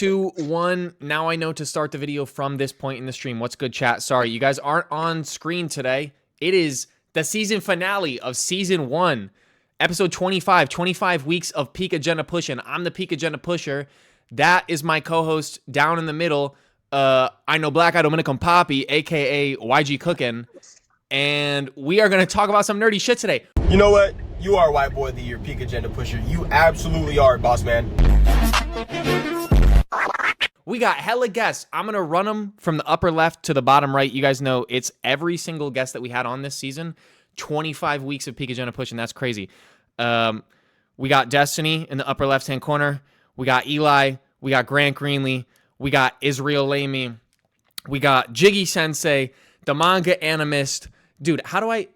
2, 1. Now I know to start the video from this point in the stream. What's good, chat? Sorry, you guys aren't on screen today. It is the season finale of season 1, episode 25. 25 weeks of Peak Agenda Pushing. I'm the Peak Agenda Pusher. That is my co-host down in the middle. I know Black Eye Dominican Poppy, aka ygcookin, and we are going to talk about some nerdy shit today. You know what? You are White Boy of the Year, Peak Agenda Pusher. You absolutely are, boss man. We got hella guests. I'm going to run them from the upper left to the bottom right. You guys know it's every single guest that we had on this season. 25 weeks of Peak Agenda Pushing. That's crazy. We got Destiny in the upper left-hand corner. We got Eli. We got Grant Greenlee. We got Israel Lamey. We got Jiggy Sensei, the Manganimist. Dude, how do I...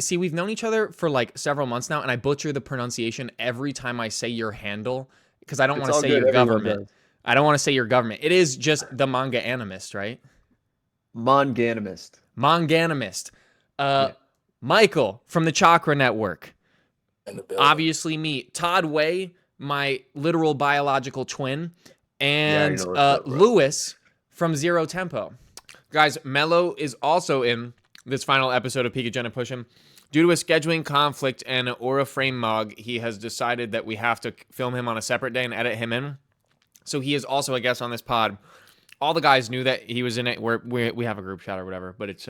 See, we've known each other for like several months now, and I butcher the pronunciation every time I say your handle because I don't want to say your government. I don't want to say your government. It is just the Manganimist, right? Manganimist. Manganimist. Michael from the Chakra Network. Obviously me. Todd Wayy, my literal biological twin. And Lewis from Zero Tempo. Guys, Melo is also in this final episode of Peak Agenda Pushing. Due to a scheduling conflict and an Aura Frame mug, he has decided that we have to film him on a separate day and edit him in. So he is also a guest on this pod. All the guys knew that he was in it. We have a group chat or whatever, but it's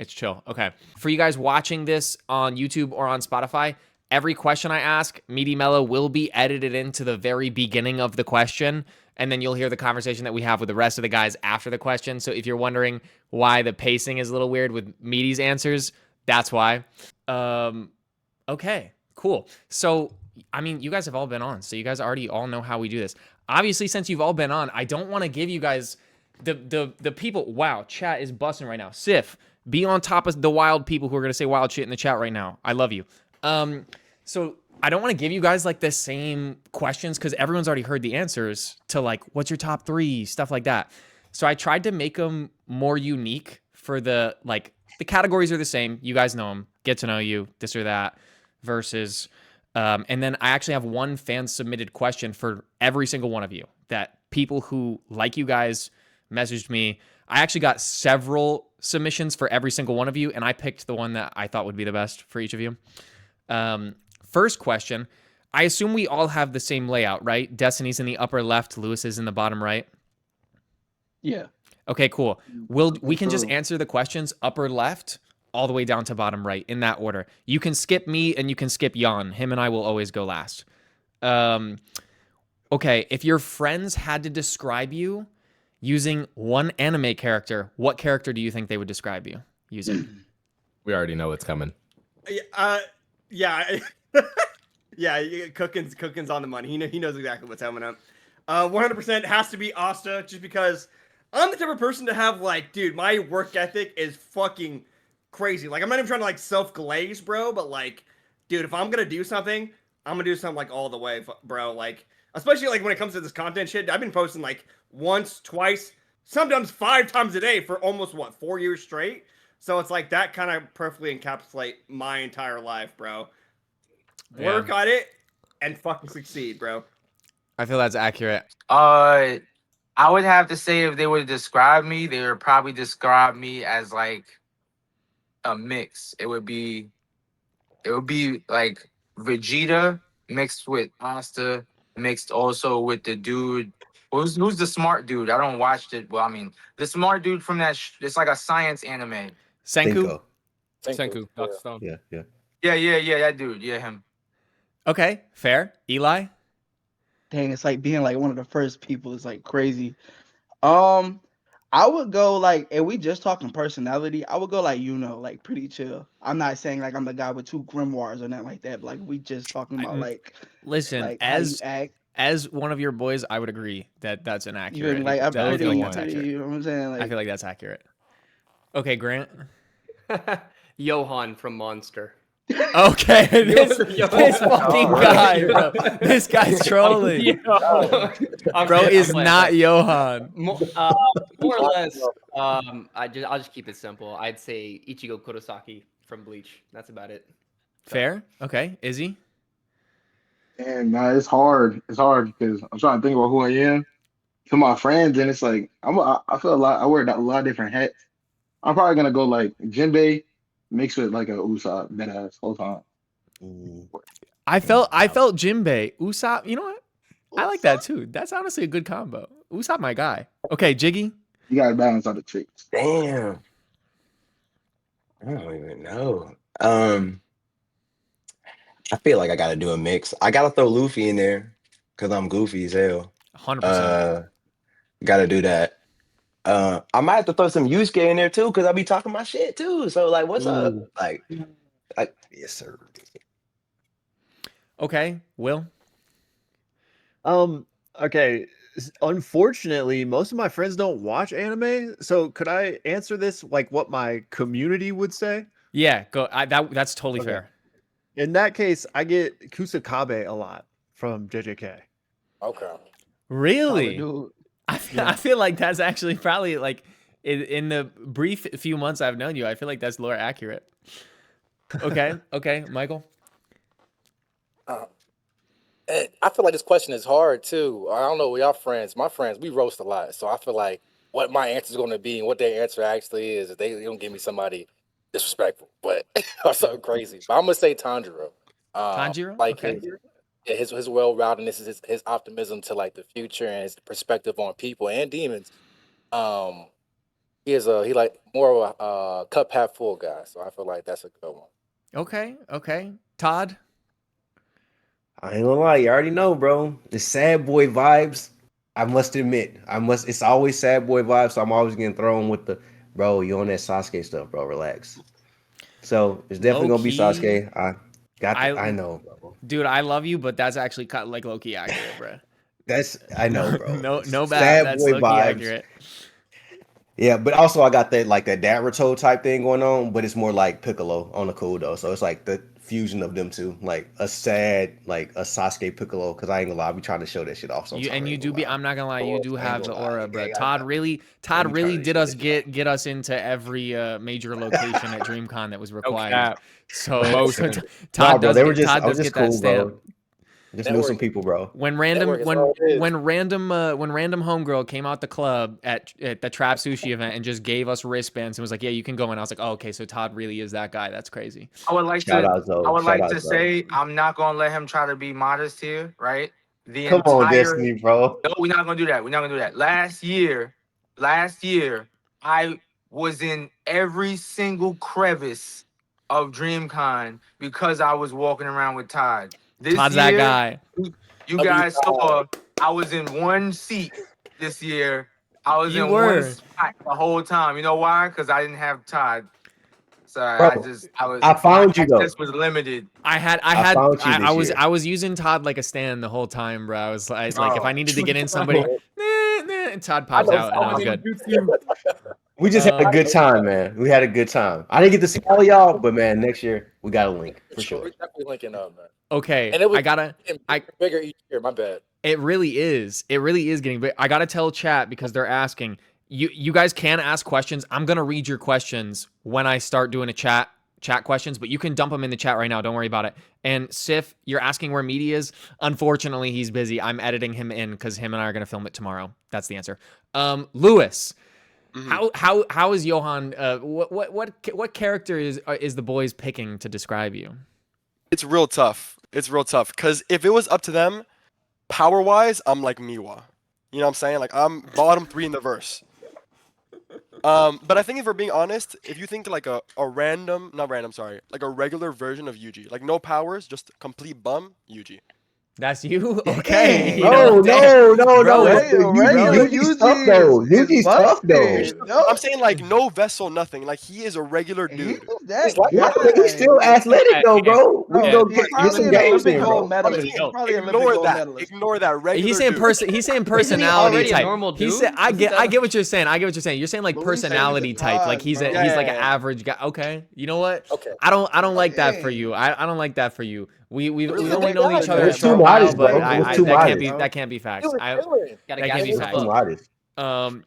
chill. Okay. For you guys watching this on YouTube or on Spotify, every question I ask, Meaty Melo will be edited into the very beginning of the question, and then you'll hear the conversation that we have with the rest of the guys after the question. So if you're wondering why the pacing is a little weird with Meaty's answers, that's why. Okay, cool. So, I mean, you guys have all been on, so you guys already all know how we do this. Obviously, since you've all been on, I don't want to give you guys the people. Wow, chat is busting right now. Sif, be on top of the wild people who are going to say wild shit in the chat right now. I love you. So I don't want to give you guys like the same questions because everyone's already heard the answers to like, what's your top 3, stuff like that. So I tried to make them more unique for the categories are the same. You guys know them. Get to know you, this or that, versus... and then I actually have one fan-submitted question for every single one of you that people who like you guys messaged me. I actually got several submissions for every single one of you, and I picked the one that I thought would be the best for each of you. First question. I assume we all have the same layout, right? Destiny's in the upper left, Lewis is in the bottom right. Yeah. Okay, cool. We can just answer the questions upper left all the way down to bottom right in that order. You can skip me and you can skip Jan. Him and I will always go last. Okay, if your friends had to describe you using one anime character, what character do you think they would describe you using? We already know what's coming. Yeah. Cooking's on the money. He knows exactly what's coming up. 100% has to be Asta, just because I'm the type of person to have like, dude, my work ethic is fucking crazy. Like, I'm not even trying to like self-glaze, bro, but like, dude, if I'm gonna do something, I'm gonna do something like all the way, bro. Like, especially like when it comes to this content shit, I've been posting like once, twice, sometimes 5 times a day for almost 4 years straight. So it's like that kind of perfectly encapsulate my entire life, bro. Work on it and fucking succeed, bro. I feel that's accurate. I would have to say if they would describe me, they would probably describe me as like a mix. It would be like Vegeta mixed with Asta, mixed also with the dude. Who's the smart dude? I don't watch it. Well, I mean, the smart dude from that. It's like a science anime. Senku. Senku. Dr. Stone. Yeah. Yeah. That dude. Yeah, him. Okay, fair. Eli. Dang, it's like being like one of the first people is like crazy. I would go like, if we just talking personality, I would go like, like pretty chill. I'm not saying like I'm the guy with 2 grimoires or nothing like that, but like we just talking about like, listen, like, as one of your boys, I would agree that that's an accurate. Like, I'm I feel like that's pretty, accurate. you know what I'm saying? Like, I feel like that's accurate. Okay, Grant. Johan from Monster. Okay, this fucking guy, bro. This guy's trolling. Bro is not Johan. More or less, I'll just keep it simple. I'd say Ichigo Kurosaki from Bleach. That's about it. Fair. Okay, Izzy. And it's hard. It's hard because I'm trying to think about who I am. to my friends, and it's like I feel a lot. I wear a lot of different hats. I'm probably gonna go like Jinbei mixed with like a Usopp dead ass whole time. I felt Jinbei. Usopp, you know what? I like that too. That's honestly a good combo. Usopp, my guy. Okay, Jiggy. You gotta balance out the tricks. Damn. I don't even know. I feel like I gotta do a mix. I gotta throw Luffy in there because I'm goofy as hell. 100%. Gotta do that. I might have to throw some Yusuke in there too because I be talking my shit too. So like, what's up? Like, yes sir. Okay, Will. Okay. Unfortunately, most of my friends don't watch anime, so could I answer this like what my community would say? Yeah, go. That's totally fair. In that case, I get Kusakabe a lot from JJK. Okay. Really? Dude. I feel like that's actually probably like in the brief few months I've known you, I feel like that's lore accurate. Okay, okay, Michael. I feel like this question is hard too. I don't know, y'all friends. My friends, we roast a lot, so I feel like what my answer is going to be and what their answer actually is, if they don't give me somebody disrespectful, but or something crazy. But I'm gonna say Tanjiro. Tanjiro, like okay. his well-roundedness, his optimism to like the future and his perspective on people and demons. He like more of a cup half full guy, so I feel like that's a good one. Okay, okay. Todd. I ain't gonna lie, you already know, bro. The sad boy vibes. I must admit, it's always sad boy vibes, so I'm always getting thrown with the bro, you on that Sasuke stuff, bro. Relax. So it's definitely gonna be Sasuke. I know, bro. Dude, I love you, but that's actually cut like low-key accurate, bro. I know, bro. no bad. Sad That's boy low-key vibes. accurate. Yeah, but also I got that like that Naruto type thing going on, but it's more like Piccolo on the cool though. So it's like the fusion of them two, like a sad, like a Sasuke Piccolo. Because I ain't gonna lie, I be trying to show that shit off sometimes. I'm not gonna lie, you do have the aura, bro. Yeah, Todd really did us get us into every major location at DreamCon that was required. So Todd bro, does they were get just, I was that just cool, stamp. bro. Just know some people, bro. When random homegirl came out the club at the Trap Sushi event and just gave us wristbands and was like, "Yeah, you can go." And I was like, "Oh, okay, so Todd really is that guy. That's crazy." I would like Shout out, Zoe. I would Shout like out, to Zoe. say I'm not gonna let him try to be modest here, right? Come on, Destiny, bro. No, we're not gonna do that. We're not gonna do that. Last year, I was in every single crevice of DreamCon because I was walking around with Todd. Todd's that guy. You guys saw I was in one seat this year. I was You in were. one spot the whole time. You know why? Because I didn't have Todd. So Bro, I found you though. This was limited. I was using Todd like a stand the whole time, bro. I was like, if I needed to get in somebody, and Todd pops out and I was good. We just had a good time, man. We had a good time. I didn't get to see all of y'all, but man, next year we got a link for sure. We're definitely linking up, man. Okay, And it was bigger each year. My bad. It really is. It really is getting big. I gotta tell chat because they're asking. You guys can ask questions. I'm gonna read your questions when I start doing a chat questions, but you can dump them in the chat right now. Don't worry about it. And Sif, you're asking where Meaty is. Unfortunately, he's busy. I'm editing him in because him and I are gonna film it tomorrow. That's the answer. Lewis, how is Johan? What character is the boys picking to describe you? It's real tough. Because if it was up to them, power-wise, I'm like Miwa. You know what I'm saying? Like, I'm bottom 3 in the verse. But I think if we're being honest, if you think like a regular version of Yuji. Like, no powers, just complete bum, Yuji. That's you? Okay. No. Yuji's tough though. Yuji's tough though. I'm saying like no vessel, nothing. Like he is a regular dude. He's still athletic though, bro. We can go get some games in, bro. Ignore that regular. He's saying personality type. Normal dude? He said, I get what you're saying. You're saying like personality type. Like he's like an average guy. Okay. You know what? Okay. I don't like that for you. I don't like that for you. We've only known each other It's for a too while, modest, but bro. It's too modest. that can't be facts. That Gotta can't be gas facts. yourself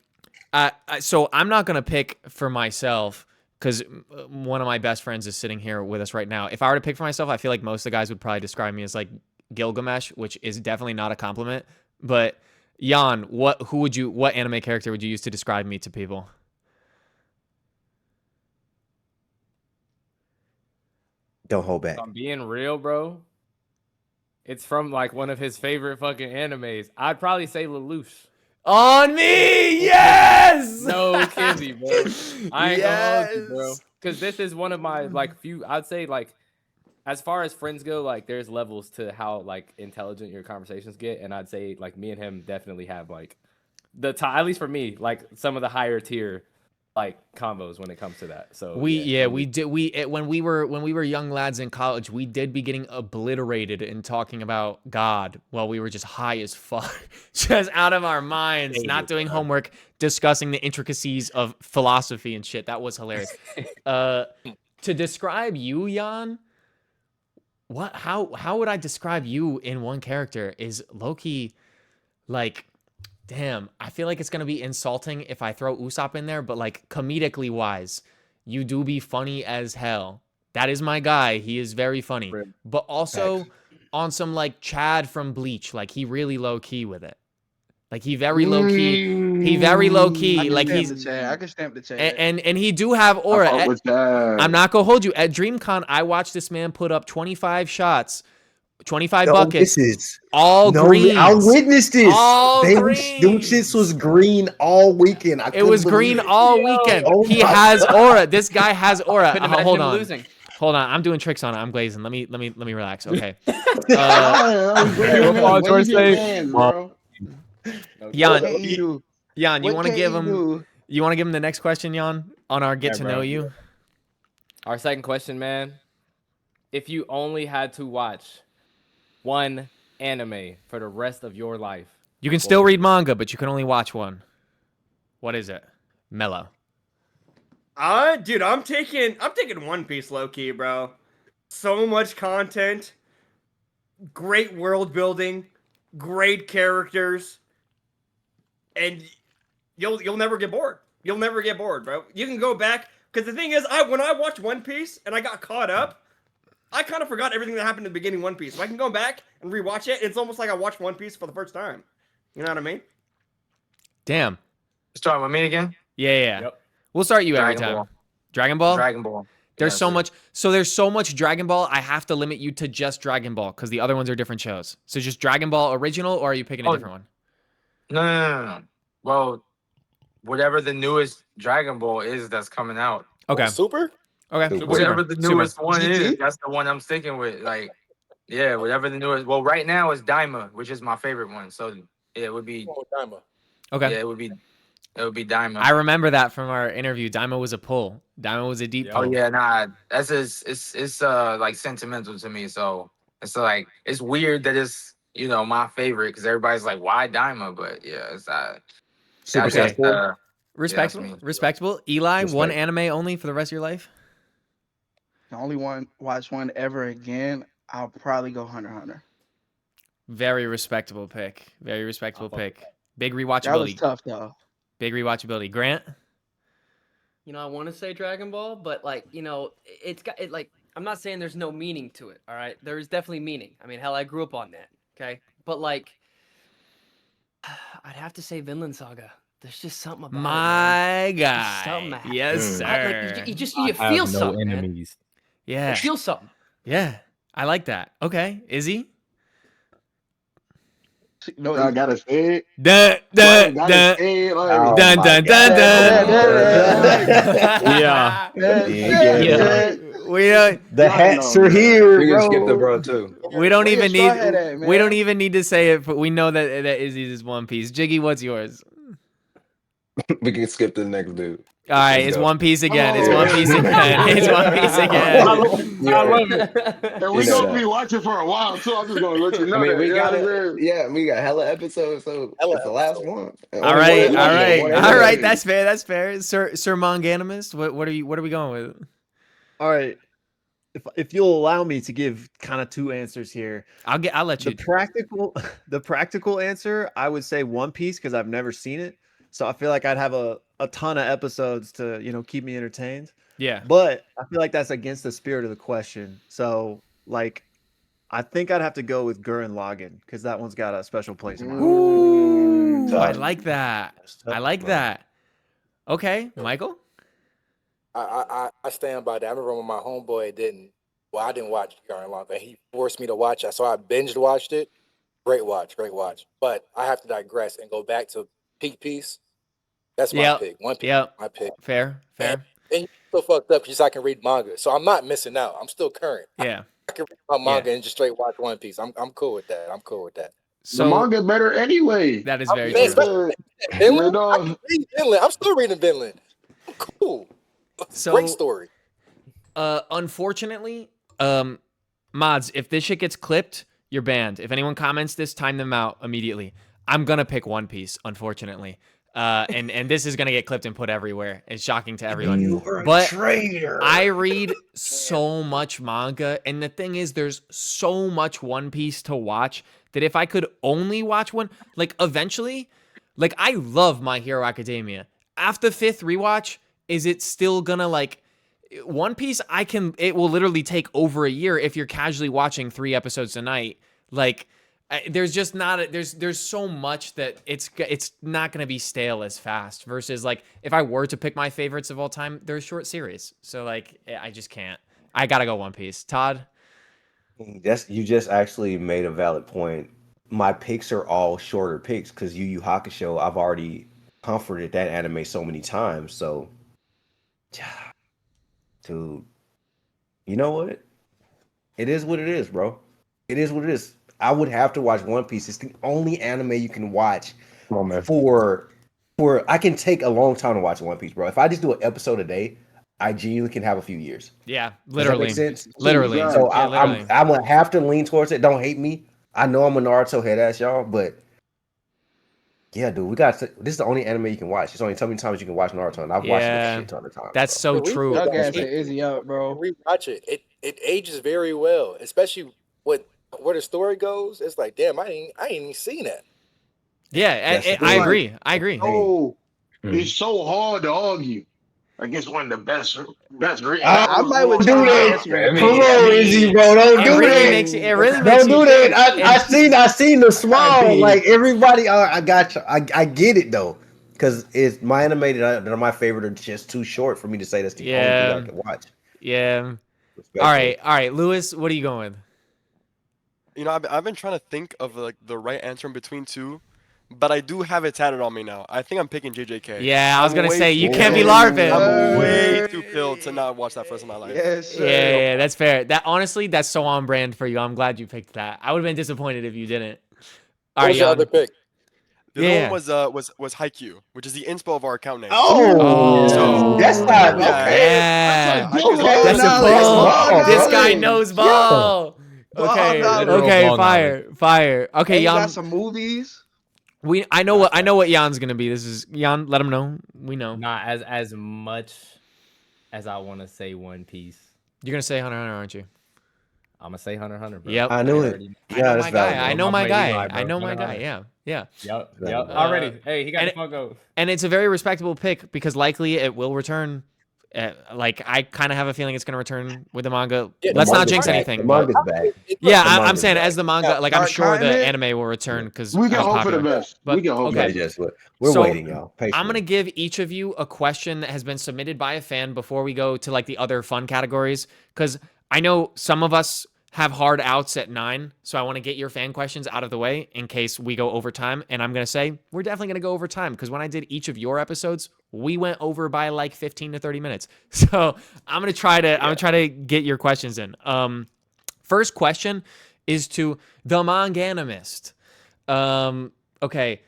up. So I'm not gonna pick for myself because one of my best friends is sitting here with us right now. If I were to pick for myself, I feel like most of the guys would probably describe me as like Gilgamesh, which is definitely not a compliment. But Jan, what anime character would you use to describe me to people? Don't hold back. If I'm being real, bro. It's from like one of his favorite fucking animes. I'd probably say Lelouch. On me, yes. No kizzy, bro. I ain't gonna hold you, bro. Yes. Because this is one of my like few. I'd say like, as far as friends go, like there's levels to how like intelligent your conversations get, and I'd say like me and him definitely have like at least for me, like some of the higher tier like combos when it comes to that. So when we were young lads in college, we did be getting obliterated in talking about God while we were just high as fuck, just out of our minds, not doing homework, discussing the intricacies of philosophy and shit. That was hilarious. To describe you, Jan, how would I describe you in one character is low-key, like, damn, I feel like it's going to be insulting if I throw Usopp in there, but like comedically wise, you do be funny as hell. That is my guy. He is very funny. But also on some like Chad from Bleach, like he really low key with it. Like he very low key. He very low key. Like he's I can stamp the Chad. And he do have aura. I'm not going to hold you. At DreamCon, I watched this man put up 25 shots. 25 buckets, all green. I witnessed this. All them green. shits was green all weekend. It was green all weekend. He has aura. This guy has aura. Hold on. Losing. Hold on. I'm doing tricks on it. I'm glazing. Let me relax. Okay. Jan, you want to give him? You want to give him the next question, Jan, on our get to know you? Our second question, man. If you only had to watch one anime for the rest of your life, you can still read manga, but you can only watch one. What is it? Melo. Dude, I'm taking One Piece low key, bro. So much content, great world building, great characters, and you'll never get bored. You'll never get bored, bro. You can go back because the thing is, when I watched One Piece and I got caught up, I kind of forgot everything that happened in the beginning of One Piece. So I can go back and rewatch it. It's almost like I watched One Piece for the first time. You know what I mean? Damn. Starting with me again? Yeah. Yep. We'll start you every time. Dragon Ball? Dragon Ball. There's so much. So there's so much Dragon Ball, I have to limit you to just Dragon Ball because the other ones are different shows. So just Dragon Ball original, or are you picking a different one? No. Well, whatever the newest Dragon Ball is that's coming out. Okay. Super? Okay. Whatever the newest one is, that's the one I'm sticking with. Like, yeah, whatever the newest. Well, right now it's Daima, which is my favorite one. So yeah, it would be Daima. Okay. Yeah, it would be Daima. I remember that from our interview. Daima was a pull. Daima was a deep pull. Oh yeah, nah. That's just it's like sentimental to me. So it's like it's weird that it's my favorite because everybody's like, why Daima? But yeah, it's Super successful. Respectable. Yeah, Respectable. Eli, one anime only for the rest of your life? The only watch one ever again, I'll probably go Hunter x Hunter. Very respectable pick. Very respectable pick. Big rewatchability. That was tough though. Big rewatchability. Grant? I want to say Dragon Ball, but it's got it. Like, I'm not saying there's no meaning to it. All right, there is definitely meaning. I mean, hell, I grew up on that. Okay, but like, I'd have to say Vinland Saga. There's just something about my guy. Something Yes, sir. Like, you feel something. enemies. Yeah. You feel something. Yeah. I like that. Okay. Izzy? No, I gotta say it. Dun, dun, dun. Dun, dun, dun, dun. Yeah. We don't. The hats are here, We can bro. skip the bro too. We don't Where even your straw need. hat at, We man? don't even need to say it, but we know that Izzy's is One Piece. Jiggy, what's yours? We can skip to the next dude. All right, Let's it's go. One Piece again. It's One Piece again. It's One Piece again. I love it. And we You know gonna that. be watching for a while too. I'm just gonna let you know. I mean, that, we you know got what I'm it. saying? Yeah, we got hella episodes, so it's the last one. All right. That's fair. That's fair. Sir Manganimist, what are we going with? All right. If you'll allow me to give kind of two answers here. I'll let you. The practical answer, I would say One Piece because I've never seen it. So I feel like I'd have a ton of episodes to, keep me entertained. Yeah. But I feel like that's against the spirit of the question. So like I think I'd have to go with Gurren Lagann because that one's got a special place in my heart. Ooh, I tough. like that. That's tough, I like bro. that. Okay, Michael. I stand by that. I remember when my homeboy didn't. Well, I didn't watch Yarn Long, and he forced me to watch it, so I binged watched it. Great watch, great watch. But I have to digress and go back to Peak Piece. That's my Yep. pick. One pick, Yep. my pick. Fair. And you're still fucked up because I can read manga, so I'm not missing out. I'm still current. Yeah. I can read my manga and just straight watch One Piece. I'm cool with that. I'm cool with that. So the manga better anyway. that is I'm very man, true. Vinland, Right I on. can read Vinland. I'm still reading Vinland. I'm cool. So Great story. unfortunately, mods, if this shit gets clipped, you're banned. If anyone comments this, time them out immediately. I'm gonna pick One Piece, unfortunately. And this is gonna get clipped and put everywhere. It's shocking to everyone. You are a But traitor. I read so much manga, and the thing is, there's so much One Piece to watch that if I could only watch one, like eventually, like I love My Hero Academia. After the 5th rewatch, is it still gonna like One Piece? It will literally take over a year if you're casually watching 3 episodes a night. Like, there's just not there's so much that it's not gonna be stale as fast. Versus like if I were to pick my favorites of all time, they're a short series. So like I just can't. I gotta go One Piece. Todd. You just actually made a valid point. My picks are all shorter picks because Yu Yu Hakusho, I've already comforted that anime so many times. So, dude, you know what? It is what it is, bro. It is what it is. I would have to watch One Piece. It's the only anime you can watch Come on, man. for I can take a long time to watch One Piece, bro. If I just do an episode a day, I genuinely can have a few years. Yeah, Does that literally. make sense? Literally. So Yeah, literally. I'm gonna have to lean towards it. Don't hate me. I know I'm a Naruto head ass, y'all, but yeah, dude, this is the only anime you can watch. It's only so many times you can watch Naruto, and I've watched it Yeah. a shit ton of times. That's so Yeah, true. Y'all Yeah, guys say Izzy up, bro. Rewatch it. It ages very well, especially where the story goes. It's like, damn, I ain't even seen that. Yeah, That's the I thing. agree. I agree. Oh, Hmm. it's so hard to argue against one of the best I might with do Tom that. answer I it. mean, Come on, Izzy, bro. Don't It do really that. makes it really Don't makes do you that. think. I seen the smile. mean- Like everybody, I got you. I get it though, because it's my anime that are my favorite are just too short for me to say that's the only Yeah. thing I can watch. Yeah. Respectfully. All right, Lewis, what are you going with? You know, I've been trying to think of like the right answer in between two, but I do have it tatted on me now. I think I'm picking JJK. Yeah, I was I'm gonna way say you too can't be pilled. larving. I'm way too pilled to not watch that for the rest of my life. Yes, sir. Yeah, that's fair. That honestly, that's so on brand for you. I'm glad you picked that. I would have been disappointed if you didn't. All What right, was your other Jan. pick? The other Yeah. one was Haikyuu, which is the inspo of our account name. Oh. That's not Yeah. okay. Yeah. I think it's Okay, That's a now that's pull. ball, This bro. guy knows ball. Okay. knowledge. Okay. Ball Fire. Okay, Hey, you Jan. got some movies? I know what Jan's gonna be. This is Jan. Let him know. We know. Not as much as I want to say One Piece. You're gonna say Hunter x Hunter, aren't you? I'm gonna say Hunter x Hunter, bro. Yep. I knew it. already- I Yeah, know that's my valid. guy. I bro. know my My boy guy. Eli, I bro. know my Hunter guy. x Yeah. Yeah. Yep. Right. Yep. Already. Hey, he got and the Funko. And it's a very respectable pick because likely it will return. Like I kind of have a feeling it's going to return with the manga. Yeah, Let's The not manga's jinx back. anything. The But manga's back. yeah, the I'm manga's saying back. as the manga, like I'm Our sure the climate, anime will return because we can it's hope for the popular. best. But- We can hope okay. for the best. We're So, waiting, y'all. I'm Patiently. gonna give each of you a question that has been submitted by a fan before we go to like the other fun categories because I know some of us have hard outs at 9, so I want to get your fan questions out of the way in case we go over time. And I'm gonna say we're definitely gonna go over time because when I did each of your episodes, we went over by like 15 to 30 minutes. So I'm gonna try to get your questions in. First question is to the Manganimist. Okay,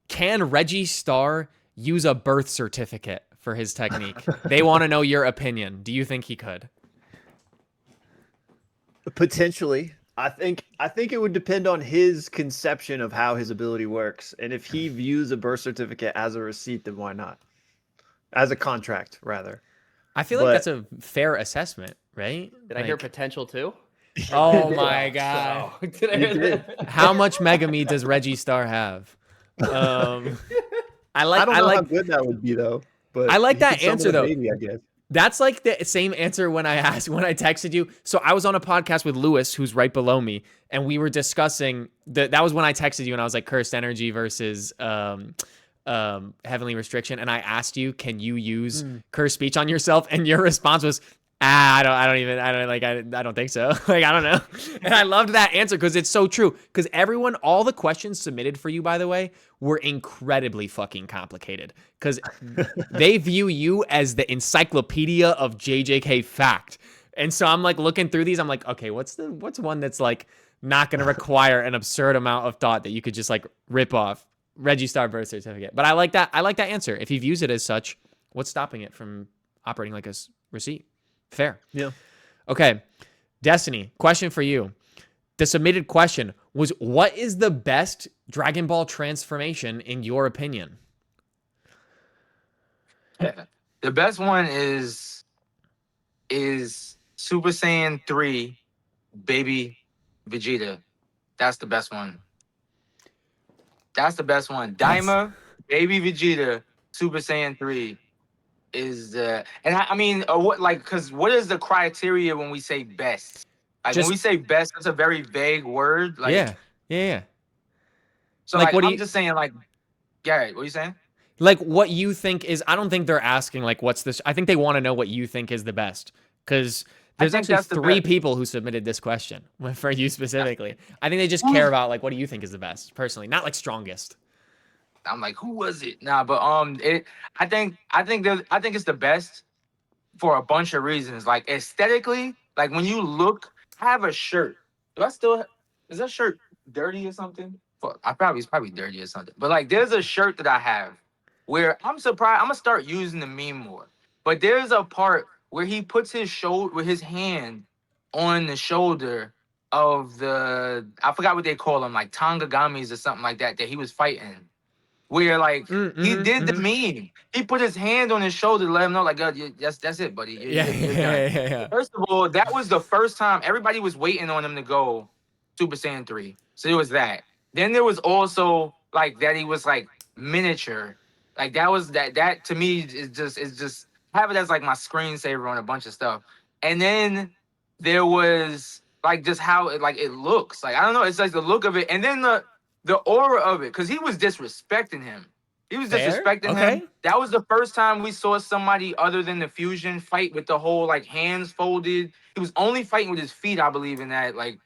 can Reggie Starr use a birth certificate for his technique? They want to know your opinion. Do you think he could? Potentially. I think it would depend on his conception of how his ability works. And if he views a birth certificate as a receipt, then why not? As a contract, rather. I feel like But- that's a fair assessment, right? Did I hear Like- potential too? Oh my god! Did I hear that? How much Mega Me does Reggie Starr have? I like I don't I know how like good that would be though. But I like he that could summon answer, a though. baby, I guess. That's like the same answer when I texted you. So I was on a podcast with Lewis, who's right below me, and we were discussing that was when I texted you and I was like cursed energy versus heavenly restriction, and I asked you, can you use cursed speech on yourself? And your response was, I don't think so. Like, I don't know. And I loved that answer because it's so true. Because all the questions submitted for you, by the way, were incredibly fucking complicated. Because they view you as the encyclopedia of JJK fact. And so I'm like looking through these. I'm like, okay, what's one that's like not going to require an absurd amount of thought that you could just like rip off? Reggie Star birth certificate. But I like that. I like that answer. If he views it as such, what's stopping it from operating like a receipt? Fair. Yeah. Okay. Destiny, question for you. The submitted question was, what is the best Dragon Ball transformation in your opinion? The best one is Super Saiyan 3 Baby Vegeta. That's the best one. That's the best one. Daima Baby Vegeta Super Saiyan 3 is the, and I mean, because what is the criteria when we say best? Like when we say best, it's a very vague word. Like yeah. So like I'm just saying, like, Garrett, what are you saying? Like what you think is, I don't think they're asking like what's this. I think they want to know what you think is the best, because there's actually 3 people who submitted this question for you specifically. I think they just care about like, what do you think is the best personally, not like strongest. I'm like, who was it? Nah, but I think it's the best for a bunch of reasons. Like aesthetically, like when you look, I have a shirt. Is that shirt dirty or something? Fuck, it's probably dirty or something. But like, there's a shirt that I have where I'm surprised. I'm gonna start using the meme more. But there's a part where he puts his hand on the shoulder of I forgot what they call them, like Tongagamis or something like that he was fighting. Where like he did the meme. He put his hand on his shoulder to let him know, like, that's it, buddy. You're done. Yeah. First of all, that was the first time everybody was waiting on him to go Super Saiyan 3. So there was that. Then there was also like that he was like miniature. Like that to me is just have it as like my screensaver on a bunch of stuff. And then there was like just how it looks. Like I don't know, it's like the look of it. And then the aura of it, because he was disrespecting him. Him. That was the first time we saw somebody other than the Fusion fight with the whole like hands folded. He was only fighting with his feet, I believe, in that. Like,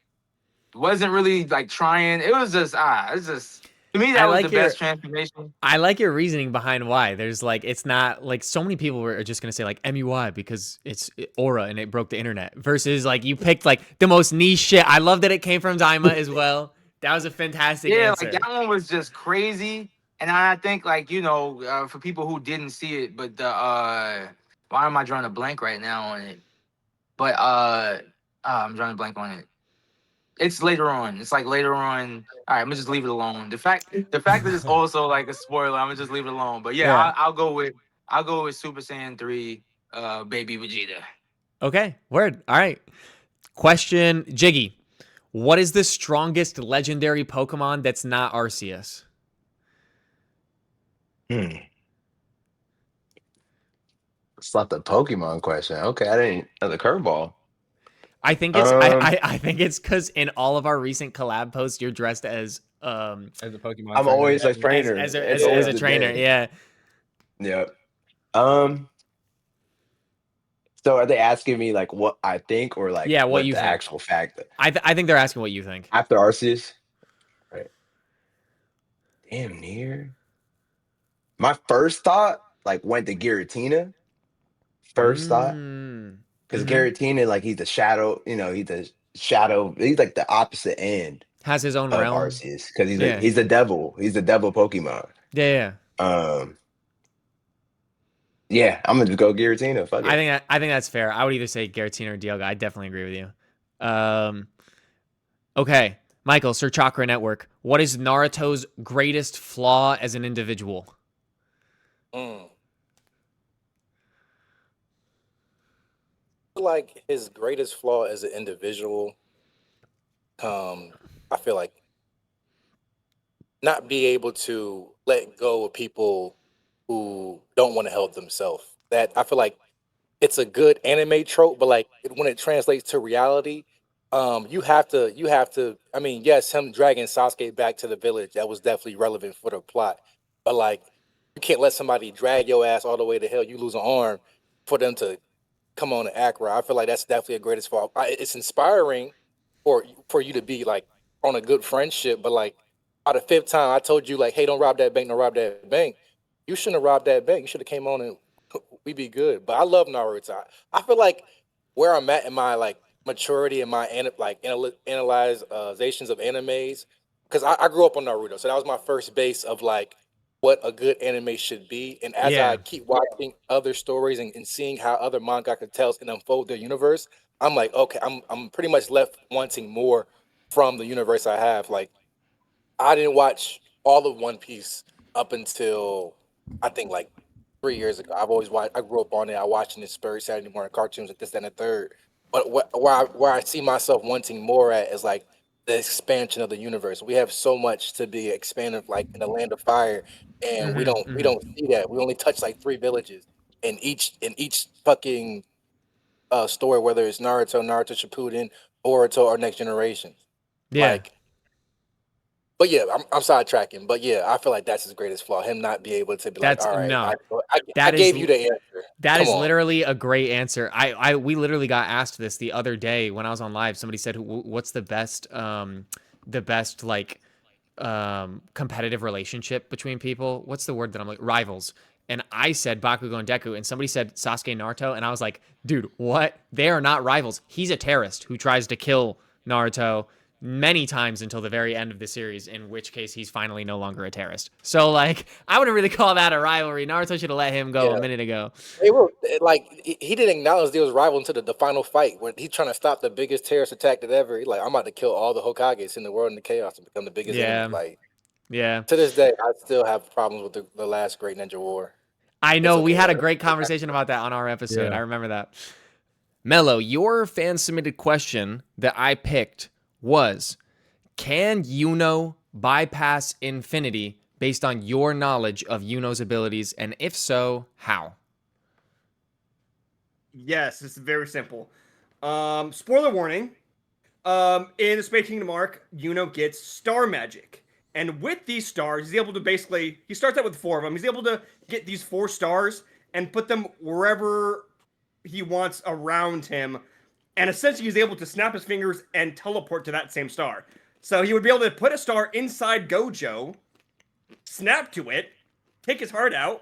wasn't really like trying. It was just it's just, to me, that was the best transformation. I like your reasoning behind why. There's like, it's not like so many people are just gonna say like MUI because it's aura and it broke the internet, versus like you picked like the most niche shit. I love that it came from Daima as well. That was a fantastic answer. Like that one was just crazy. And I think like, for people who didn't see it, but why am I drawing a blank right now on it? But I'm drawing a blank on it. It's later on. It's like later on. All right, I'm gonna just leave it alone. The fact that it's also like a spoiler, I'm gonna just leave it alone. But yeah. I'll go with Super Saiyan 3 Baby Vegeta. Okay, word. All right. Question, Jiggy. What is the strongest legendary Pokemon that's not Arceus? It's not the Pokemon question. Okay, I didn't know the curveball. I think it's I think it's because in all of our recent collab posts, you're dressed as a Pokemon. I'm always a trainer. As a trainer, yeah. Yep. So are they asking me like what I think, or like what you the think? Actual fact? I think they're asking what you think. After Arceus? Right. Damn near. My first thought like went to Giratina. First thought. Because Giratina, like he's the shadow, he's like the opposite end. Has his own of realm. Arceus. Because he's the devil. He's the devil Pokemon. Yeah. Yeah, I'm gonna just go Giratina. Fuck it. I think that's fair. I would either say Giratina or Dialga. I definitely agree with you. Okay, Michael, Sir Chakra Network. What is Naruto's greatest flaw as an individual? Like his greatest flaw as an individual, I feel like not be able to let go of people who don't want to help themselves. That I feel like it's a good anime trope, but like when it translates to reality, you have to. I mean, yes, him dragging Sasuke back to the village, that was definitely relevant for the plot. But like, you can't let somebody drag your ass all the way to hell. You lose an arm for them to come on and act right. I feel like that's definitely a greatest fault. It's inspiring for you to be like on a good friendship, but like by the fifth time I told you like, hey, don't rob that bank, don't rob that bank. You shouldn't have robbed that bank. You should have came on and we be good. But I love Naruto. I feel like where I'm at in my like maturity and my analyzations of animes, because I grew up on Naruto, so that was my first base of like what a good anime should be. And as I Yeah. keep watching other stories and seeing how other mangaka tells and unfold their universe, I'm like, okay, I'm pretty much left wanting more from the universe I have. Like I didn't watch all of One Piece up until I think like 3 years ago. I've always watched. I grew up on it. I watched it in Spurs Saturday morning cartoons like this, that, and the third. But where I see myself wanting more at is like the expansion of the universe. We have so much to be expanded, like in the Land of Fire, and we don't we don't see that. We only touch like 3 villages in each fucking story, whether it's Naruto, Naruto Shippuden, Boruto, or Next Generation. Yeah. Like, but yeah, I'm sidetracking. But yeah, I feel like that's his greatest flaw. Him not be able to be like, That's all right, no. I That is gave you the answer. That Come is on. literally a great answer. We literally got asked this the other day when I was on live. Somebody said, "What's the best like competitive relationship between people? What's the word that I'm like rivals?" And I said Bakugo and Deku, and somebody said Sasuke and Naruto, and I was like, "Dude, what? They are not rivals. He's a terrorist who tries to kill Naruto many times until the very end of the series, in which case he's finally no longer a terrorist." So like, I wouldn't really call that a rivalry. Naruto should have let him go a minute ago. They were like he didn't acknowledge they was rival until the final fight when he's trying to stop the biggest terrorist attack that ever. He like, I'm about to kill all the Hokages in the world in the chaos and become the biggest enemy. Like Yeah. to this day, I still have problems with the last Great Ninja War. I know we okay, had a whatever. great conversation about that on our episode. Yeah. I remember that. Melo, your fan submitted question that I picked was, can Yuno bypass infinity based on your knowledge of Yuno's abilities? And if so, how? Yes, it's very simple. Spoiler warning. In the Space Kingdom arc, Yuno gets star magic. And with these stars, he's able to basically, he starts out with 4 of them. He's able to get these 4 stars and put them wherever he wants around him. And essentially, he's able to snap his fingers and teleport to that same star. So he would be able to put a star inside Gojo, snap to it, take his heart out,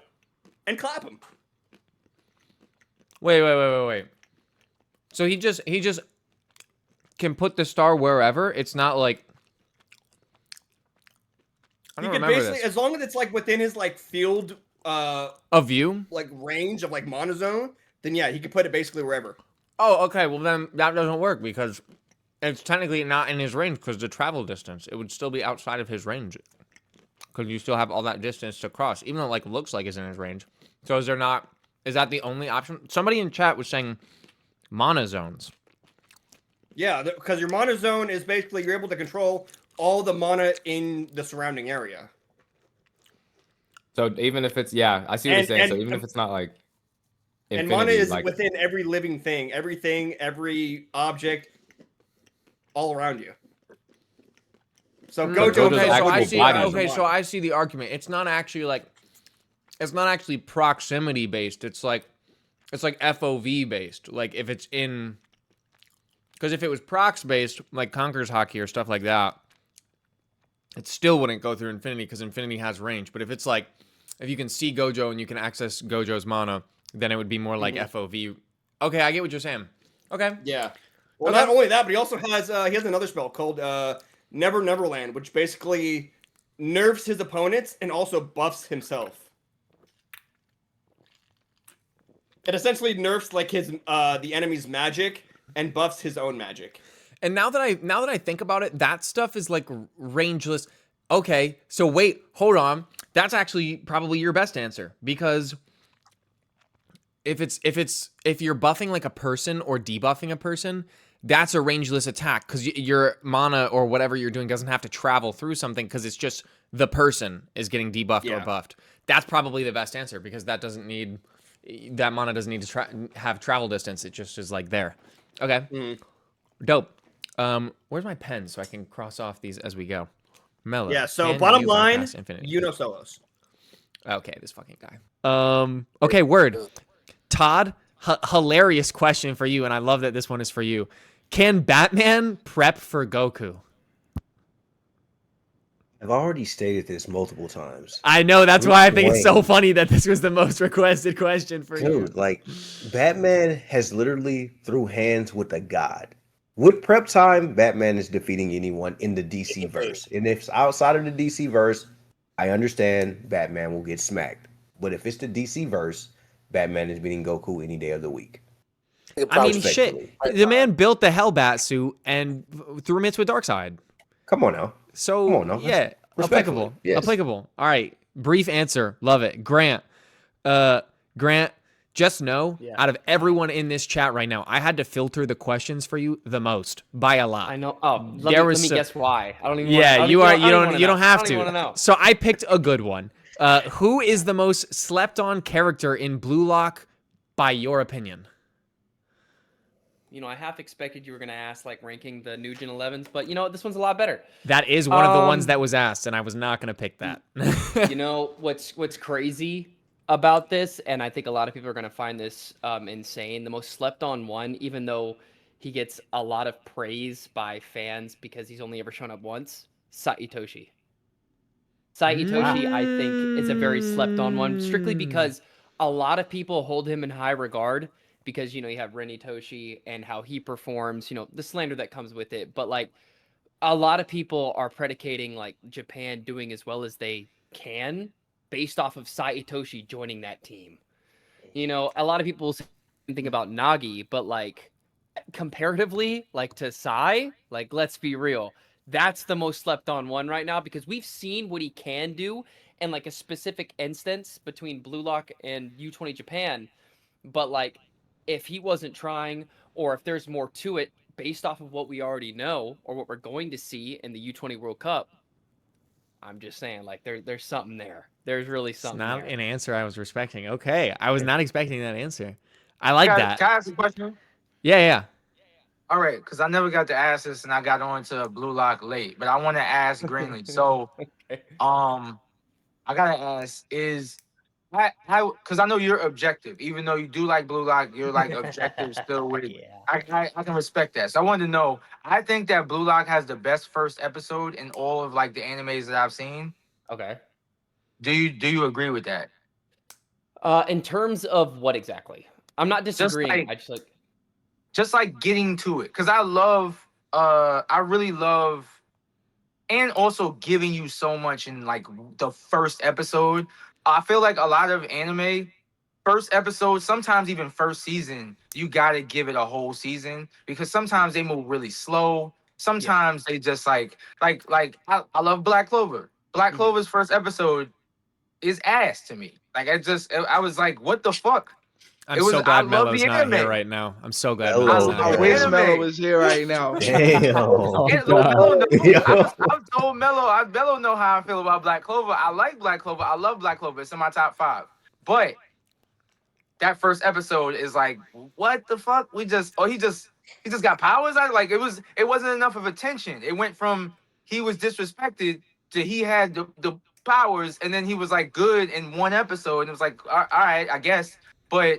and clap him. Wait. So he just can put the star wherever. It's not like I He don't can remember basically, this. as long as it's like within his like field, A view? like range of like monozone, then yeah, he can put it basically wherever. Oh, okay. Well, then that doesn't work because it's technically not in his range because the travel distance. It would still be outside of his range because you still have all that distance to cross, even though it like looks like it's in his range. So is there not? Is that the only option? Somebody in chat was saying monozones. Yeah, because your monozone is basically you're able to control all the mana in the surrounding area. So even if it's I see what you're saying. So even and- if it's not like And infinity, mana is like, within every living thing, every object, all around you. So Gojo Gojo's Okay, so actual I see. body. Okay, so I see the argument. It's not actually like, it's not actually proximity based. It's like FOV based. Like if it's in, because if it was prox based, like Conquer's Haki or stuff like that, it still wouldn't go through infinity because infinity has range. But if it's like, if you can see Gojo and you can access Gojo's mana, then it would be more like FOV. Okay, I get what you're saying. Okay. Yeah. Well, Okay. not only that, but he also has he has another spell called Never Neverland, which basically nerfs his opponents and also buffs himself. It essentially nerfs like his the enemy's magic and buffs his own magic. And now that I think about it, that stuff is like rangeless. Okay, so wait, hold on. That's actually probably your best answer because if you're buffing like a person or debuffing a person, that's a rangeless attack because your mana or whatever you're doing doesn't have to travel through something because it's just the person is getting debuffed or buffed. That's probably the best answer because that doesn't need. that mana doesn't need to have travel distance. It just is like there. Okay. Mhm. Dope. Where's my pen so I can cross off these as we go? Melo. Yeah, so can bottom you line, bypass infinity? Solos. Okay, this fucking guy. Okay, word. Todd, hilarious question for you, and I love that this one is for you. Can Batman prep for Goku? I've already stated this multiple times. I know, that's Bruce why I think it's so Wayne. funny that this was the most requested question for you. Dude, like, Batman has literally threw hands with a god. With prep time, Batman is defeating anyone in the DC verse. And if it's outside of the DC verse, I understand Batman will get smacked. But if it's the DC verse, Batman is beating Goku any day of the week. I mean, shit. The man built the Hellbat suit and threw him into a Darkseid. Come on now. So, Come on now. yeah, Respectfully, applicable. yes. Applicable. All right. Brief answer. Love it. Grant. Grant, just know, out of everyone in this chat right now, I had to filter the questions for you the most by a lot. I know. Oh, let me guess why. I don't even. Yeah, wanna, you wanna don't have I don't even wanna to. know. So I picked a good one. Who is the most slept on character in Blue Lock by your opinion? You know, I half expected you were gonna ask like ranking the new Gen 11s, but you know what? This one's a lot better. That is one of the ones that was asked, and I was not gonna pick that. You know what's crazy about this, and I think a lot of people are gonna find this insane. The most slept on one, even though he gets a lot of praise by fans because he's only ever shown up once, Saitoshi. Saitoshi, I think, is a very slept on one, strictly because a lot of people hold him in high regard because, you know, you have Reni Toshi and how he performs, you know, the slander that comes with it. But like a lot of people are predicating like Japan doing as well as they can based off of Saitoshi joining that team. You know, a lot of people think about Nagi, but like comparatively, like to Sai, like let's be real, that's the most slept on one right now because we've seen what he can do in like a specific instance between Blue Lock and U20 Japan. But like if he wasn't trying, or if there's more to it based off of what we already know or what we're going to see in the U20 World Cup, I'm just saying, like there's something there. There's really something. It's not there. an answer I was respecting. Okay, I was not expecting that answer. I like that. Can I ask a question? Yeah. All right, because I never got to ask this, and I got on to Blue Lock late, but I want to ask Greenlee. So, I gotta ask is how because I know you're objective, even though you do like Blue Lock, you're like objective still with. I can respect that. So I wanted to know. I think that Blue Lock has the best first episode in all of like the animes that I've seen. Okay. Do you agree with that? In terms of what exactly? I'm not disagreeing. Just like getting to it, because I really love, and also giving you so much in like the first episode. I feel like a lot of anime first episode, sometimes even first season, you gotta give it a whole season because sometimes they move really slow. Sometimes they just I love Black Clover. Black Clover's first episode is ass to me. Like I was like, what the fuck? I'm so glad Melo's not here right now. I'm so glad Melo's not I here. wish Melo was here right now. Damn. I've told Melo know how I feel about Black Clover. I like Black Clover. I love Black Clover. It's in my top 5. But that first episode is like, what the fuck? He just got powers. It wasn't enough of attention. It went from he was disrespected to he had the powers, and then he was like good in one episode, and it was like, all right, I guess. But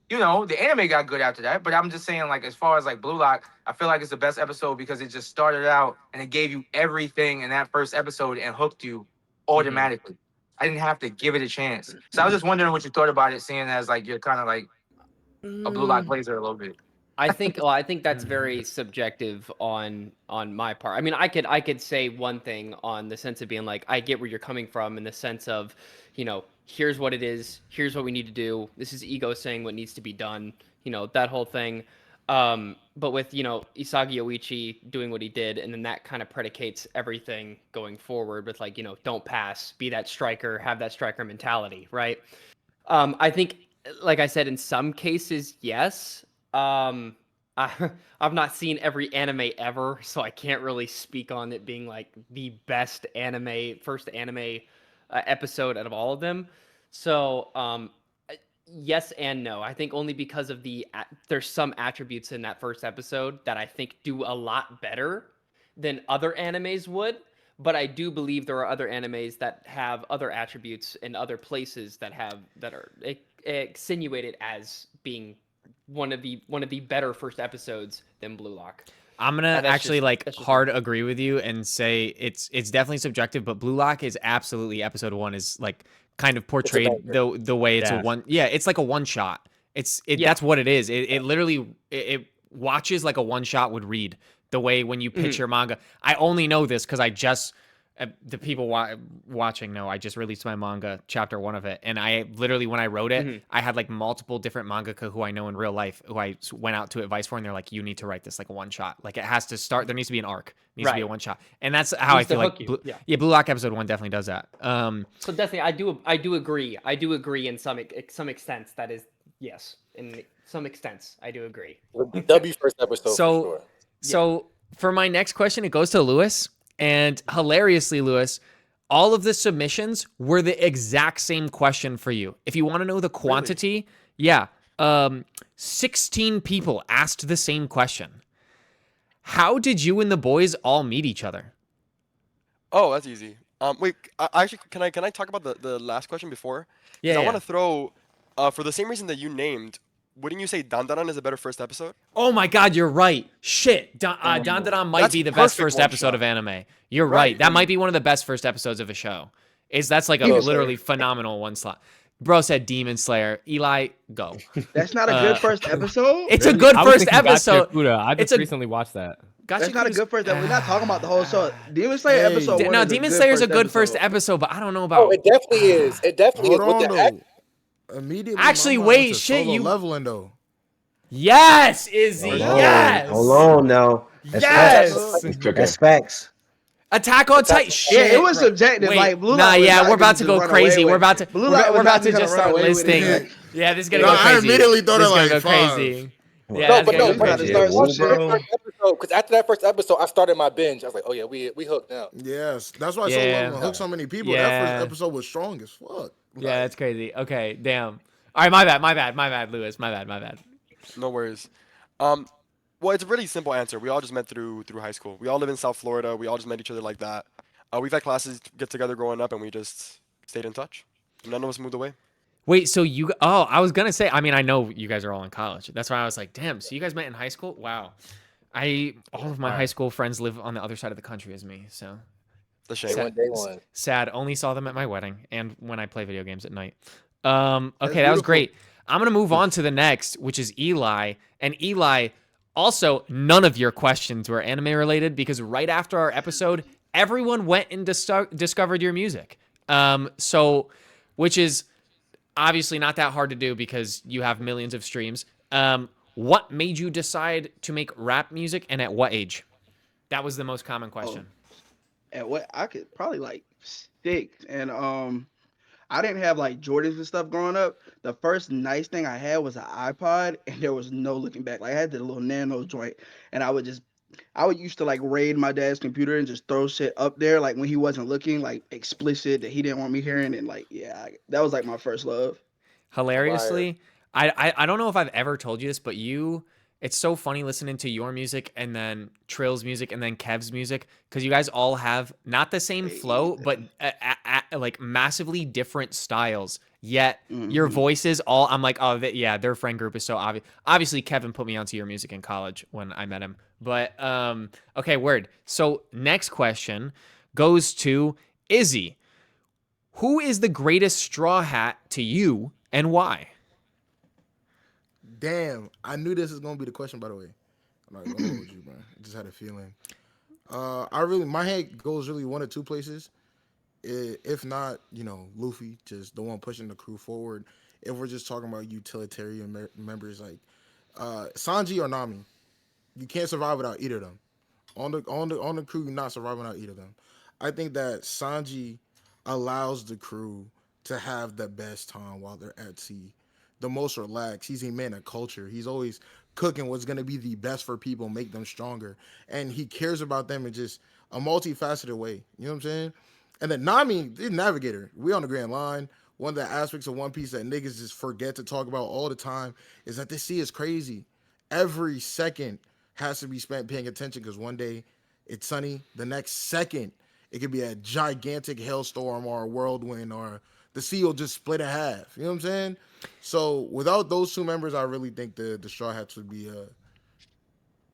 you know, the anime got good after that. But I'm just saying, like, as far as like Blue Lock, I feel like it's the best episode because it just started out and it gave you everything in that first episode and hooked you automatically. I didn't have to give it a chance. So I was just wondering what you thought about it, seeing as like you're kind of like a Blue Lock blazer a little bit. I think that's very subjective on my part. I mean, I could say one thing on the sense of being like, I get where you're coming from in the sense of, you know, here's what it is, here's what we need to do. This is ego saying what needs to be done, you know, that whole thing. But with, you know, Isagi Oichi doing what he did, and then that kind of predicates everything going forward with like, you know, don't pass, be that striker, have that striker mentality, right? I think, like I said, in some cases, yes. I've not seen every anime ever, so I can't really speak on it being like the best first anime episode out of all of them. So Yes and no. I think only because of there's some attributes in that first episode that I think do a lot better than other animes would. But I do believe there are other animes that have other attributes in other places that are insinuated as being one of the better first episodes than Blue Lock. I'm gonna That's actually just- that's just hard agree with you and say it's definitely subjective, but Blue Lock is absolutely episode 1 is like kind of portrayed the way it's a Yes. one. Yeah, it's like a one shot. Yeah. That's what it is. It literally it watches like a one shot would read the way when you pitch your manga. I only know this because I just the people watching know I just released my manga chapter 1 of it, and I literally when I wrote it I had like multiple different mangaka who I know in real life who I went out to advice for, and they're like, you need to write this like a one shot, like it has to start, there needs to be an arc, it needs to be a Right. one shot, and that's how I Needs to feel like hook you. Yeah. Blue Lock episode 1 definitely does that. So Destiny, I do agree. I do agree in some extent. That is, yes, in some extents, I do agree. W first episode So for sure. so for my next question, it goes to Lewis, and hilariously, Lewis, all of the submissions were the exact same question for you. If you want to know the quantity, 16 people asked the same question. How did you and the boys all meet each other? Oh, that's easy. Wait, actually, can I talk about the last question before? 'Cause Yeah, I want to throw, for the same reason that you named, wouldn't you say Dandaran is a better first episode? Oh my God, you're right. Shit, Dandadan might That's be the best perfect first one episode shot. of anime. You're Right, right. That and- might be one of the best first episodes of a show. That's like a Demon Slayer. literally phenomenal one slot. Bro said Demon Slayer. Eli, go. That's not a good first episode. It's a good I was first thinking episode. Sakura. I It's just a- recently watched that. Gotcha, That's not a Kudos- good first episode. We're not talking about the whole show. Demon Slayer Hey. episode one. No, is a Demon good Slayer's a first good first episode. episode, but I don't know Oh, about. it definitely is. It definitely Hold is. on With the act, though. Immediately, Actually, my mind wait, went to shit, solo you- leveling though. Yes, Izzy. Hold Yes. on, hold on now. That's Yes. facts. That's facts. Attack on Titan. Yeah, Shit. it was subjective. Wait, like Blue nah, Lock was yeah, not we're about gonna to just go run crazy. away We're with about to Blue we're, Lock was we're not about to gonna just run start away with it. listing. Yeah, this is gonna No, go I crazy. immediately thought this of is gonna like go five. crazy. Yeah, no, that's but gonna no, go we gotta crazy. start some What, shit. bro? because after that first episode, I started my binge. I was like, oh yeah, we hooked now. Yes, that's why Yeah. solo leveling hooked so many people. That Yeah. first episode was strong as fuck. Yeah, that's crazy. Okay, damn. All right, my bad, Lewis. My bad. No worries. Well, it's a really simple answer. We all just met through high school. We all live in South Florida. We all just met each other like that. We've had classes get together growing up, and we just stayed in touch. None of us moved away. Wait, so I was gonna say, I mean, I know you guys are all in college. That's why I was like, damn, so you guys met in high school? Wow. All of my high school friends live on the other side of the country as me, so The Day shame. one, day one. sad. Only saw them at my wedding and when I play video games at night. Okay, that was beautiful. great. I'm gonna move on to the next, which is Eli. And Eli, also, none of your questions were anime related because right after our episode, everyone went and discovered your music. So, which is obviously not that hard to do because you have millions of streams. What made you decide to make rap music, and at what age? That was the most common question. And what I could probably like 6, and I didn't have like Jordans and stuff growing up. The first nice thing I had was an iPod, and there was no looking back. Like I had the little nano joint, and I would used to like raid my dad's computer and just throw shit up there, like when he wasn't looking, like explicit that he didn't want me hearing, and like that was like my first love. Hilariously, I don't know if I've ever told you this, but it's so funny listening to your music and then Trill's music and then Kev's music because you guys all have not the same flow, but like massively different styles. Yet your voices all, I'm like, oh, yeah, their friend group is so obvious. Obviously, Kevin put me onto your music in college when I met him. But okay, word. So next question goes to Izzy. Who is the greatest straw hat to you and why? Damn, I knew this was gonna be the question. By the way, I'm not gonna hold you, man. I just had a feeling. My head goes really one of two places. If not, Luffy, just the one pushing the crew forward. If we're just talking about utilitarian members like Sanji or Nami, you can't survive without either of them. On the crew, you're not surviving without either of them. I think that Sanji allows the crew to have the best time while they're at sea. The most relaxed. He's a man of culture. He's always cooking what's going to be the best for people, make them stronger. And he cares about them in just a multifaceted way. You know what I'm saying? And then Nami, the navigator. We on the Grand Line. one of the aspects of One Piece that niggas just forget to talk about all the time is that this sea is crazy. Every second has to be spent paying attention because one day it's sunny, the next second it could be a gigantic hailstorm or a whirlwind, or the sea will just split in half. You know what I'm saying? So without those two members, I really think the Straw Hats would be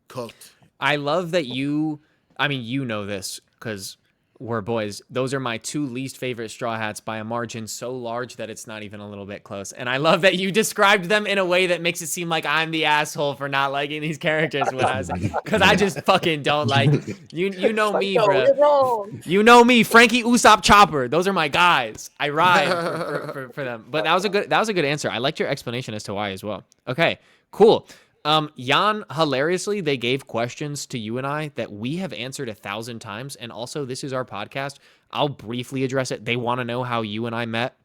cooked. I love that you know this because we're boys. Those are my two least favorite Straw Hats by a margin so large that it's not even a little bit close. And I love that you described them in a way that makes it seem like I'm the asshole for not liking these characters when I say, because I just fucking don't like you know me, bro. You know me, Frankie Usopp Chopper. Those are my guys. I ride for them. But that was a good answer. I liked your explanation as to why as well. Okay, cool. Jan, hilariously, they gave questions to you and I that we have answered 1,000 times. And also, this is our podcast. I'll briefly address it. They want to know how you and I met.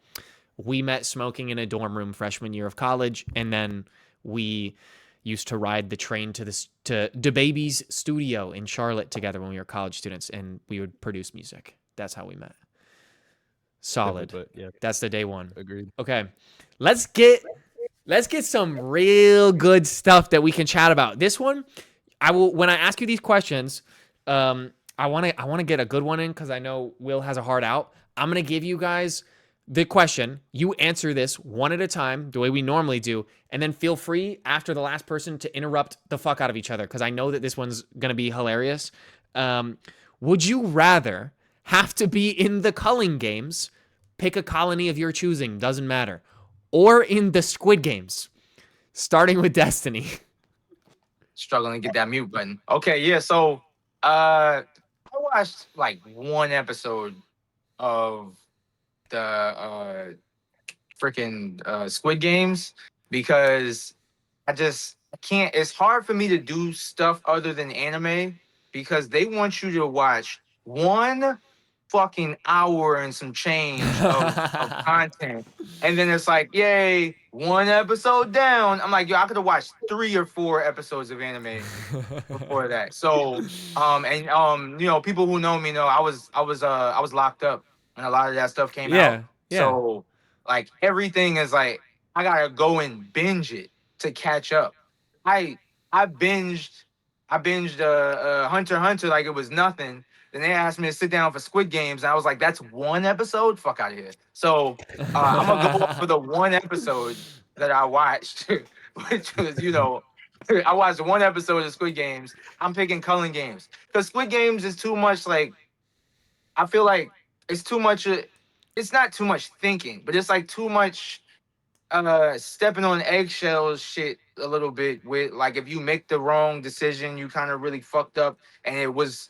We met smoking in a dorm room freshman year of college. And then we used to ride the train to DaBaby's studio in Charlotte together when we were college students. And we would produce music. That's how we met. Solid. Yeah. That's the day one. Agreed. Okay. Let's get some real good stuff that we can chat about. This one, when I ask you these questions, I want to get a good one in because I know Will has a hard out. I'm going to give you guys the question. You answer this one at a time, the way we normally do, and then feel free after the last person to interrupt the fuck out of each other because I know that this one's going to be hilarious. Would you rather have to be in the Culling games, pick a colony of your choosing, doesn't matter, or in the Squid Games, starting with Destiny? Struggling to get that mute button. Okay, yeah. So, I watched like one episode of the freaking Squid Games because I can't. It's hard for me to do stuff other than anime because they want you to watch one fucking hour and some change of content. And then it's like, yay, one episode down. I'm like, yo, I could have watched 3 or 4 episodes of anime before that. So, you know, people who know me know I was locked up when a lot of that stuff came out. Yeah. So, like, everything is like, I gotta go and binge it to catch up. I binged Hunter x Hunter like it was nothing. Then they asked me to sit down for Squid Games, and I was like, "That's one episode? Fuck out of here!" So I'm gonna go for the one episode that I watched, which was, you know, I watched one episode of Squid Games. I'm picking Culling Games because Squid Games is too much. Like, I feel like it's too much. It's not too much thinking, but it's like too much stepping on eggshells shit a little bit. With like, if you make the wrong decision, you kind of really fucked up, and it was.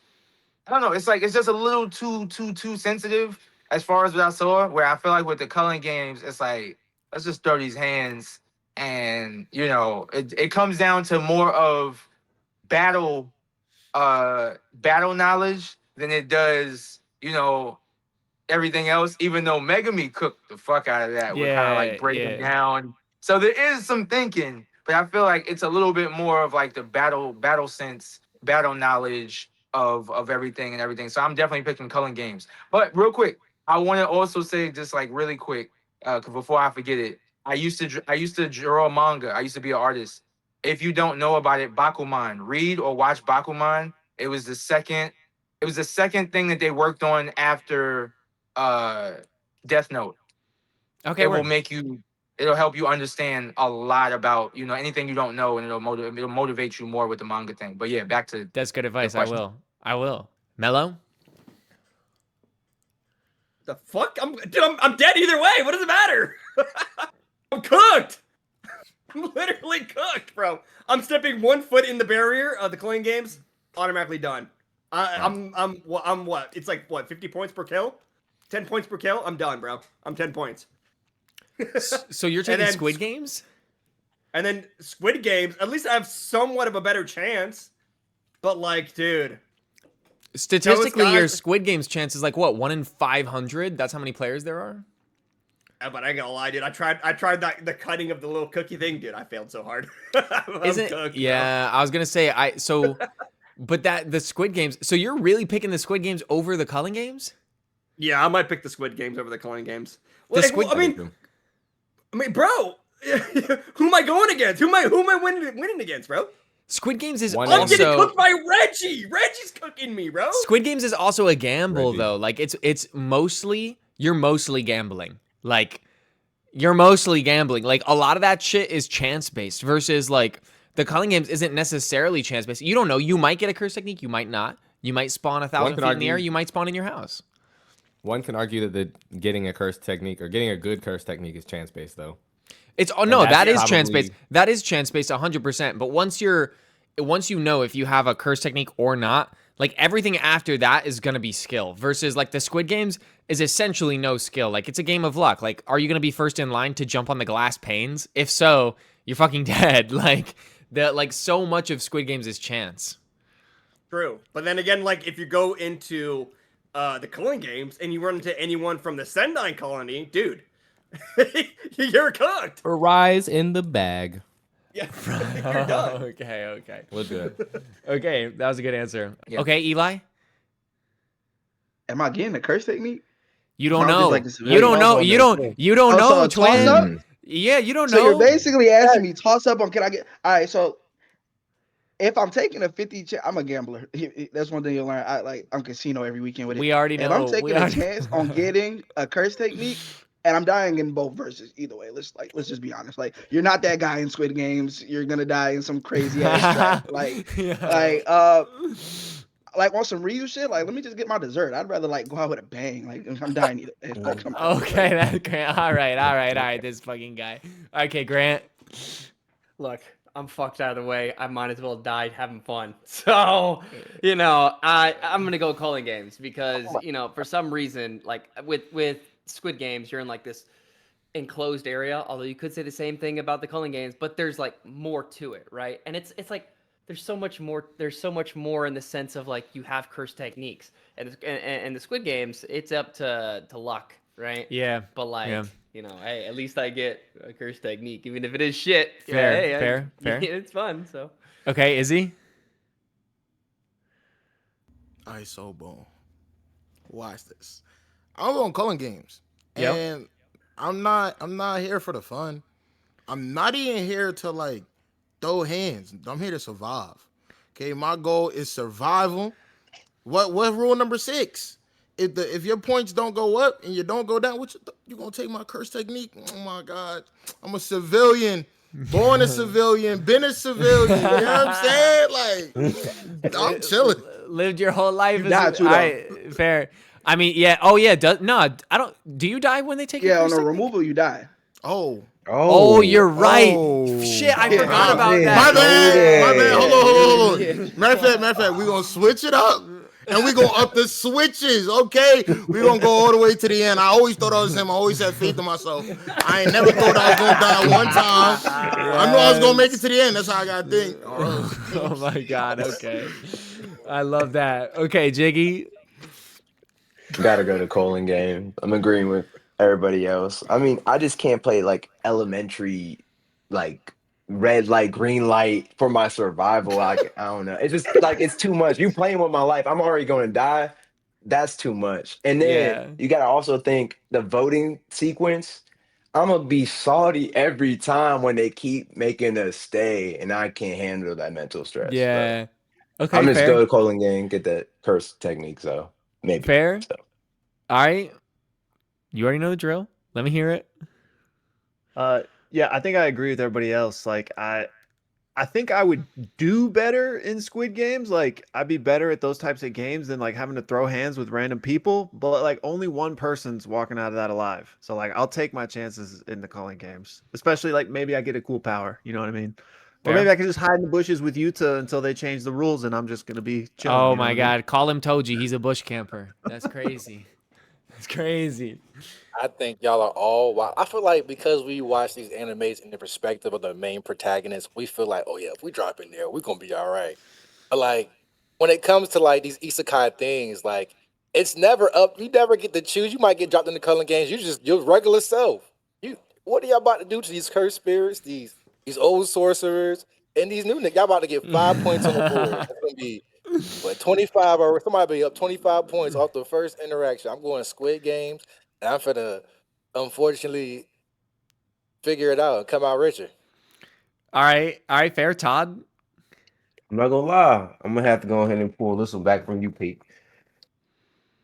I don't know. It's like it's just a little too sensitive as far as what I saw. Where I feel like with the Culling Games, it's like let's just throw these hands, and you know, it comes down to more of battle knowledge than it does, you know, everything else. Even though Megami cooked the fuck out of that with kind of like breaking down. So there is some thinking, but I feel like it's a little bit more of like the battle sense, battle knowledge of everything and everything. So I'm definitely picking Culling Games. But real quick, I want to also say just like really quick, before I forget it, I used to draw manga. I used to be an artist. If you don't know about it, Bakuman, read or watch Bakuman. It was the second thing that they worked on after Death Note. Okay, it'll help you understand a lot about, you know, anything you don't know, and it'll motivate you more with the manga thing. But yeah, back to that's good advice. I will. Mello? The fuck? I'm dead either way. What does it matter? I'm cooked. I'm literally cooked, bro. I'm stepping 1 foot in the barrier of the Culling Games, automatically done. I'm what? It's like what? 50 points per kill? 10 points per kill? I'm done, bro. I'm 10 points. So you're taking Squid Games? And then Squid Games, at least I have somewhat of a better chance. But like, dude. Statistically, your Squid Games chance is like what, 1 in 500? That's how many players there are? But I ain't gonna lie, dude. I tried the cutting of the little cookie thing, dude. I failed so hard. Yeah, I was gonna say but the Squid Games. So you're really picking the Squid Games over the Culling Games? Yeah, I might pick the Squid Games over the Culling Games. The Like, Squid- I mean, bro, who am I going against? Who am I winning against, bro? Squid Games is One I'm getting also cooked by Reggie. Reggie's cooking me, bro. Squid Games is also a gamble Reggie. though. Like it's mostly you're mostly gambling. Like you're mostly gambling. Like a lot of that shit is chance based versus like the Culling Games isn't necessarily chance based. You don't know. You might get a curse technique. You might not. You might spawn 1,000 can feet in the air. argue- You might spawn in your house. One can argue that getting a curse technique or getting a good curse technique is chance based though. It's no, that's that is chance probably- based. That is chance based 100%. But once you know if you have a curse technique or not, like everything after that is gonna be skill. Versus like the Squid Games is essentially no skill. Like it's a game of luck. Like, are you gonna be first in line to jump on the glass panes? If so, you're fucking dead. Like so much of Squid Games is chance. True, but then again, like if you go into the Culling Games and you run into anyone from the Sendine colony, dude, you're cooked. Or rise in the bag. Yeah, you're done. Okay. We'll do it. Okay, that was a good answer. Yeah. Okay, Eli? Am I getting a curse technique? You don't Or just know. like a You civilian? don't know. You don't Oh, so know, a twin. toss-up? Yeah, you don't So know. you're basically asking me toss up on can I get all right, so if I'm taking a 50 I'm a gambler. That's one thing you'll learn. I'm casino every weekend with it. We already know. If I'm We taking a already- chance on getting a curse technique and I'm dying in both verses, either way. Let's just be honest. Like you're not that guy in Squid Games. You're gonna die in some crazy ass trap. Like on some Ryu shit. Like let me just get my dessert. I'd rather like go out with a bang. Like if I'm dying either. If I come out, Okay, that's great. All right. This fucking guy. Okay, Grant. Look, I'm fucked out of the way. I might as well die having fun. So, I'm gonna go Culling Games because for some reason, like with Squid Games, you're in like this enclosed area. Although you could say the same thing about the Culling Games, but there's like more to it, right? And it's like there's so much more. There's so much more in the sense of like you have curse techniques, and the Squid Games, it's up to luck, right? Yeah. But like. Yeah. Hey, at least I get a curse technique, even if it is shit. Fair. It's fun. So Okay, Izzy? ISO boom. Watch this. I'm on Culling Games. Yep. And I'm not here for the fun. I'm not even here to like throw hands. I'm here to survive. Okay, my goal is survival. What rule number 6? If your points don't go up and you don't go down, you gonna take my curse technique? Oh my God, I'm a civilian, born a civilian, been a civilian. You know what I'm saying? Like, I'm chilling. Lived your whole life. You died too, though. Fair. I mean, yeah. Oh, yeah. I don't. Do you die when they take? yeah, your on curse a technique? removal you die. Oh, Oh, you're right. Oh. Shit, I Yeah. forgot about my that. bad. Hold on. Matter of fact, we gonna switch it up. And we gonna up the switches, okay? We gonna go all the way to the end. I always thought I was him. I always had faith in myself. I ain't never thought I was gonna die one time. I knew I was gonna make it to the end. That's how I gotta think. Oh my God. Okay. I love that. Okay, Jiggy. Gotta go to Culling game. I'm agreeing with everybody else. I mean, I just can't play like elementary, like red light, green light for my survival. Like, I don't know. It's just like it's too much. You playing with my life. I'm already going to die. That's too much. And then you gotta also think the voting sequence. I'm gonna be salty every time when they keep making us stay, and I can't handle that mental stress. Yeah. Okay. I'm just fair. go to Culling game, get that curse technique. So maybe Fair. So. All right. You already know the drill. Let me hear it. Yeah, I think I agree with everybody else. Like I think I would do better in Squid Games. Like I'd be better at those types of games than like having to throw hands with random people. But like only one person's walking out of that alive. So like I'll take my chances in the Culling Games. Especially like maybe I get a cool power. You know what I mean? Or Fair. maybe I can just hide in the bushes with Yuta until they change the rules, and I'm just gonna be chilling. Oh you know my what I mean? God. Call him Toji. He's a bush camper. That's crazy. That's crazy. I think y'all are all wow. I feel like because we watch these animes in the perspective of the main protagonist, we feel like, oh yeah, if we drop in there, we're gonna be all right. But like when it comes to like these isekai things, like it's never up. You never get to choose. You might get dropped in the Culling games. You just your regular self. What are y'all about to do to these cursed spirits, these old sorcerers, and these new niggas? Y'all about to get 5 points on the board. It's gonna be But 25 or somebody be up 25 points off the first interaction. I'm going Squid Games, and I'm finna unfortunately figure it out and come out richer. All right, fair, Todd. I'm not gonna lie. I'm gonna have to go ahead and pull this one back from you, Pete.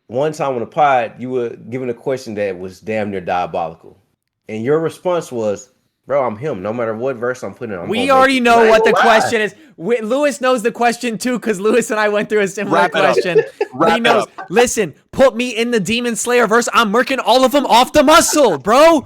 One time on the pod, you were given a question that was damn near diabolical, and your response was, "Bro, I'm him. No matter what verse I'm putting in, We already know what the question is. Lewis knows the question too, because Lewis and I went through a similar Wrap it up. question. Wrap He it knows. up. Listen, put me in the Demon Slayer verse. I'm murking all of them off the muscle, bro.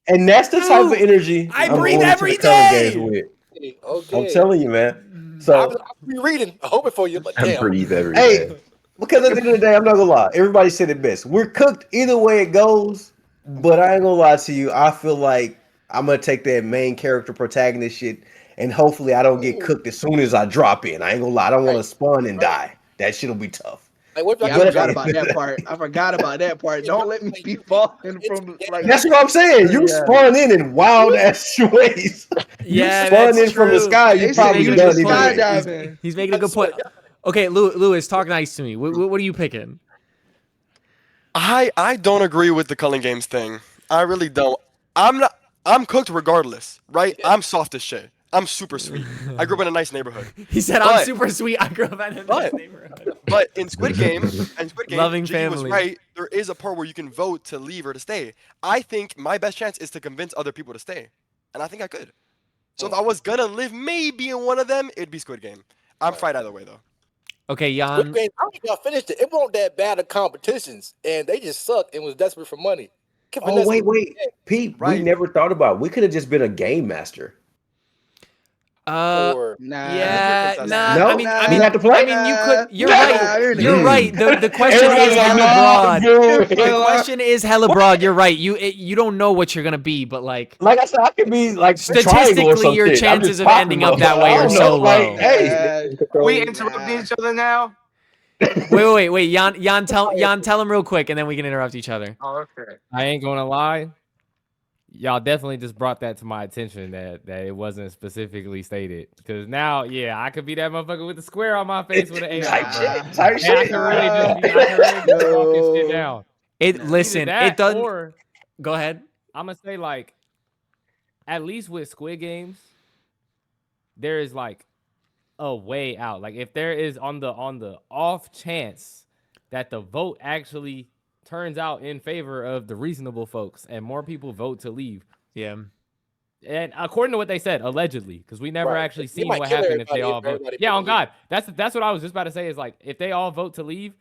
And that's the type of energy I I'm breathe going every to the Culling day. games with. Okay. I'm telling you, man. So I'll be reading. I hope it for you, but I damn. breathe every hey, day. because at the end of the day, I'm not gonna lie. Everybody said it best. We're cooked either way it goes. But I ain't gonna lie to you. I feel like I'm gonna take that main character protagonist shit, and hopefully I don't get cooked as soon as I drop in. I ain't gonna lie. I don't want to spawn and die. That shit'll be tough. Like, what if Yeah, I I get forgot drafted? about that part. I forgot about that part. Don't let me be falling from like. That's what I'm saying. You Yeah. spawn in wild ass ways. Yeah, you spawn that's in from the true. sky. You They said probably you done just anyway. skydiving. He's making a good point. Okay, Lewis, talk nice to me. What are you picking? I don't agree with the Culling Games thing. I really don't. I'm cooked regardless, right? I'm soft as shit. I'm super sweet. I grew up in a nice neighborhood. He said, "I'm But- super sweet. I grew up in a nice neighborhood." But in Squid Game, Loving Jiggy was family. right. There is a part where you can vote to leave or to stay. I think my best chance is to convince other people to stay, and I think I could. So if I was gonna live maybe in one of them, it'd be Squid Game. I'm fried either way though. Okay, Squid Jan. Game, I don't think I finished it. It wasn't that bad of competitions, and they just sucked and was desperate for money. Oh wait, Pete. Right. We never thought about it. We could have just been a game master. Or Nah. Yeah, nah. No? I mean, You have to play? I mean, you could. You're Nah, right. you're You're not. right. The question is hella broad. The question is hella broad. You're right. You don't know what you're gonna be, but like Like I said, I could be like statistically, your chances of ending up that way are so low. Hey, We interrupting each other now. Wait. Jan, tell him real quick, and then we can interrupt each other. Oh, okay. I ain't gonna lie. Y'all definitely just brought that to my attention that it wasn't specifically stated. Because now, yeah, I could be that motherfucker with the square on my face with an A. Type shit. Type And I shit. can really just walk this shit down. Listen, Either that it doesn't. or Go ahead. I'm gonna say like, at least with Squid Games, there is like a way out. Like if there is on the off chance that the vote actually turns out in favor of the reasonable folks and more people vote to leave. Yeah. And according to what they said, allegedly, because we never Right. actually They seen might what kill happened if they everybody all if vote. everybody Yeah, vote on to leave. God. That's what I was just about to say is like if they all vote to leave,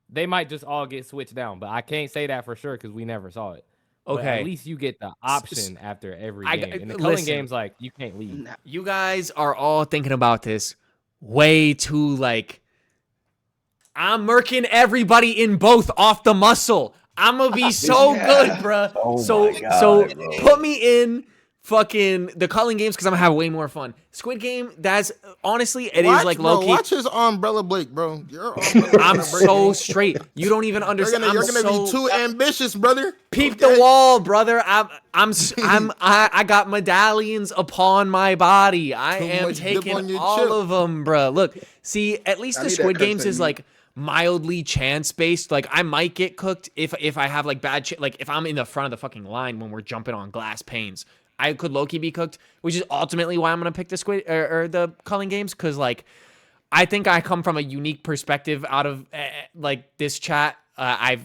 they might just all get switched down. But I can't say that for sure because we never saw it. But Okay. at least you get the option after every I- game. In the listen. Culling games, like you can't leave. You guys are all thinking about this way too like I'm murking everybody in both off the muscle. I'm gonna be so good, bruh. Oh so my God, so bro. put me in fucking the Culling games because I'm gonna have way more fun. Squid Game, that's honestly it is like low key. Watch his umbrella Blake, bro. Your umbrella I'm gonna break. so straight. You don't even You're understand. gonna I'm be so too ambitious, brother. peep Okay? the wall, brother. I got medallions upon my body. I Too am much dip on taking your all chip. of them, bruh. Look, see, at least I the need that Squid curse Games is technique. like mildly chance based. Like I might get cooked if I have like bad like if I'm in the front of the fucking line when we're jumping on glass panes. I could low-key be cooked, which is ultimately why I'm gonna pick the Squid or the Culling games, because like I think I come from a unique perspective out of like this chat. I've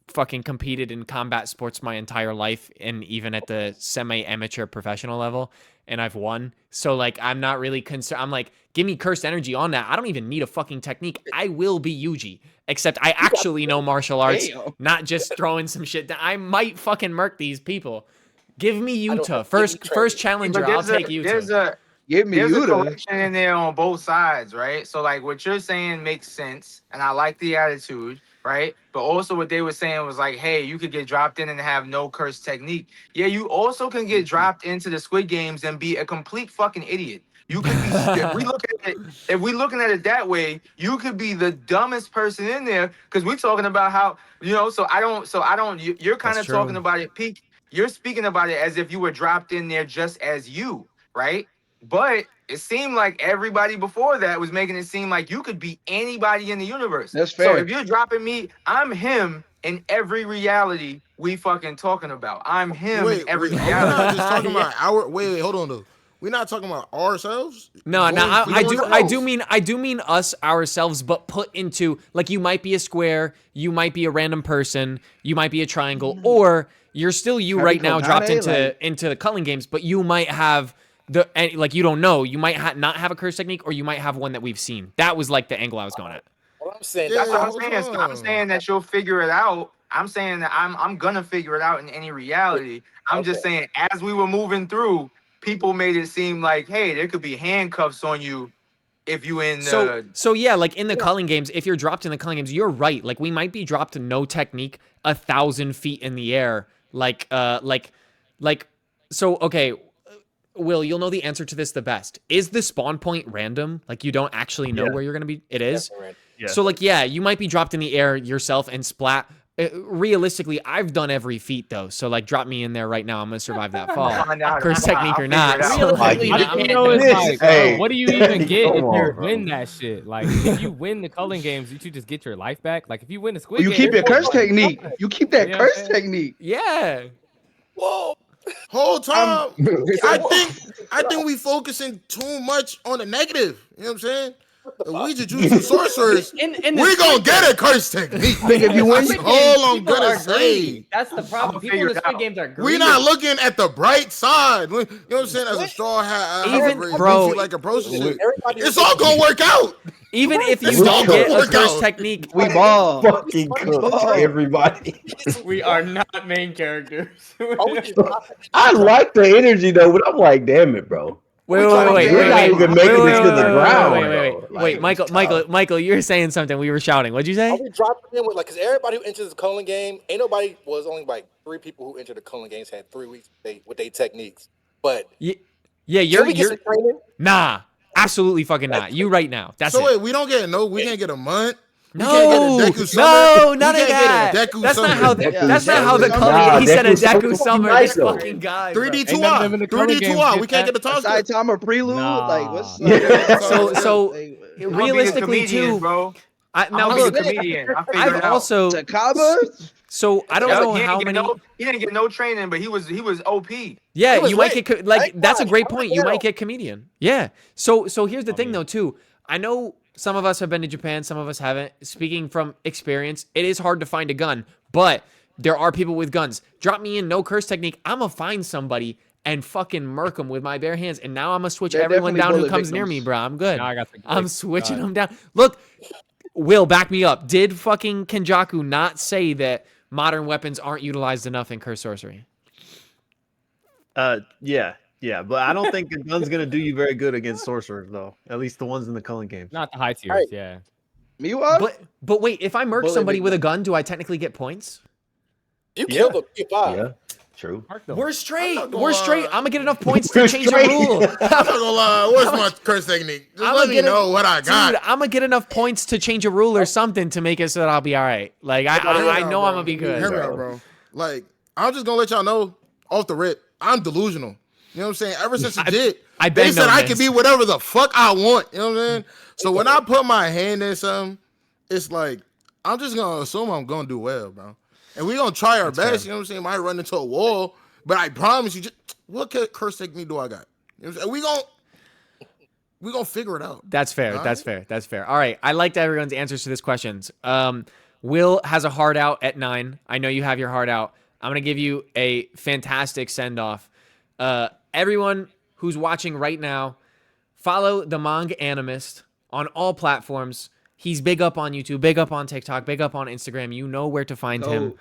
fucking competed in combat sports my entire life, and even at the semi-amateur professional level, and I've won. So like I'm not really concerned. I'm like, give me cursed energy on that. I don't even need a fucking technique. I will be Yuji, except I actually know martial arts, not just throwing some shit down. I might fucking murk these people. Give me Utah. First challenger, But I'll take Utah. Give me There's a Utah. correction in there on both sides, right? So like what you're saying makes sense, and I like the attitude, right? But also what they were saying was like, hey, you could get dropped in and have no curse technique. Yeah, you also can get dropped into the Squid Games and be a complete fucking idiot. You could be if we looking at it that way, you could be the dumbest person in there because we're talking about how, so I don't you're kind of That's talking true. about it, Peak. You're speaking about it as if you were dropped in there just as you, right? But it seemed like everybody before that was making it seem like you could be anybody in the universe. That's So fair. if you're dropping me, I'm him in every reality we fucking talking about. I'm him in every We're reality. not just talking Yeah. about our. Wait, hold on though. We're not talking about ourselves. No, Going I through do ourselves. mean us ourselves, but put into like you might be a square, you might be a random person, you might be a triangle, or you're still you Happy right now dropped Kokane, into the culling games, but you might have like you don't know, you might not have a curse technique, or you might have one that we've seen. That was like the angle I was going at. What I'm saying, That's what I'm hold saying. So I'm on. saying that you'll figure it out. I'm saying that I'm gonna figure it out in any reality. I'm just saying as we were moving through, people made it seem like, hey, there could be handcuffs on you if you in So yeah, like in the culling games, if you're dropped in the culling games, you're right. Like we might be dropped to no technique 1,000 feet in the air. So okay, Will, you'll know the answer to this the best. Is the spawn point random? Like you don't actually know Yeah. where you're gonna be? It is. Yeah. So like yeah, you might be dropped in the air yourself and splat. Realistically, I've done every feat though. So like drop me in there right now. I'm gonna survive that fall. Find out. Curse technique or I'll not. figure it out. So, Like, like, I I'm- think, you know, it's like, Hey. what do you even get Come if on, you bro. win that shit? Like, if you win the culling games, you just get your life back. Like, if you win the Squid You game, keep your curse like, technique. You keep that Yeah, curse man. technique. yeah. Whoa. Whole time, He said, I think we focusing too much on the negative. You know what I'm saying? If we jujutsu sorcerers, In the we gonna Squid get a curse technique. Think if you win, Squid That's Games, all I'm people gonna are say. greedy. That's the problem. People in figure the it Squid out. Games are greedy. We not looking at the bright side. You know what I'm saying? As a straw hat, Even- very bro, goofy like approach to shit. everybody It's all gonna work out. Even if you It's don't all get gonna a work curse out. technique, we ball. Fucking cooked everybody. We are not main characters. Are we just dropping I like the energy though, but I'm like, damn it, bro. Wait, We wait, trying to wait, get- wait, We're not wait, even wait, making wait, it to wait, the wait, ground, wait, wait, bro. wait, Like, wait, it's Michael, tough. Michael, you were saying something. We were shouting. What'd you Are say? we dropping in with like? Because everybody who enters the Culling game, ain't nobody was only like 3 people who entered the Culling games had 3 weeks with their techniques. But Yeah, can we get some training? nah, absolutely fucking not. You right now. That's So it. wait, we can't get a month. We No, can't get a Deku summer. no, We none of can't that. get a Deku That's summer. not how. Yeah, That's not how the Deku culling. summer. He said a Deku summer Deku summer. nice, This though. fucking guy. 3D bro. Ain't none of them 2I. in the Culling 3D games 2I. get We can't that. get the A Toss side timer prelude. Like what's Nah. up? So Like, I'll be a realistically comedian, too. bro. Now I'm gonna look, be a comedian. I figured I've it out. also Takaba? so I don't Yup, know he how didn't many. get no training, but he was OP. Yeah, He was you might lit. get like that's a Thank great God. point. You might get comedian. Yeah. So here's the thing mean- though too. I know some of us have been to Japan, some of us haven't. Speaking from experience, it is hard to find a gun, but there are people with guns. Drop me in no curse technique. I'm gonna find somebody and fucking murk them with my bare hands. And now I'm gonna switch They're everyone definitely down who bullet comes near me, victims. bro. I'm good. Now I got the I'm click. switching God. them down. Look, Will, back me up. Did fucking Kenjaku not say that modern weapons aren't utilized enough in curse sorcery? Yeah, but I don't think a gun's gonna do you very good against sorcerers, though. At least the ones in the culling games. Not the high tiers, Right. yeah. Miwa? But wait, if I murk Bullet somebody with a victim. gun, do I technically get points? You Yeah. killed the P5. Yeah, true. Mark them. We're straight. not gonna We're straight. lie. I'm gonna get enough points to We're change a straight. rule. I'm not gonna lie. What's my curse technique? Just I'ma let me get a- know what I got. Dude, I'm gonna get enough points to change a rule or something to make it so that I'll be all right. Like I Hear me I out, know bro. I'm gonna be good. Hear me out, bro. Like, I'm just gonna let y'all know off the rip, I'm delusional. You know what I'm saying? Ever since it did, I they been said known I this. can be whatever the fuck I want. You know what I'm saying? So when I put my hand in something, it's like I'm just gonna assume I'm gonna do well, bro. And we're gonna try our best. You know what I'm saying? Might run into a wall, but I promise you, just what curse technique do I got? You know what I'm saying? We gonna figure it out. That's fair. All That's right. fair. That's fair. All right. I liked everyone's answers to this questions. Will has a heart out at 9. I know you have your heart out. I'm gonna give you a fantastic send off. Everyone who's watching right now, follow the Manganimist on all platforms. He's big up on YouTube, big up on TikTok, big up on Instagram. You know where to find him.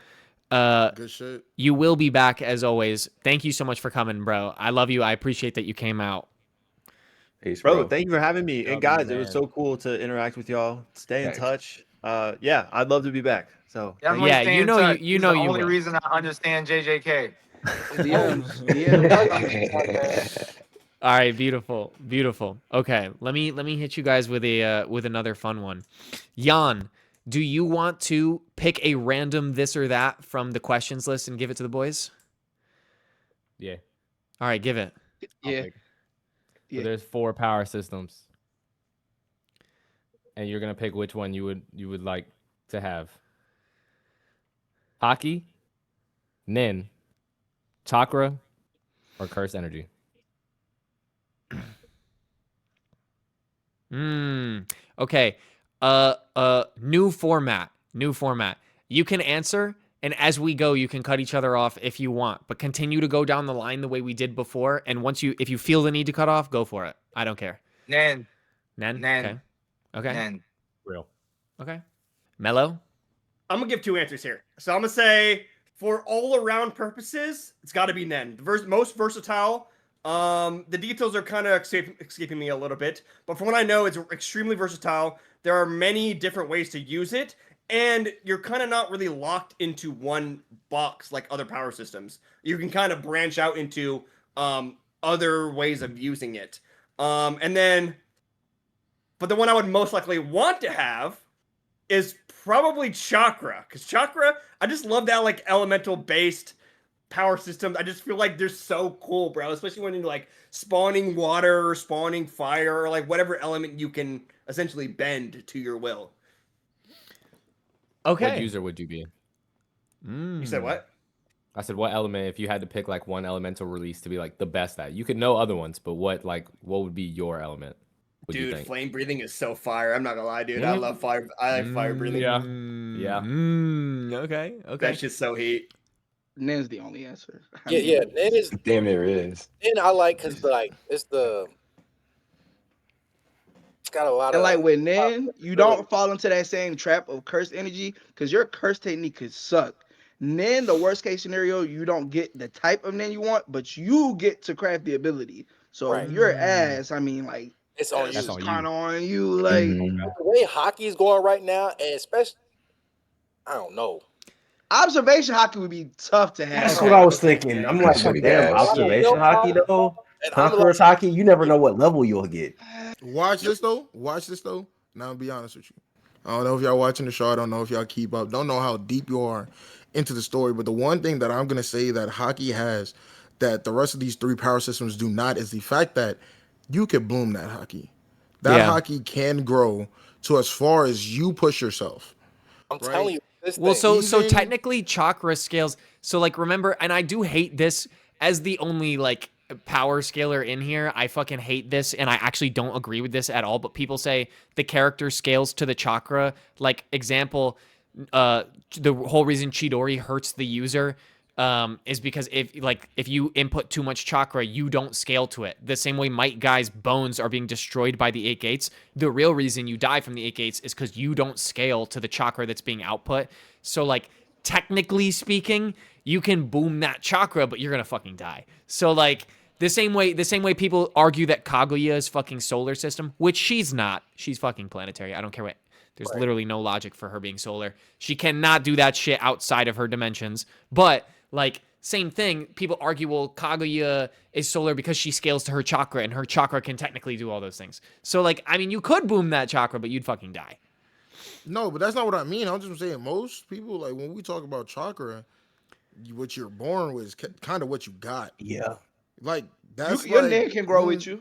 Good shit. You will be back as always. Thank you so much for coming, bro. I love you. I appreciate that you came out. Peace, Bro, bro. thank you for having me. Love And guys, you, it was man. so cool to interact with y'all. Stay in Thanks. touch. Yeah, I'd love to be back. So Yeah, Yeah, you know you He's know the you only will. reason I understand JJK. DMs. DMs. All right, beautiful, beautiful. Okay, let me hit you guys with a with another fun one. Jan, do you want to pick a random this or that from the questions list and give it to the boys? Yeah. All right, give it. Yeah. pick. So there's 4 power systems, and you're gonna pick which one you would like to have. Haki, Nin, Chakra, or Curse Energy. Okay. New format. New format. You can answer, and as we go, you can cut each other off if you want, but continue to go down the line the way we did before. And if you feel the need to cut off, go for it. I don't care. Nen. Nen? Nen. Okay. Nen. Real. Okay. Melo? I'm gonna give 2 answers here. So I'm gonna say, for all around purposes, it's got to be Nen. The most versatile. The details are kind of escaping me a little bit, but from what I know, it's extremely versatile. There are many different ways to use it, and you're kind of not really locked into one box like other power systems. You can kind of branch out into other ways of using it. But the one I would most likely want to have is probably Chakra, because Chakra, I just love that like elemental based power systems. I just feel like they're so cool, bro. Especially when you're like spawning water or spawning fire or like whatever element you can essentially bend to your will. Okay. What user would you be? You said what? I said, what element, if you had to pick like one elemental release to be like the best at? You could know other ones, but what would be your element? Dude, flame breathing is so fire. I'm not gonna lie, dude. I love fire. I like fire breathing. Yeah. Okay. That's just so heat. Nen's the only answer. Yeah. Nen is Damn near is. Nen I like because it's got a lot And of like with Nen, you don't fall into that same trap of curse energy because your curse technique could suck. Nen, the worst case scenario, you don't get the type of Nen you want, but you get to craft the ability. So if you're ass, I mean, like it's on you. It's kind of on you. Like the way hockey is going right now, and especially, I don't know. Observation hockey would be tough to have. That's what I was thinking. I'm like, damn, observation hockey though. Conqueror's hockey, you never know what level you'll get. Watch this though. Now, I'll be honest with you. I don't know if y'all watching the show. I don't know if y'all keep up. Don't know how deep you are into the story. But the one thing that I'm gonna say that hockey has that the rest of these 3 power systems do not is the fact that you can bloom that hockey. That hockey can grow to as far as you push yourself. I'm telling you. Well, so technically Chakra scales. So like remember, and I do hate this as the only like power scaler in here. I fucking hate this, and I actually don't agree with this at all. But people say the character scales to the Chakra. Like example, the whole reason Chidori hurts the user is because if you input too much Chakra, you don't scale to it. The same way Might Guy's bones are being destroyed by the 8 gates. The real reason you die from the 8 gates is because you don't scale to the Chakra that's being output. So like technically speaking, you can boom that Chakra, but you're gonna fucking die. So like the same way people argue that Kaguya is fucking solar system, which she's not. She's fucking planetary. I don't care what. There's literally no logic for her being solar. She cannot do that shit outside of her dimensions. But like, same thing, people argue, well, Kaguya is solar because she scales to her Chakra, and her Chakra can technically do all those things. So, like, I mean, you could boom that Chakra, but you'd fucking die. No, but that's not what I mean. I'm just saying most people, like, when we talk about Chakra, what you're born with is kind of what you got. Yeah. Like, that's your Nen can grow with you.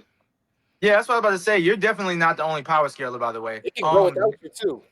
Yeah, that's what I was about to say. You're definitely not the only power scaler, by the way. It can grow without you too.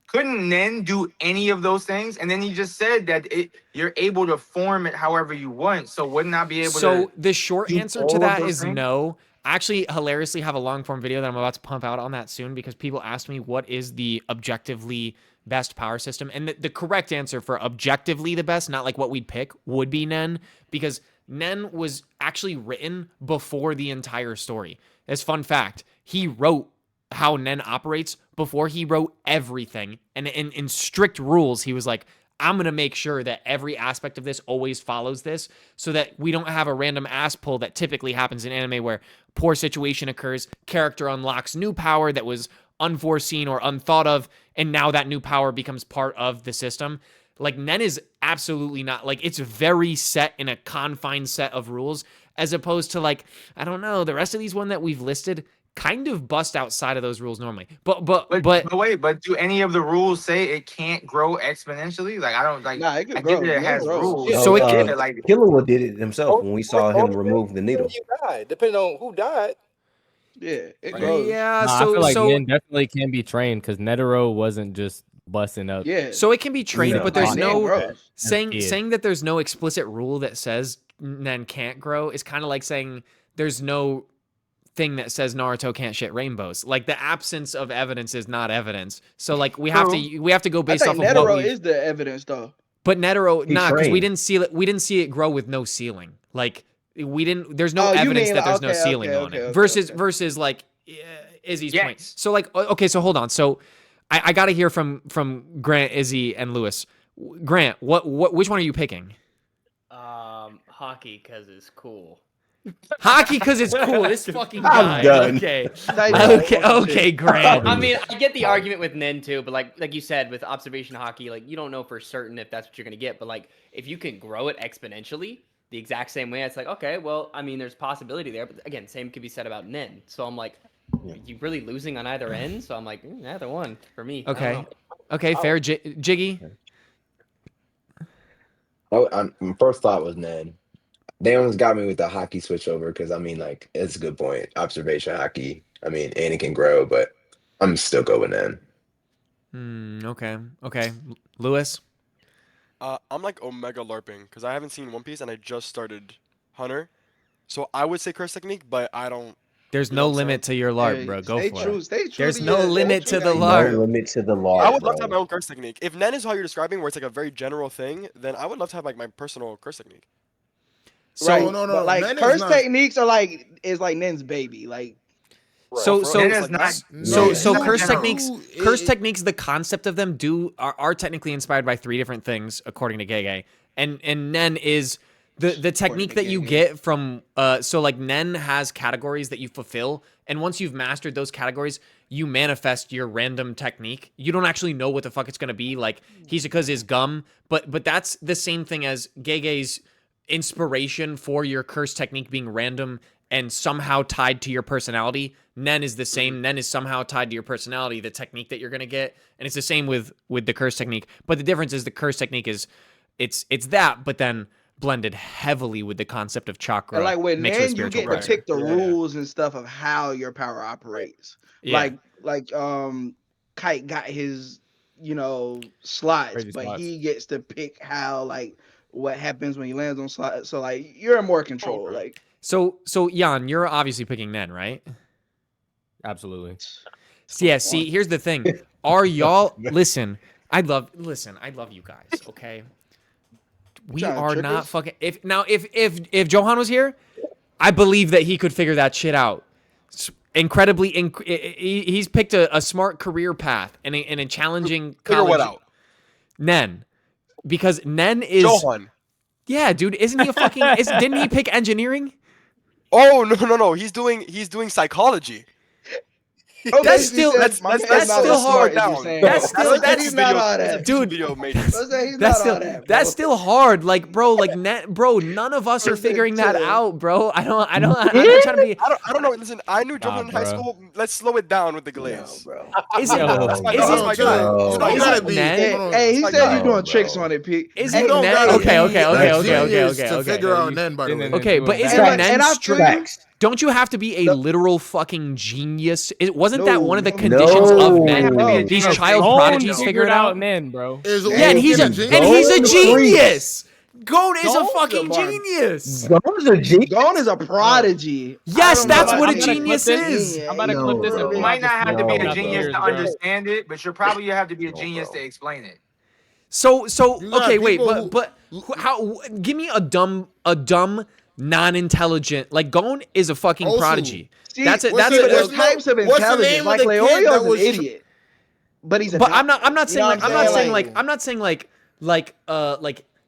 Couldn't Nen do any of those things? And then you just said that you're able to form it however you want. So wouldn't I be able to? So the short answer to that is things? no. I actually hilariously have a long form video that I'm about to pump out on that soon because people asked me what is the objectively best power system. And the correct answer for objectively the best, not like what we'd pick, would be Nen, because Nen was actually written before the entire story. As fun fact, he wrote how Nen operates before he wrote everything. And in strict rules, he was like, I'm going to make sure that every aspect of this always follows this so that we don't have a random ass pull that typically happens in anime where poor situation occurs, character unlocks new power that was unforeseen or unthought of, and now that new power becomes part of the system. Like, Nen is absolutely not, like, it's very set in a confined set of rules, as opposed to, like, I don't know, the rest of these one that we've listed kind of bust outside of those rules normally. But wait, but do any of the rules say it can't grow exponentially? Like, I don't like. Nah, it can I grow. get that it has rules. So it can, can, like Killua did it himself when we saw him remove the needle. You died, depending on who died. Yeah, it Right. grows. Yeah, Nah, I so feel like so Nen definitely can be trained because Netero wasn't just busting up. Yeah. so it can be trained, No. but there's Like, Nen no grows. saying that there's no explicit rule that says Nen can't grow is kind of like saying there's no thing that says Naruto can't shit rainbows. Like the absence of evidence is not evidence. So like we have to go I based off think of what Netero we. is the evidence though. But Netero, He nah, because we trained. didn't see it grow with no ceiling. Like we didn't. There's no Oh, you evidence mean that there's no okay, ceiling okay, on okay, it. okay, Versus like Izzy's point. Yes. So like okay, so hold on. So I got to hear from Grant, Izzy, and Lewis. Grant, which one are you picking? Hockey because it's cool. Hockey because it's cool. This fucking I'm guy. done. Okay. Nice. Okay, Grant. I mean, I get the argument with Nen too, but like you said, with observation hockey, like you don't know for certain if that's what you're gonna get. But like if you can grow it exponentially, the exact same way, it's like okay, well, I mean, there's possibility there. But again, same could be said about Nen. So I'm like, are you really losing on either end? So I'm like, either one for me. I don't Okay. know. Okay, fair. Jiggy. My first thought was Ned. They almost got me with the hockey switch over because I mean, like, it's a good point. Observation hockey. I mean, and it can grow, but I'm still going Ned. Okay. Lewis. I'm like Omega LARPing because I haven't seen One Piece and I just started Hunter. So I would say curse technique, but I don't. There's You know no what I'm limit to your LARP, bro. Go Stay for true. it. Stay true. There's to no your- limit stay to true the your- LARP. No limit to the I larp, would love to have bro. my own curse technique. If Nen is how you're describing, where it's like a very general thing, then I would love to have like my personal curse technique. So Right. no, But like Nen is curse not- techniques are like Nen's baby. Like So Nen is not. so No, curse no. techniques, the concept of them are technically inspired by three different things according to Gege. And Nen is the technique that you get from so like Nen has categories that you fulfill, and once you've mastered those categories, you manifest your random technique. You don't actually know what the fuck it's gonna be. Like Hisaka's is gum, but that's the same thing as Gege's inspiration for your curse technique being random and somehow tied to your personality. Nen is the same. Nen is somehow tied to your personality, the technique that you're gonna get, and it's the same with the curse technique. But the difference is the curse technique is it's that, but then blended heavily with the concept of chakra. and like with mixed with Nen, you spiritual get to pressure. pick the rules and stuff of how your power operates. Yeah. Like Kite got his slots, Crazy but slots. he gets to pick how like what happens when he lands on slots. So like you're in more control. Okay. Like So Jan, you're obviously picking Nen, right? Absolutely. Yeah, see, here's the thing. Are y'all listen, I love you guys, okay? We Trying to are trick not us? fucking if Johan was here, I believe that he could figure that shit out. He's picked a smart career path and a challenging Figure what college. out? Nen. Because Nen is Johan. yeah, dude, isn't he a fucking didn't he pick engineering? Oh no. He's doing psychology. That's still- that's still hard. That's still- that's he's not all that. Dude, Video majors. That's still hard. Like, bro, none of us are figuring that out, bro. I'm not trying to be. I don't know. Listen, I knew Johan in high bro. schole. Let's slow it down with the glaze. Is it? Yo. That's my Is guy. it- That's my guy. You don't Is gotta it be. Nen? hold on. Hey, he my said God. you're doing Bro. tricks on it, Pete. Is You it don't Nen? gotta Okay. be a genius to Okay. figure out Nen, by the way. Didn't Okay, but doing isn't that. And Nen I feel you. Facts. Don't you have to be a literal fucking genius? Wasn't that No, one of the no. conditions of No. Nen? No. These No, child Gon prodigies figured figure it out. Nen, bro. Is Yeah, and he's a genius? genius. Gon is a Gon's fucking a bar- genius. Gon's a G. Gon is a prodigy. Yes, I don't that's know. what a I'm gonna genius clip is. this. I'm about to No, clip this bro. and You might not have to be No, a genius bro. to understand it, but you probably have to be a genius bro. to explain it. So You got okay, wait, people but how? Give me a dumb, non-intelligent. Like Gon is a fucking Osu. prodigy. See, That's it. what's That's the- it. there's what's types of what's the intelligence. name of Like the kid Leorio's that an was- idiot, but he's a. But dumb- I'm not saying You know like what I'm I'm not saying saying? like I'm not saying like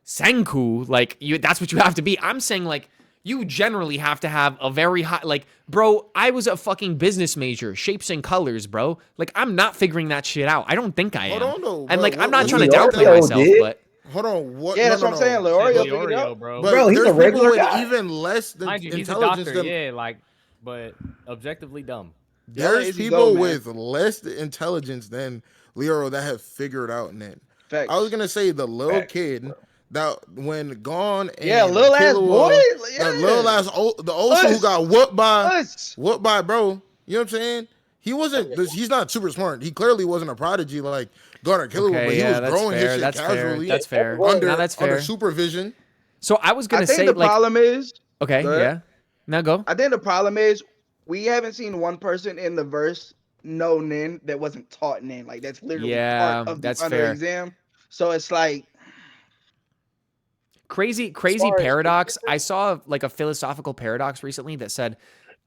Senku, like you that's what you have to be. I'm saying like you generally have to have a very high like bro, I was a fucking business major, shapes and colors, bro. Like I'm not figuring that shit out. I don't think I am. Hold on, though, And bro. like I'm not What- trying to Leorio downplay myself, did? but Hold on. What? Yeah, that's no, what I'm saying. Leorio figured it Leorio, out. bro. But Bro, he's there's a people regular with guy. even less than Mind you, he's a intelligence doctor, than yeah, like, but objectively dumb. there's Easy people go, man. with less intelligence than Leoro that have figured out Nen. Facts. I was gonna say the little kid that when Gone and Yeah, little ass Killua- boy. the Yeah. little ass the Osu who Us. got whooped by bro. You know what I'm saying? He wasn't. He's not super smart. He clearly wasn't a prodigy like Garner Killer, Okay, but he yeah, was that's growing his fair. shit That's fair. casually. That's fair. Under No, that's under fair. supervision. So I was I gonna think say the like, problem is. okay, Go ahead. yeah. Now go. I think the problem is we haven't seen one person in the verse know Nin that wasn't taught Nin. Like that's literally part Yeah, of the that's under fair. exam. So it's like Crazy far as- paradox. I saw like a philosophical paradox recently that said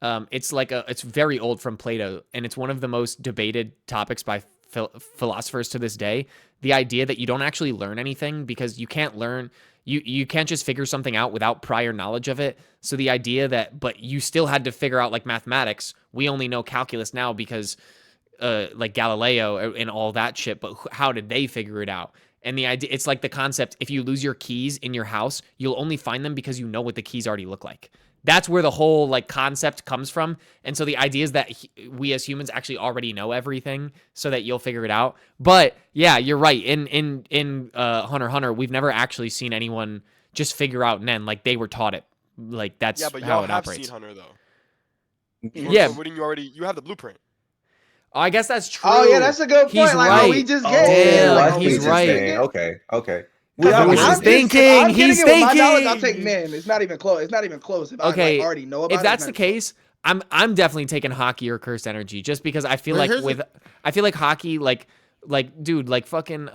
it's very old from Plato, and it's one of the most debated topics by philosophers to this day. The idea that you don't actually learn anything because you can't learn. You can't just figure something out without prior knowledge of it. So the idea that, but you still had to figure out like mathematics. We only know calculus now because like Galileo and all that shit, but how did they figure it out? And the idea, it's like the concept, if you lose your keys in your house, you'll only find them because you know what the keys already look like. That's where the whole like concept comes from. And so the idea is that we as humans actually already know everything so that you'll figure it out. But yeah, you're right. In Hunter x Hunter, we've never actually seen anyone just figure out Nen. Like they were taught it. Like that's Yeah, but how y'all it have operates. seen Hunter though. Yeah. Or wouldn't you already? You have the blueprint. Oh, I guess that's true. Oh yeah, that's a good point. He's like right. what we just Oh, get. Damn, like, I what see we he's what you're just right. saying. get. Okay, okay. Because I was I'm just getting thinking, it with my knowledge, I'll thinking. take Nin. It's not even close. It's not even close. If I Okay, like, already know about if it, that's it's the not even case, I'm definitely taking Haki or Cursed Energy just because I feel But like here's I feel like Haki like dude like fucking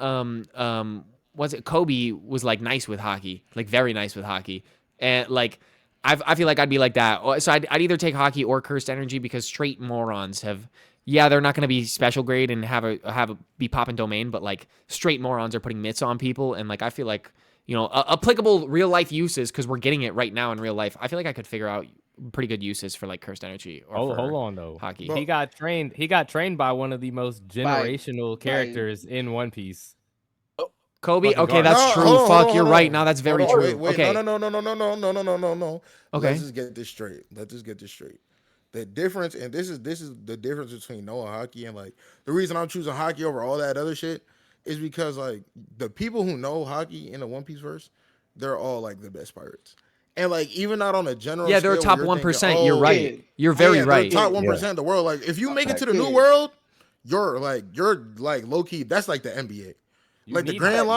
was it Kobe was like nice with Haki, like very nice with Haki, and like I feel like I'd be like that. So I'd either take Haki or Cursed Energy because straight morons have. Yeah, they're not going to be special grade and have a be popping domain, but like straight morons are putting mitts on people, and like I feel like applicable real life uses because we're getting it right now in real life. I feel like I could figure out pretty good uses for like Cursed Energy or Hold for on though. Haki. He got trained. He got trained by one of the most generational characters in One Piece. Kobe. Fucking Okay, Garp. that's No, true. hold on, Fuck, hold on, you're hold right. on. Now that's very Hold on, true. Wait, okay. No. Okay. Let's just get this straight. Let's just get this straight. The difference, and this is the difference between Noah Haki and like the reason I'm choosing Haki over all that other shit is because like the people who know Haki in the One Piece verse, they're all like the best pirates. And like even not on a general Yeah, they're scale top where you're 1%. thinking, You're oh, right. You're very yeah, right. They're top 1% of the world. Like if you make it to the new world, you're like low key. That's like the NBA. Like the Grand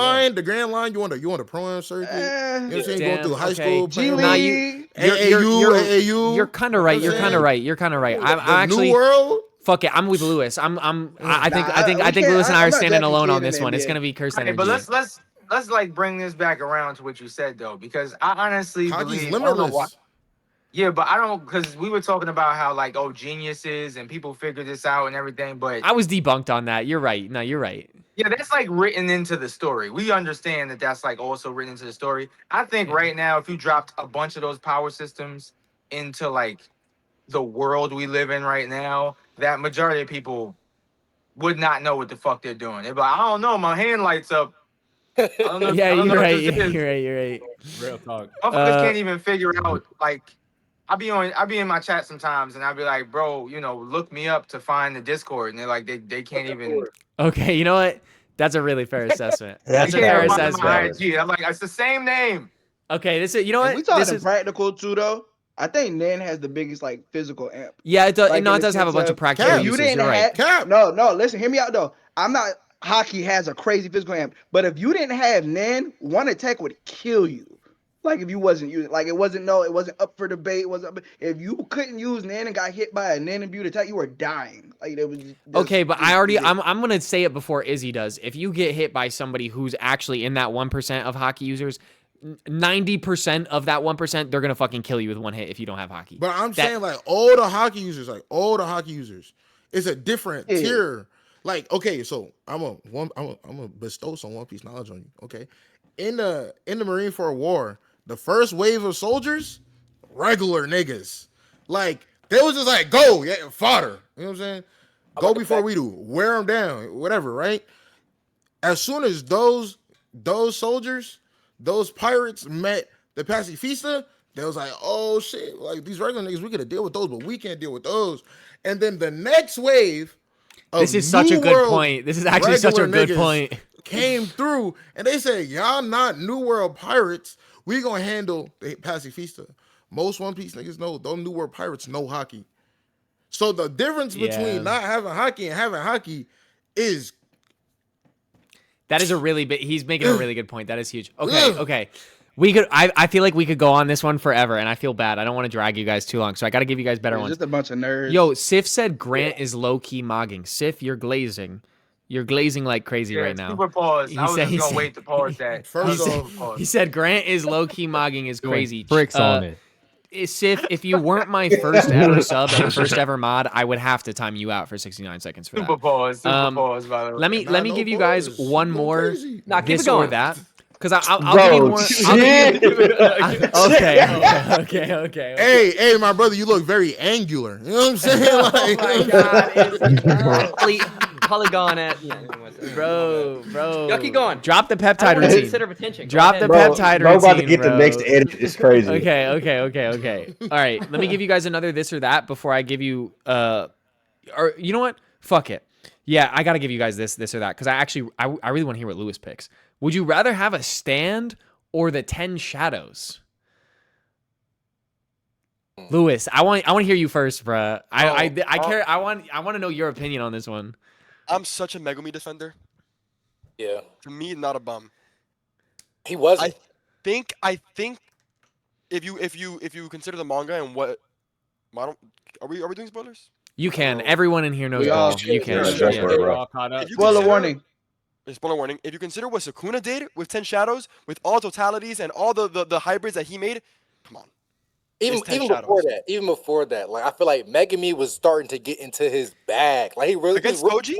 Line, you want the pro am circuit. You know what I'm saying? Going through high school, G playing Nah, League. AAU. You're kind of right. You're kind of right. You're kind of right. I'm actually New World. fuck it. I'm with Lewis. I think we Lewis and I can't- are I'm not standing judging alone Kid on in this the one. It's NBA. gonna be Cursed Right, Energy. but let's like bring this back around to what you said though, because I honestly Hockey's believe I don't know why. limitless. Yeah, but I don't because we were talking about how like geniuses and people figure this out and everything, but I was debunked on that. You're right. No, you're right. yeah, that's like written into the story. We understand that that's like also written into the story. I think right now, if you dropped a bunch of those power systems into like the world we live in right now, that majority of people would not know what the fuck they're doing. They'd be like, I don't know, my hand lights up. I don't know. Yeah, I don't know you're what right. this is. You're right. You're right. Real talk. Motherfuckers can't even figure out like. I be in my chat sometimes and I'll be like, bro, look me up to find the Discord. And they're like, they can't even. Okay, you know what? That's a really fair assessment. They That's a can't fair even find my assessment. IG. I'm like, it's the same name. Okay, this is, you know If what? we talking practical too, though, I think Nin has the biggest like physical amp. Yeah, it does. Like, No, in it the does have a sense bunch of of, practical if you uses. didn't You're right. have, no, listen, hear me out though. I'm not. Haki has a crazy physical amp, but if you didn't have Nin, one attack would kill you. Like if you wasn't using, like it wasn't up for debate. It wasn't. If you couldn't use Nin and got hit by a Nin imbued attack, you were dying. Like it was. Okay, but I'm gonna say it before Izzy does. If you get hit by somebody who's actually in that 1% of Haki users, 90% of that 1%, they're gonna fucking kill you with one hit if you don't have Haki. But I'm saying like all the Haki users, it's a different tier. Like okay, so I'm gonna bestow some One Piece knowledge on you. Okay, in the Marine Corps War, the first wave of soldiers, regular niggas, like they was just like go, yeah, fodder. You know what I'm saying? Go before we do, wear them down, whatever. Right? As soon as those soldiers, those pirates met the pacifista, they was like, oh shit, like these regular niggas, we could have deal with those, but we can't deal with those. And then the next wave. This is such a good point. This is actually such a good point. Came through and they said, y'all not New World pirates. We gonna handle the pacifista. Most One Piece niggas know those New World pirates know Haki. So the difference between not having Haki and having Haki is that is a really big. He's making a really good point. That is huge. Okay. We could. I feel like we could go on this one forever, and I feel bad. I don't want to drag you guys too long, so I got to give you guys better ones. Just a bunch of nerds. Yo, Sif said Grant is low key mogging. Sif, you're glazing. You're glazing like crazy right now. Super pause. I was just gonna wait to pause that. First off, he said Grant is low key mogging is crazy. Bricks on it. Sif, if you weren't my first ever sub and first ever mod, I would have to time you out for 69 seconds for that. Super pause. Super pause. By the way. Let me give you guys one more Nah, keep this it going. or that. Because I'll give you more. Okay. Hey, my brother, you look very angular. You know what I'm saying? Oh Like, my god, it's exactly polygon at bro. Y'all keep going. Drop the I peptide don't want to routine. center of attention. Go Drop the ahead. peptide Bro, routine. about to get the next edit. It's crazy. Okay. All right, let me give you guys another this or that before I give you or you know what? Fuck it. Yeah, I gotta give you guys this or that because I really want to hear what Lewis picks. Would you rather have a stand or the 10 shadows? Lewis, I want to hear you first, bruh. I care. I want to know your opinion on this one. I'm such a Megumi defender. Yeah, To me, not a bum. he wasn't. I think if you consider the manga and what are we doing spoilers? You can. Everyone in here knows We all- ball. You can. Yeah, Yeah. bro. If you Spoiler consider- warning. Spoiler warning. If you consider what Sakura did with 10 shadows, with all totalities and all the hybrids that he made, come on. Even It's 10 even before that, like I feel like Megami was starting to get into his bag. Like he really Against was, Koji,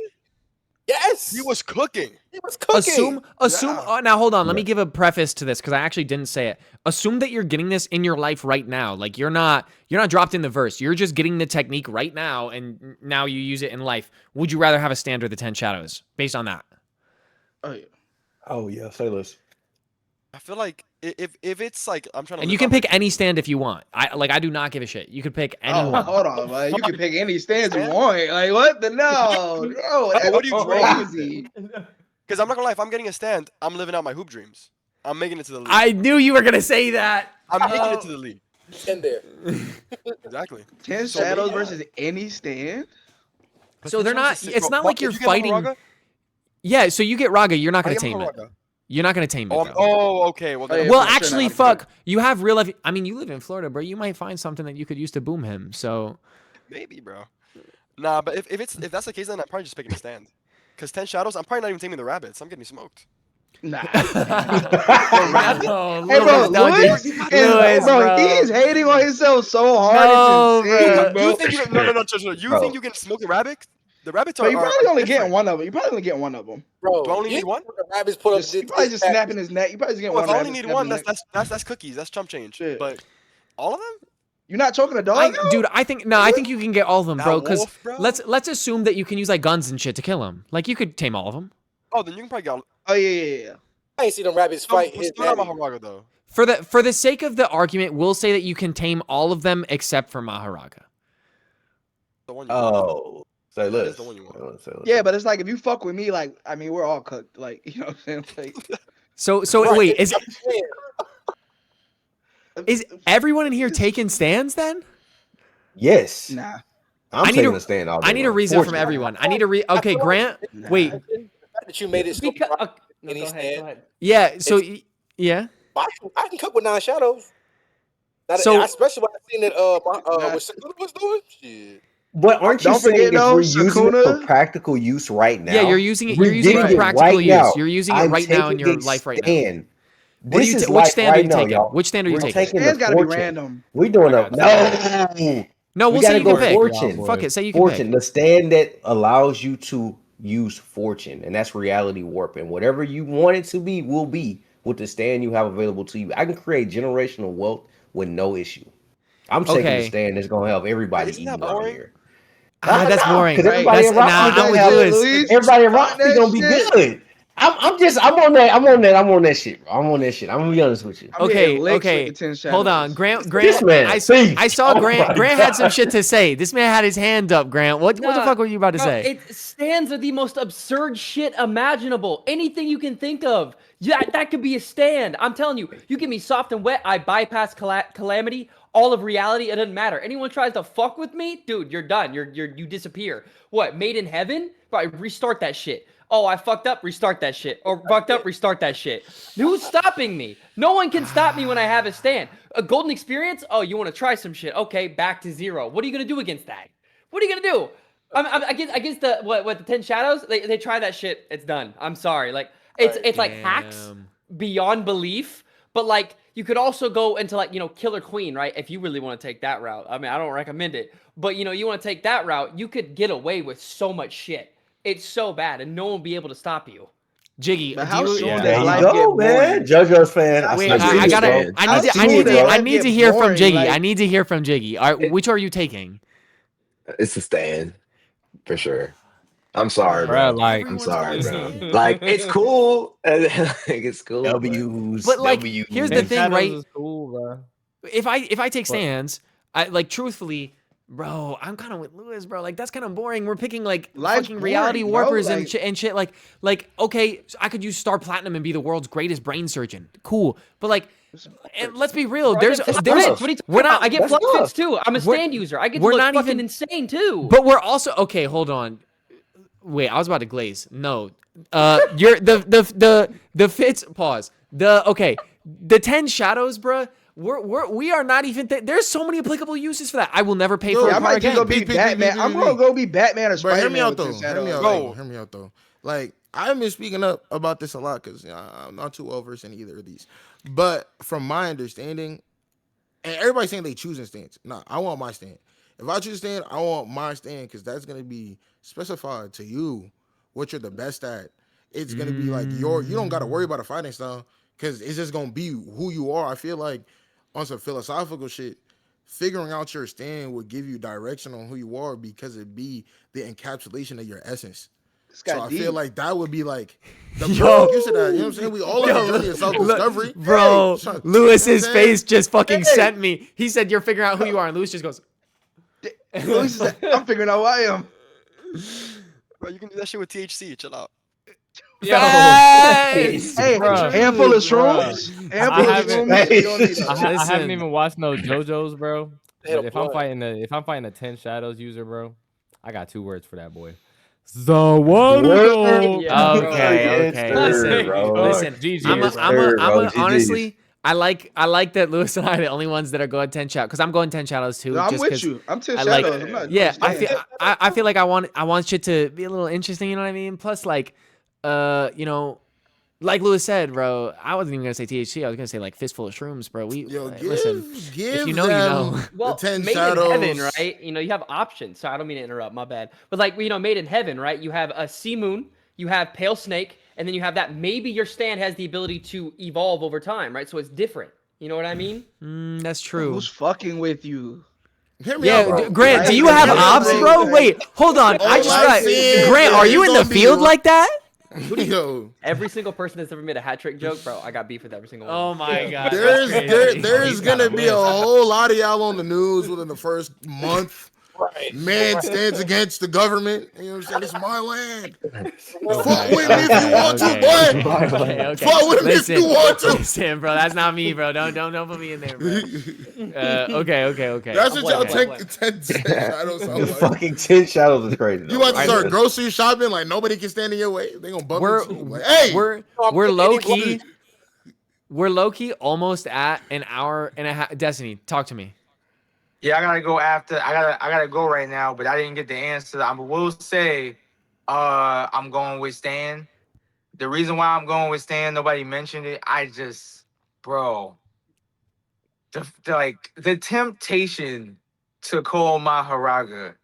yes, he was cooking. He was cooking. Assume. Now hold on. Let me give a preface to this because I actually didn't say it. Assume that you're getting this in your life right now. Like you're not dropped in the verse. You're just getting the technique right now, and now you use it in life. Would you rather have a stand or the 10 shadows based on that? Oh yeah, say this. I feel like if it's like I'm trying to. And you can pick any stand if you want. I do not give a shit. You could pick Oh, anyone. hold on, man. You can pick any stance you want. Like what the no? What do you crazy? Because I'm not gonna lie, if I'm getting a stand, I'm living out my hoop dreams. I'm making it to the league. I knew you were gonna say that. I'm making it to the league. In there. Exactly. 10 So shadows maybe- versus any stand. So they're not. It's not like you're If you get fighting. Maharaga, Yeah. So you get Raga. You're not I gonna get tame it. Maharaga. You're not gonna tame it. though. Oh, okay. Well, Oh, yeah, then, Well, for sure actually, not. fuck. You have real life. I mean, you live in Florida, bro. You might find something that you could use to boom him. So maybe, bro. Nah, but if that's the case, then I'm probably just picking a stand. Because 10 shadows, I'm probably not even taming the rabbits. I'm getting smoked. Nah. Oh, Hey, bro, Lewis, don't do- Lewis, Lewis, bro, he is hating on himself so hard. No, it's insane, bro. bro. You think you can, no. You Bro. think you can smoke the rabbit? The rabbits But are. you are probably only different. getting one of them. You probably only get one of them. Bro, Do I only you need one? The rabbits put up. You probably just snapping his neck. You probably just get Well, one. if I only rabbit need one, snapping that's cookies. That's chump change. Shit. But all of them? You're not choking a dog, dude, I think you can get all of them, bro. That Because wolf, bro? let's assume that you can use like guns and shit to kill him. Like you could tame all of them. Oh, then you can probably get all. Oh yeah. I ain't see them rabbits fight his Still not daddy. Maharaga though. For the sake of the argument, we'll say that you can tame all of them except for Maharaga. The one you want. Oh, say That is less. the one you want. Yeah, but it's like if you fuck with me, like I mean, we're all cooked. Like you know what I'm saying? Like, So Right. wait, is everyone in here taking stands then? Yes. nah. I'm I need taking a- a stand all day I need a long. reason from Fortunately. everyone. I need a Okay, Grant. Wait. The fact that you made it so Because, proper, no, any go ahead, stand. go ahead. Yeah. So yeah. I can cook with 9 shadows. So- especially when I seen that what Sakura was doing. Shit. But aren't you Don't saying forget, if though, we're using it Sakura- for practical use right now? Yeah, you're using it. we're You're using it getting for practical right use. now. You're using it I'm right now in taking your a life right now. stand. What are This you is which like stand are right you now, taking? y'all. Which stand are you We're taking? taking Stand's the gotta be fortune. random. We're doing I a got no. No, we'll We say gotta you go can pick. fortune. Fuck it, say you can Fortune, pick. the stand that allows you to use fortune, and that's reality warp. And whatever you want it to be will be with the stand you have available to you. I can create generational wealth with no issue. I'm taking Okay. the stand that's gonna help everybody Isn't eating that around boring? here. That's boring. Because everybody That's, in Rocky nah, I'm gonna with have Lewis. Luis. everybody in Fuck Rocky that gonna be shit. good. I'm on that shit, bro. I'm on that shit. I'm gonna be honest with you. I'm Okay, getting licked okay. with the 10 shadows. Hold on, Grant. This man, I see. saw Oh Grant. my Grant had some God. shit to say. This man had his hand up. Grant, what the Nah, fuck were you about to bro, say? Stands are the most absurd shit imaginable. Anything you can think of. Yeah, that could be a stand. I'm telling you. You give me soft and wet, I bypass calamity. all of reality, it doesn't matter. Anyone tries to fuck with me, dude, you're done. You disappear. What? Made in heaven? Right, restart that shit. Oh, I fucked up, restart that shit. Or fucked up, restart that shit. Who's stopping me? No one can stop me when I have a stand. A golden experience? Oh, you want to try some shit? Okay, back to 0. What are you gonna do against that? What are you gonna do? I'm against the the 10 shadows. They try that shit. It's done. I'm sorry. Like it's like hacks beyond belief. But like you could also go into like Killer Queen, right? If you really want to take that route. I mean, I don't recommend it. But you want to take that route, you could get away with so much shit. It's so bad, and no one will be able to stop you. Jiggy, But how soon There does you life go, get man. boring? JoJo's fan. Wait, I I see gotta. it, bro. I need to hear from boring, Jiggy. like- I need to hear from Jiggy. All right, which are you taking? It's a stand for sure. I'm sorry, Bro, bro. like- I'm sorry, bro. Like it's cool. Like, it's cool. W's. But like, W's. here's the Ten thing, Shadows right? is cool, bro. If I take stands, I like truthfully, bro, I'm kind of with Lewis, bro. Like that's kind of boring. We're picking like Life's fucking reality boring, bro. warpers Like- and shit. Like okay, so I could use Star Platinum and be the world's greatest brain surgeon. Cool, but like, and let's be real. Bro, I There's get flight there's fits. What are you talking we're about? not. I get That's flight tough. fits too. I'm a We're- stand user. I get to we're look not fucking even- insane too. But we're also okay. Hold on. Wait, I was about to glaze. No, you're the fits. Pause. The 10 shadows, bruh. We are not even. There's so many applicable uses for that. I will never pay Yo, for Yeah, a I car might just again. go be Batman. I'm gonna go be Batman or But hear Spider-Man. me out with though. this Hear shadow. me out. Bro. Hear me out though. Like I've been speaking up about this a lot because I'm not too well versed in either of these. But from my understanding, and everybody's saying they choosing stands. Nah, I want my stand. If I choose a stand, I want my stand because that's gonna be specified to you what you're the best at. It's gonna be like you don't gotta worry about a fighting style because it's just gonna be who you are. I feel like on some philosophical shit, figuring out your stand would give you direction on who you are because it'd be the encapsulation of your essence. This So got I deep. feel like that would be like the Yo. perfect use of that. You know what I'm saying? We all on a journey of self-discovery. Bro, Hey, Lewis's you know what I'm saying? face just fucking Hey. sent me. He said, "You're figuring out who you are," and Lewis just goes, Luis is like, I'm figuring out who I am. Bro, you can do that shit with THC. Chill out. "Hey, Hey, Bruh. handful of Bruh. shrooms. Handful of haven't- shrooms. You don't need I that. haven't Listen. even watched no JoJo's, bro. Hit a But if I'm blunt. fighting a 10 shadows user, bro, I got 2 words for that boy. Zawando. Yeah, bro. Okay, okay. Listen, listen. GG, I'm bro. GG's. honestly, I like that Lewis and I are the only ones that are going 10 shadows because I'm going 10 shadows too. No, I'm just with 'cause you. I'm 10 I like- shadows. I'm not Yeah, I understand. feel I feel like I want shit to be a little interesting. You know what I mean? Plus, like, like Lewis said, bro. I wasn't even gonna say THC. I was gonna say like fistful of shrooms, bro. Yo, Listen. give you know, you them know. Well, the 10 Made shadows. in Heaven, right? You have options. So I don't mean to interrupt. My bad. But like, Made in Heaven, right? You have a Sea Moon, you have Pale Snake, and then you have that maybe your stand has the ability to evolve over time, right? So it's different. You know what I mean? That's true. Who's fucking with you? Hear me out, Yeah, bro. Grant, do you Right, have yeah, ops, yeah, bro? yeah. Wait, hold on. I All just I said Grant, is are you in the don't be field ra- like that? Yo, Every single person that's ever made a hat trick joke, bro, I got beef with every single one. Oh my god. there's gonna be a whole lot of y'all on the news within the first month. Right. Man stands against the government. You know what I'm saying? It's my land. Fuck Okay, with me if you want to, boy. Okay. Fuck with me if you want to. Listen, bro, that's not me, bro. Don't put me in there, bro. Okay. That's what y'all Okay. take the 10 shadows sound like. Fucking 10 shadows is crazy. You about to I start know. grocery shopping like nobody can stand in your way? They gonna bump We're into you. Like, hey, we're low key. We're low key almost at an hour and a half. Destiny, talk to me. Yeah, I gotta go after. I gotta go right now, but I didn't get the answer. I will say, I'm going with Stan. The reason why I'm going with Stan, nobody mentioned it. Bro, the temptation to call my Haraga.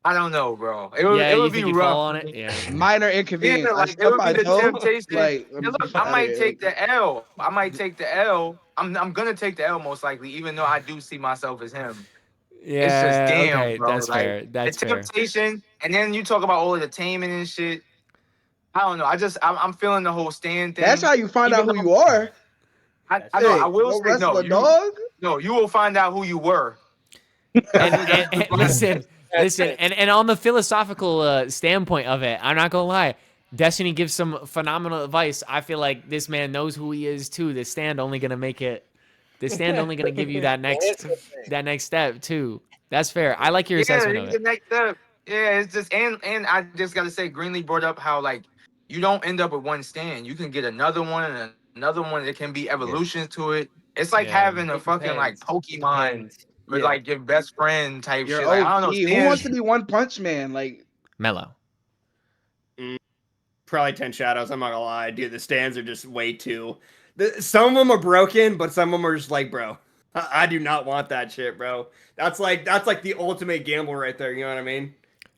I don't know, bro. It would You be think you rough. fall on it? Yeah. Minor inconvenience. Yeah, I like it stubbed would my be the toe. temptation. Like, Yeah, look, I might take the L. I might take the L. I'm gonna take the L most likely, even though I do see myself as him. Yeah. It's just damn, okay, bro. that's like, fair. That's the fair. temptation, and then you talk about all of the taming and shit. I don't know. I'm feeling the whole stand thing. That's how you find out Even who though- you are. I know. Hey, I will go say wrestle no. a dog. No, you will find out who you were. And listen, and on the philosophical standpoint of it, I'm not gonna lie. Destiny gives some phenomenal advice. I feel like this man knows who he is too. The stand only gonna make it The stand only gonna give you that next step too. That's fair. I like your assessment of the it. next step. Yeah, it's just and I just gotta say, Greenlee brought up how like you don't end up with one stand. You can get another one and another one. There can be evolutions to it. It's like Yeah. having a It fucking like depends. Pokemon with Yeah. like your best friend type You're shit. Like I don't know. OP. Who wants Stands, to be One Punch Man? Like, Mellow. Probably 10 shadows. I'm not gonna lie, dude. The stands are just way too. Some of them are broken, but some of them are just like, bro, I do not want that shit, bro. That's like the ultimate gamble right there. You know what I mean?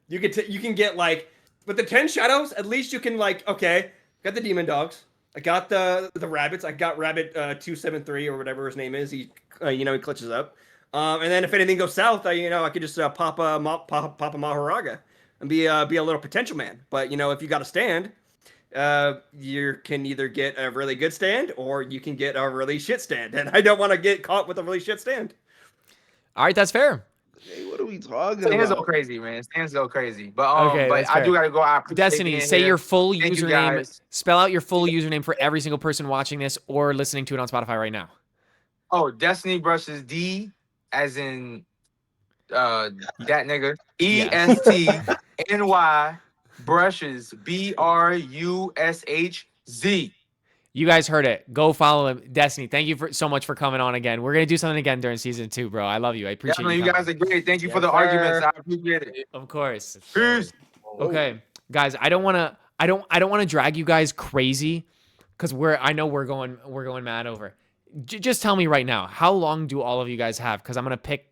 You can get like, with the 10 shadows, at least you can like, okay, got the demon dogs. I got the rabbits. I got rabbit 273 or whatever his name is. He he clutches up. And then if anything goes south, I could just pop a Maharaga and be a little potential man. But if you got a stand, you can either get a really good stand or you can get a really shit stand. And I don't want to get caught with a really shit stand. All right, that's fair. hey, what are we talking stands go about? crazy, man. Stands go crazy. But Okay, but that's I fair. do gotta go. I appreciate Destiny, being say here. your full Thank you, username. guys. Spell out your full username for every single person watching this or listening to it on Spotify right now. Oh, Destny Brushz is D as in that nigga. ESTNY Brushes BRUSHZ. You guys heard it. Go follow him. Destiny, thank you so much for coming on again. We're going to do something again during season 2, bro. I love you. I appreciate Definitely, you you coming. guys are great. Thank you for Yes, the arguments. sir. I appreciate it. Of course. Peace. Okay, guys, I don't want to drag you guys crazy cuz I know we're going mad over. Just tell me right now, how long do all of you guys have, cuz I'm going to pick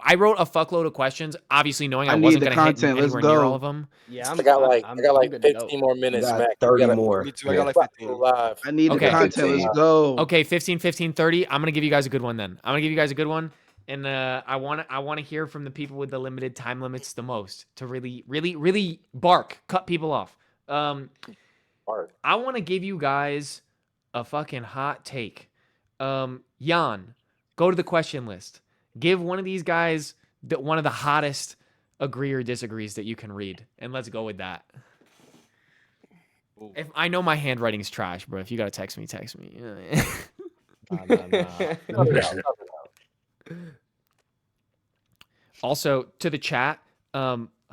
I wrote a fuckload of questions, obviously knowing I need wasn't the going to hit content. Let's anywhere near go. all of them. Yeah, I got like I'm good to go. 15 more minutes, got Mac. 30 more. Me too. I got like 15. Live. I need Okay. the content. Let's go. Okay, 15, 15, 30. I'm gonna give you guys a good one then. I'm gonna give you guys a good one, and I want to hear from the people with the limited time limits the most to really bark, cut people off. I want to give you guys a fucking hot take. Jan, go to the question list. Give one of these guys one of the hottest agree or disagrees that you can read, and let's go with that. If I know my handwriting's trash, bro. If you gotta text me, text me. Nah. Also, to the chat,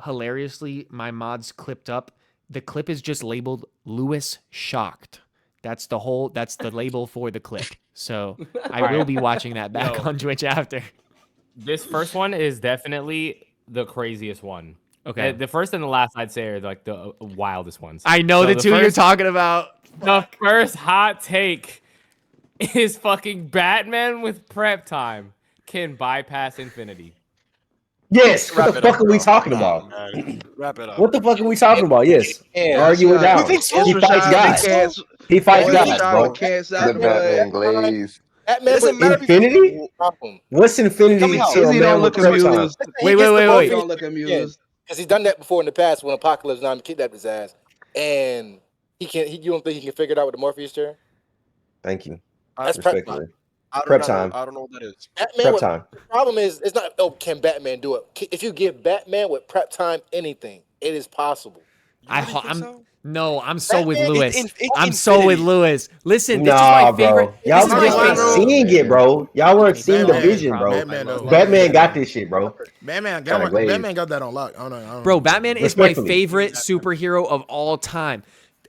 hilariously, my mods clipped up. The clip is just labeled Lewis Shocked. That's the label for the clip. So I will be watching that back on Twitch after. This first one is definitely the craziest one. Okay. The first and the last, I'd say, are like the wildest ones. I know So the two you're first- talking about. The first hot take is fucking Batman with prep time can bypass infinity. Yes. What the fuck are we talking Nah, about? man. Wrap it up. What the fuck are we talking about? Yes. Argue it down. He fights guys. He fights guys, bro. The Batman glaze. Batman Listen, with Murphy Infinity? no problem. What's infinity Tell me how. to a Izzy man don't with look prep time? amused. He Wait. gets the ball He from don't look amused. because he's done that before in the past when Apocalypse Now kidnapped his ass, and you don't think he can figure it out with the Morpheus chair? Thank you. That's prep Respectfully. time. Prep time. I don't know what that is. Batman Prep with, time. The problem is, it's not, can Batman do it? If you give Batman with prep time anything, it is possible. I'm so with Batman Lewis. it's I'm so with infinity. Lewis. Listen, this is Nah, my favorite. bro. Y'all This is my weren't favorite. seeing it, bro. Y'all weren't seeing the Batman, vision, bro. Batman, Batman got this shit, bro. Batman Kinda glazed. Batman got that on lock. I don't know. Bro, Batman is my Respectfully. favorite superhero of all time.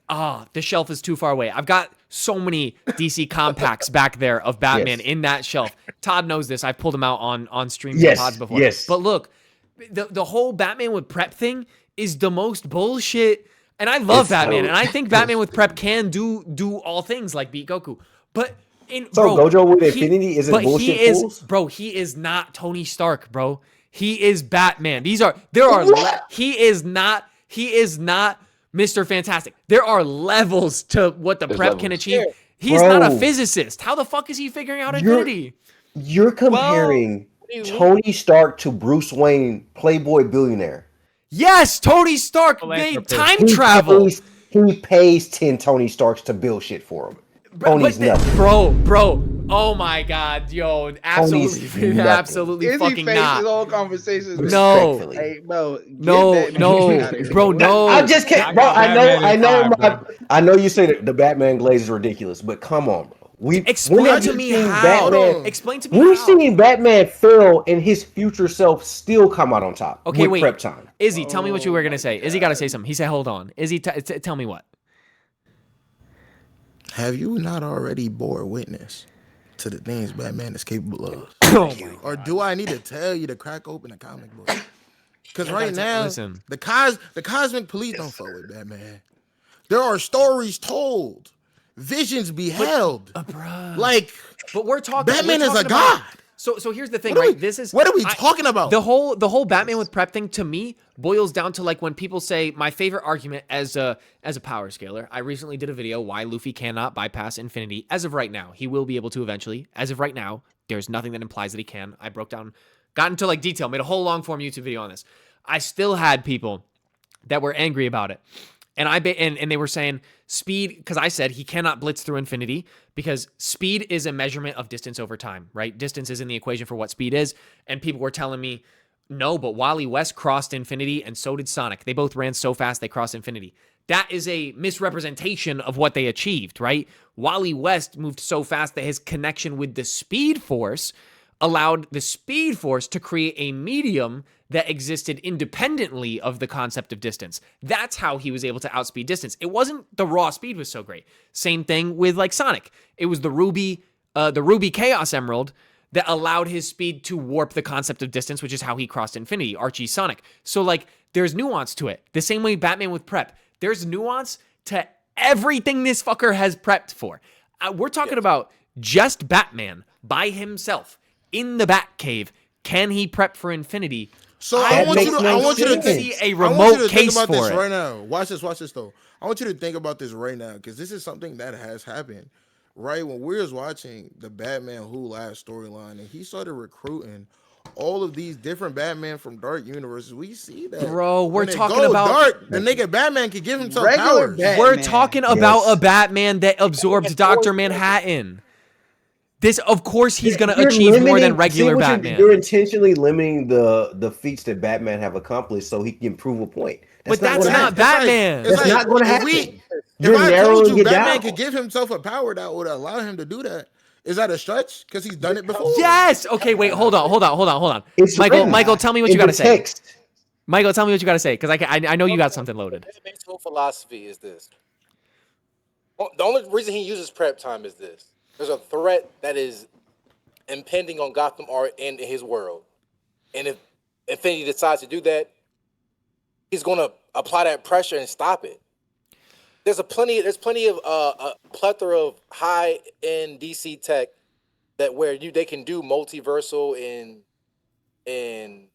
The shelf is too far away. I've got so many DC compacts back there of Batman Yes. in that shelf. Todd knows this. I've pulled him out on streams Yes, and pods before. yes. But look, the whole Batman with prep thing is the most bullshit. And I love It's Batman, so- and I think Batman with prep can do all things like beat Goku. But So bro, Gojo with Infinity isn't but bullshit he is, fools? bro. He is not Tony Stark, bro. He is Batman. He is not Mr. Fantastic. There are levels to what the prep can achieve. He's not a Bro. physicist. How the fuck is he figuring out You're- infinity? You're comparing Tony Stark to Bruce Wayne, Playboy billionaire. Yes, Tony Stark made time He travel. He pays 10 Tony Starks to build shit for him. Tony's nothing. Bro. Oh my God, yo, Tony's absolutely, nothing. absolutely Izzy fucking faced not. his whole conversations. No. Respectfully. Hey, bro. get No, Batman no, out of here. bro, no. I just can't, bro. I got Batman in five, bro. I know you say that the Batman glaze is ridiculous, but come on, bro. Explain to me how. Batman, Explain to me we've how. seen Batman fail and his future self still come out on top. Okay, with wait. prep time. Izzy, tell me what you were gonna say. Izzy got to say something. He said, "Hold on." Izzy, tell me what. Have you not already bore witness to the things Batman is capable of? Or do I need to tell you to crack open a comic book? Because right now, listen. the cosmic police don't fuck with Batman. There are stories told, visions beheld. Like, but we're talking. Batman is a about, god. So here's the thing, What are right? we- what are we talking about? The whole Batman with prep thing to me boils down to like when people say my favorite argument as a power scaler. I recently did a video why Luffy cannot bypass infinity as of right now. He will be able to eventually. As of right now, there's nothing that implies that he can. I broke down, got into like detail, made a whole long form YouTube video on this. I still had people that were angry about it. And and they were saying speed, because I said he cannot blitz through infinity because speed is a measurement of distance over time, right? Distance is in the equation for what speed is. And people were telling me, no, but Wally West crossed infinity and so did Sonic. They both ran so fast they crossed infinity. That is a misrepresentation of what they achieved, right? Wally West moved so fast that his connection with the Speed Force allowed the Speed Force to create a medium that existed independently of the concept of distance. That's how he was able to outspeed distance. It wasn't the raw speed was so great. Same thing with like Sonic. It was the Ruby Chaos Emerald that allowed his speed to warp the concept of distance, which is how he crossed infinity, Archie Sonic. So like there's nuance to it. The same way Batman with prep. There's nuance to everything this fucker has prepped for. We're talking about just Batman by himself in the Batcave. Can he prep for infinity? So I want you to see a remote case about for this it right now. Watch this though. I want you to think about this right now because this is something that has happened. Right when we was watching the Batman Who Last storyline and he started recruiting all of these different Batman from Dark Universes, we see that. Bro, we're when it talking go about dark. The nigga Batman can give himself Regular powers. Batman. We're talking about Yes. a Batman that absorbed Dr. Manhattan. This, of course, he's going to You're achieve more than limiting- regular see what Batman. You're intentionally limiting the feats that Batman have accomplished so he can prove a point. But that's gonna not happen. Batman. It's That's not gonna happen. If You're I told narrowing you it Batman down. could give himself a power that would allow him to do that, is that a stretch? Because he's done it before. Yes. Okay, wait, hold on. It's Michael, written Michael, tell me what in you got to the say. text. Michael, tell me what you got to say because I know you got something loaded. His mental philosophy is this. The only reason he uses prep time is this. There's a threat that is impending on Gotham or in his world. And if Infinity decides to do that, he's going to apply that pressure and stop it. There's plenty of a plethora of high-end DC tech that where they can do multiversal and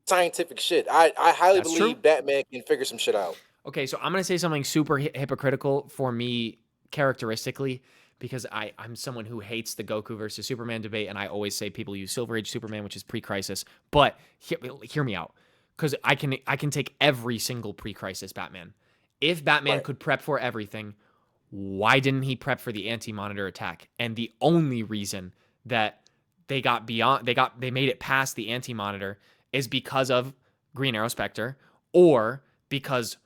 scientific shit. I highly That's believe true. Batman can figure some shit out. Okay, so I'm going to say something super hypocritical for me characteristically because I'm someone who hates the Goku versus Superman debate, and I always say people use Silver Age Superman, which is pre-crisis. But hear me out, because I can take every single pre-crisis Batman. If Batman could prep for everything, why didn't he prep for the Anti-Monitor attack? And the only reason that they made it past the Anti-Monitor is because of Green Arrow Spectre, or because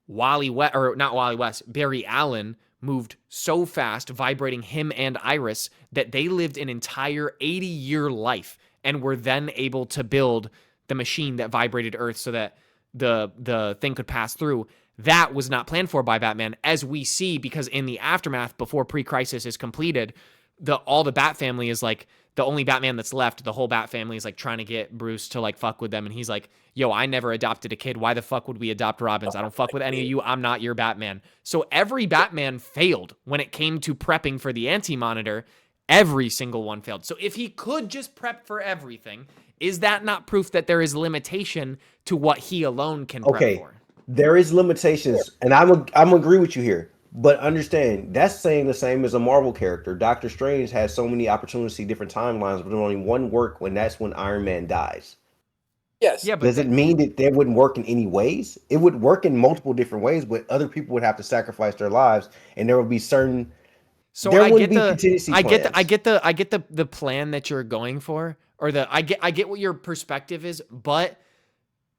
Barry Allen moved so fast, vibrating him and Iris, that they lived an entire 80-year life and were then able to build the machine that vibrated Earth so that the thing could pass through. That was not planned for by Batman, as we see, because in the aftermath, before pre-crisis is completed, all the Bat family is like, the only Batman that's left, the whole Bat family is like trying to get Bruce to like fuck with them. And he's like, yo, I never adopted a kid. Why the fuck would we adopt Robins? I don't fuck with any of you. I'm not your Batman. So every Batman failed when it came to prepping for the Anti-Monitor. Every single one failed. So if he could just prep for everything, is that not proof that there is limitation to what he alone can prep for? There is limitations, and I'm agree with you here. But understand, that's saying the same as a Marvel character. Doctor Strange has so many opportunities, different timelines, but only one work when Iron Man dies. Yes. Yeah, but does it mean that wouldn't work in any ways? It would work in multiple different ways, but other people would have to sacrifice their lives, and there would be certain. So there I wouldn't get be contingency I plans. get the plan that you're going for, or I get what your perspective is, but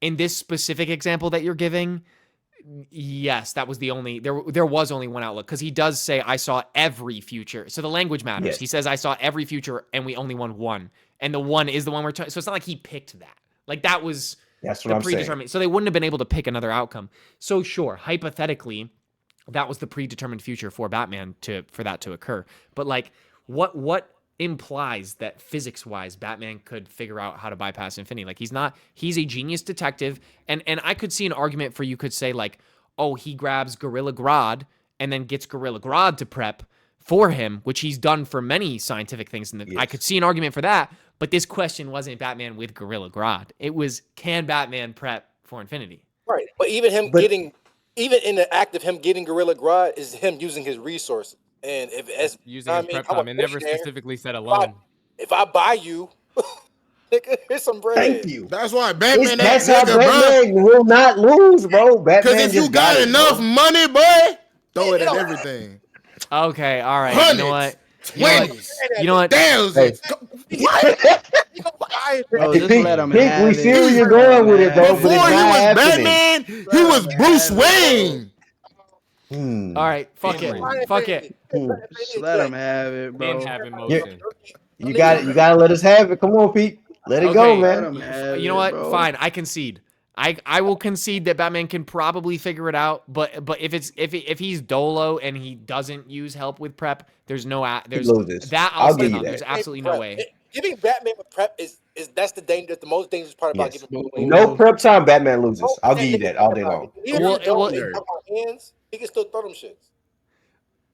in this specific example that you're giving, Yes, that was the only there was only one outlook because he does say I saw every future. So the language matters. Yes. He says I saw every future and we only won one. And the one is the one so it's not like he picked that. Like that was That's what the I'm saying. predetermined. So they wouldn't have been able to pick another outcome. So sure, hypothetically, that was the predetermined future for Batman for that to occur. But like what implies that physics-wise Batman could figure out how to bypass infinity? Like he's a genius detective, and I could see an argument for you could say like, oh, he grabs Gorilla Grodd and then gets Gorilla Grodd to prep for him, which he's done for many scientific things. And I could see an argument for that, but this question wasn't Batman with Gorilla Grodd. It was, can Batman prep for infinity? Right. But even even in the act of him getting Gorilla Grodd is him using his resources. And if as using his prep time, it never specifically said alone. If I buy you, nigga, here's some bread. Thank you. That's why Batman. That's how Batman will not lose, bro. Because if you got enough money, boy, throw it at everything. Okay, all right. You know what? You know what? Damn. Hey. Bro, just let him Pink, have we it. see where you're going with it, bro. Before he was Batman, he was Bruce Wayne. All right, fuck it. Fuck it. Just let him have it, bro. And have emotion. You gotta let us have it. Come on, Pete. Let it go, man. You know what? Fine, I concede. I will concede that Batman can probably figure it out, but if he's Dolo and he doesn't use help with prep, there's no that I'll give you that. There's absolutely no way. Giving Batman a prep is that's the most dangerous part about giving. No prep time, Batman loses. I'll give you that all day long. Even if he don't have hands, he can still throw them shits.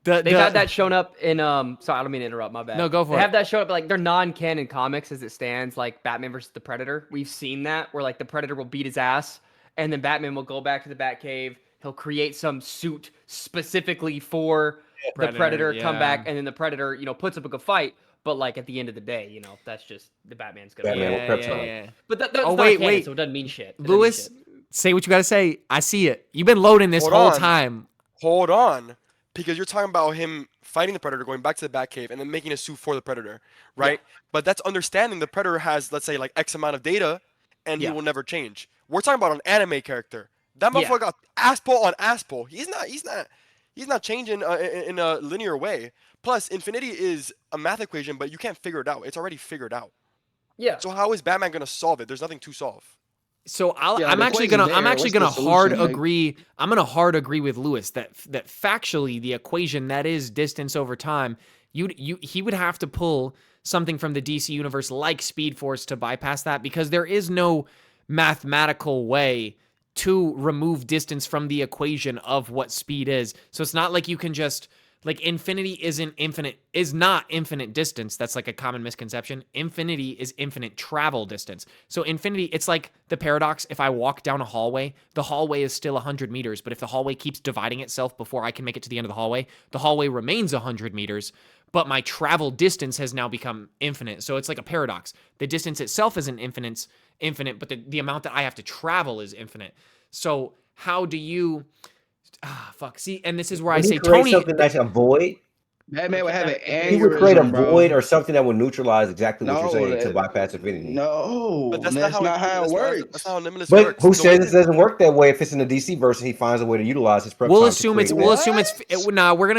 They've had that shown up in sorry, I don't mean to interrupt, my bad. No, go for it. They have that shown up, like they're non-canon comics as it stands, like Batman versus the Predator. We've seen that where like the Predator will beat his ass, and then Batman will go back to the Batcave. He'll create some suit specifically for the Predator, come back, and then the Predator, puts up a good fight. But like at the end of the day, that's just the Batman's gonna. Yeah. But that's oh not wait, canon, so it doesn't mean shit. Lewis, say what you gotta say. I see it. You've been loading this whole time. Hold on. Because you're talking about him fighting the Predator, going back to the Batcave, and then making a suit for the Predator, right? Yeah. But that's understanding the Predator has, let's say, like X amount of data, and he will never change. We're talking about an anime character. That motherfucker got asspole on asspole. He's not changing in a linear way. Plus, infinity is a math equation, but you can't figure it out. It's already figured out. Yeah. So how is Batman gonna solve it? There's nothing to solve. So I'm actually gonna hard agree. I'm gonna hard agree with Lewis that factually the equation that is distance over time, he would have to pull something from the DC universe like Speed Force to bypass that, because there is no mathematical way to remove distance from the equation of what speed is. So it's not like you can just like infinity is not infinite distance. That's like a common misconception. Infinity is infinite travel distance. So infinity, it's like the paradox. If I walk down a hallway, the hallway is still 100 meters, but if the hallway keeps dividing itself before I can make it to the end of the hallway remains 100 meters, but my travel distance has now become infinite. So it's like a paradox. The distance itself isn't infinite, but the amount that I have to travel is infinite. So how do you... See, and this is where I say Tony something that's a void. Batman would have an aneurysm. He would create a bro. void or something that would neutralize exactly what you're saying to bypass infinity. No, but that's not how it works. That's not how Limitless but works. Who says it doesn't work that way? If it's in the DC version, he finds a way to utilize his prep. We're gonna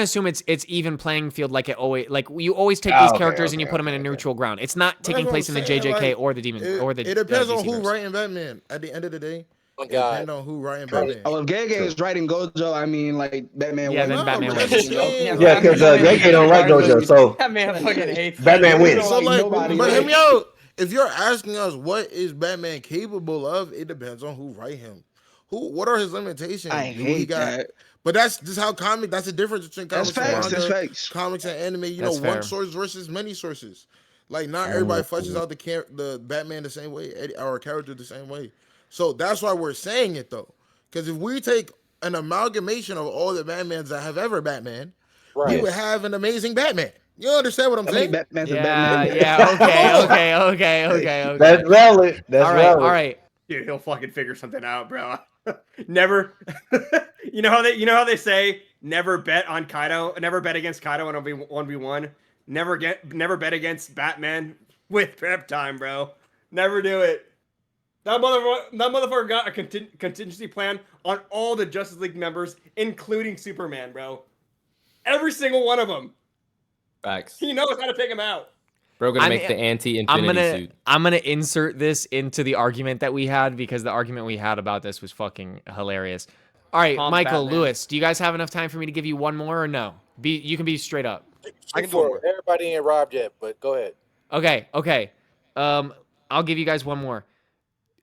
assume it's even playing field, like it always, like you always take these characters and you put them in a neutral ground. It's not taking place in the JJK or the Demon or the. It depends on DC who verse. writing Batman. At the end of the day. Oh, God. Depending on who writing Batman. Oh, if Gege is writing Gojo, I mean, like Batman. Yeah, wins. then Batman wins. Yeah, because Gege don't write Gojo, so Batman fucking hates Batman wins. So like, but hear me out. If you're asking us what is Batman capable of, it depends on who write him. What are his limitations? I hate that. But that's just how that's the difference between comics and manga, comics and anime. You That's know, fair. one source versus many sources. Like not everybody fleshes out the Batman the same way, or a character the same way. So that's why we're saying it though, because if we take an amalgamation of all the Batmans that have ever Batman, we would have an amazing Batman. You understand what I'm saying? Batman's Okay. That's valid. That's all right. Dude, he'll fucking figure something out, bro. Never. you know how they say never bet on Kaido, never bet against Kaido in 1v1. Never bet against Batman with prep time, bro. Never do it. That motherfucker got a contingency plan on all the Justice League members, including Superman, bro. Every single one of them. Facts. He knows how to take him out. Bro, gonna make the anti-infinity suit. I'm gonna insert this into the argument that we had because the argument we had about this was fucking hilarious. All right, Pump Michael, Batman. Lewis, do you guys have enough time for me to give you one more or no? You can be straight up. I can do it. Everybody ain't robbed yet, but go ahead. Okay. I'll give you guys one more.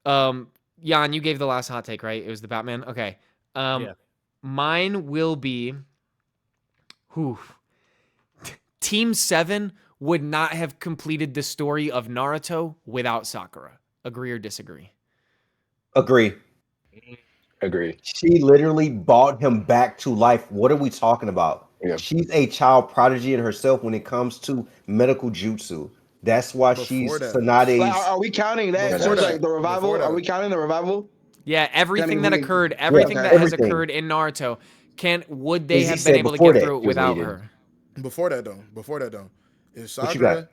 Jan, you gave the last hot take, right? It was the Batman. Okay. Yeah. Mine will be. Team 7 would not have completed the story of Naruto without Sakura. Agree or disagree? Agree. She literally brought him back to life. What are we talking about? Yeah. She's a child prodigy in herself when it comes to medical jutsu. That's why she's Tsunade's. Like, are we counting that? So like the revival? Are we counting the revival? Yeah, everything that occurred, has occurred in Naruto. Would they have been able to get through it without her? Before that though, if Sakura,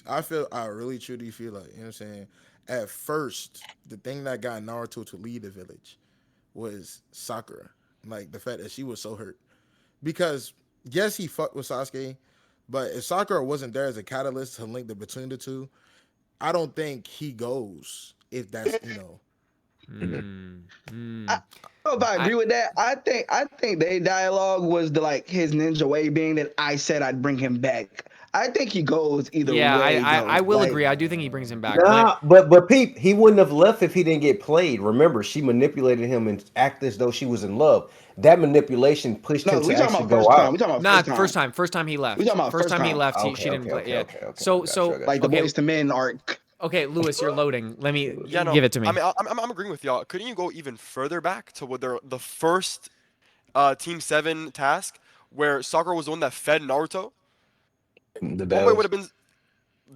I really truly feel like, you know what I'm saying? At first, the thing that got Naruto to leave the village was Sakura. Like the fact that she was so hurt. Because yes, he fucked with Sasuke, but if Sakura wasn't there as a catalyst to link between the two, I don't think he goes. If that's I don't know if I agree with that. I think their dialogue was his ninja way being that I said I'd bring him back. I think he goes either way. Yeah, I will agree. I do think he brings him back. Nah, but Pete, he wouldn't have left if he didn't get played. Remember, she manipulated him and acted as though she was in love. That manipulation pushed him to actually go out. We talking about first time he left. We talking about first time he left. Okay, she didn't play. okay, Yeah. okay, So like the Boys to Men arc. Okay, Lewis, you're loading. Let me give it to me. I mean, I'm agreeing with y'all. Couldn't you go even further back to what the first Team 7 task where Sakura was the one that fed Naruto? The One way would have been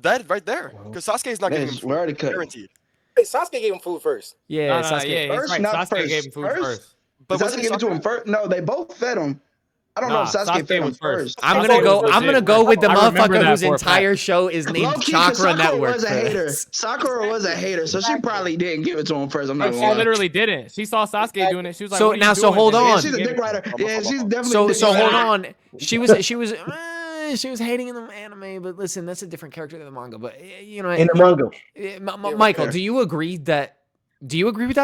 that right there, because Sasuke is not getting him We're already cut. guaranteed. Hey, Sasuke gave him food first. Yeah, Sasuke. Yeah, First, right. not Sasuke first. gave him food first. But Sasuke wasn't gave it to him first. No, they both fed him. I don't know if Sasuke fed him was first. I'm Sasuke gonna was go with the I remember motherfucker that whose for a fact. entire show is named Low-key, Chakra 'cause Sakura Network. was a hater. Sakura was a hater, so she probably didn't give it to him first. I'm not She gonna lie. literally didn't. She saw Sasuke doing it. She was like, So "What are you now, so doing?" hold And on. Yeah, she's a dick rider. Yeah, she's definitely. a dick So hold rider. on. She was hating in the anime, but listen, that's a different character than the manga. But you know, In the manga. Michael, do you agree with that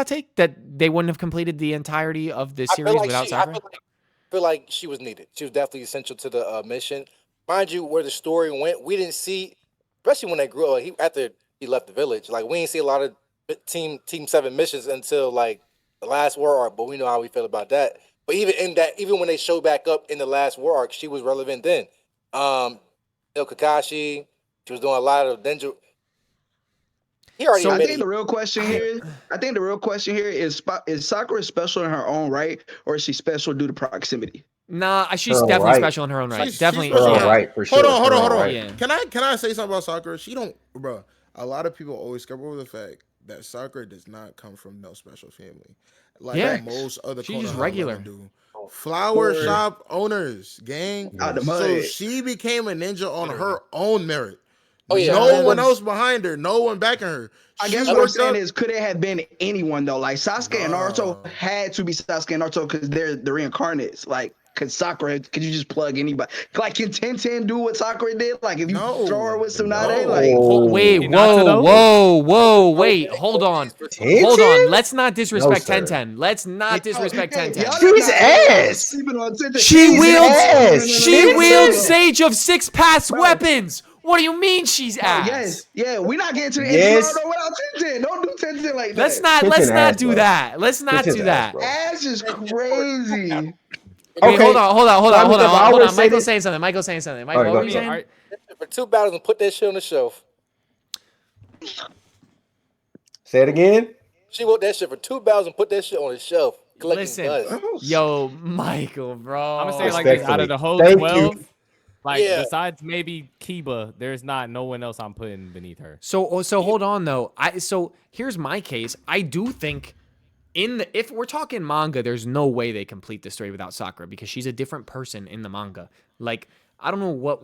take that they wouldn't have completed the entirety of the series without Sakura? I feel like she was needed. She was definitely essential to the mission. Mind you, where the story went, we didn't see, especially when they grew up. After he left the village, like we didn't see a lot of Team 7 missions until like the last war arc. But we know how we feel about that. But even when they showed back up in the last war arc, she was relevant then. Kakashi, she was doing a lot of ninja. So I think the real question here is Sakura special in her own right, or is she special due to proximity? Nah, she's definitely special in her own right. She's definitely. special. Right, for sure. Hold on. Right. Yeah. Can I say something about Sakura? She don't, bro. A lot of people always skip over the fact that Sakura does not come from no special family, like most other. She's just regular. Do. Flower shop owners, gang. Out the So mud. she became a ninja on her own merit. Oh, yeah. No one else behind her. No one backing her. I guess what I'm saying is, could it have been anyone though? Like Sasuke and Naruto had to be Sasuke and Naruto because they're the reincarnates. Like, could Sakura? Could you just plug anybody? Like, can Tenten do what Sakura did? Like, if you throw her with Tsunade, like, wait, wait, hold on. Let's not disrespect Tenten. Let's not disrespect Tenten. She's ass. She wields Sage of 6 Paths weapons. What do you mean she's ass? Yes, yeah, we're not getting to the Yes. Naruto without Tenten. Don't do Tenten like that. Let's not do that. Let's not do that. Ass is crazy. Okay, hold on. Say Michael's this. saying something. Michael, what go were you ahead. saying? For 2 battles and put that shit on the shelf. Say it again. She wrote that shit for 2 battles and put that shit on the shelf. Listen, dust. yo, Michael, bro. I'm gonna say it like this: out of the whole Thank 12, you. like Yeah. besides maybe Kiba, there's not no one else I'm putting beneath her. So hold on though. So here's my case. I do think if we're talking manga, there's no way they complete the story without Sakura because she's a different person in the manga. Like I don't know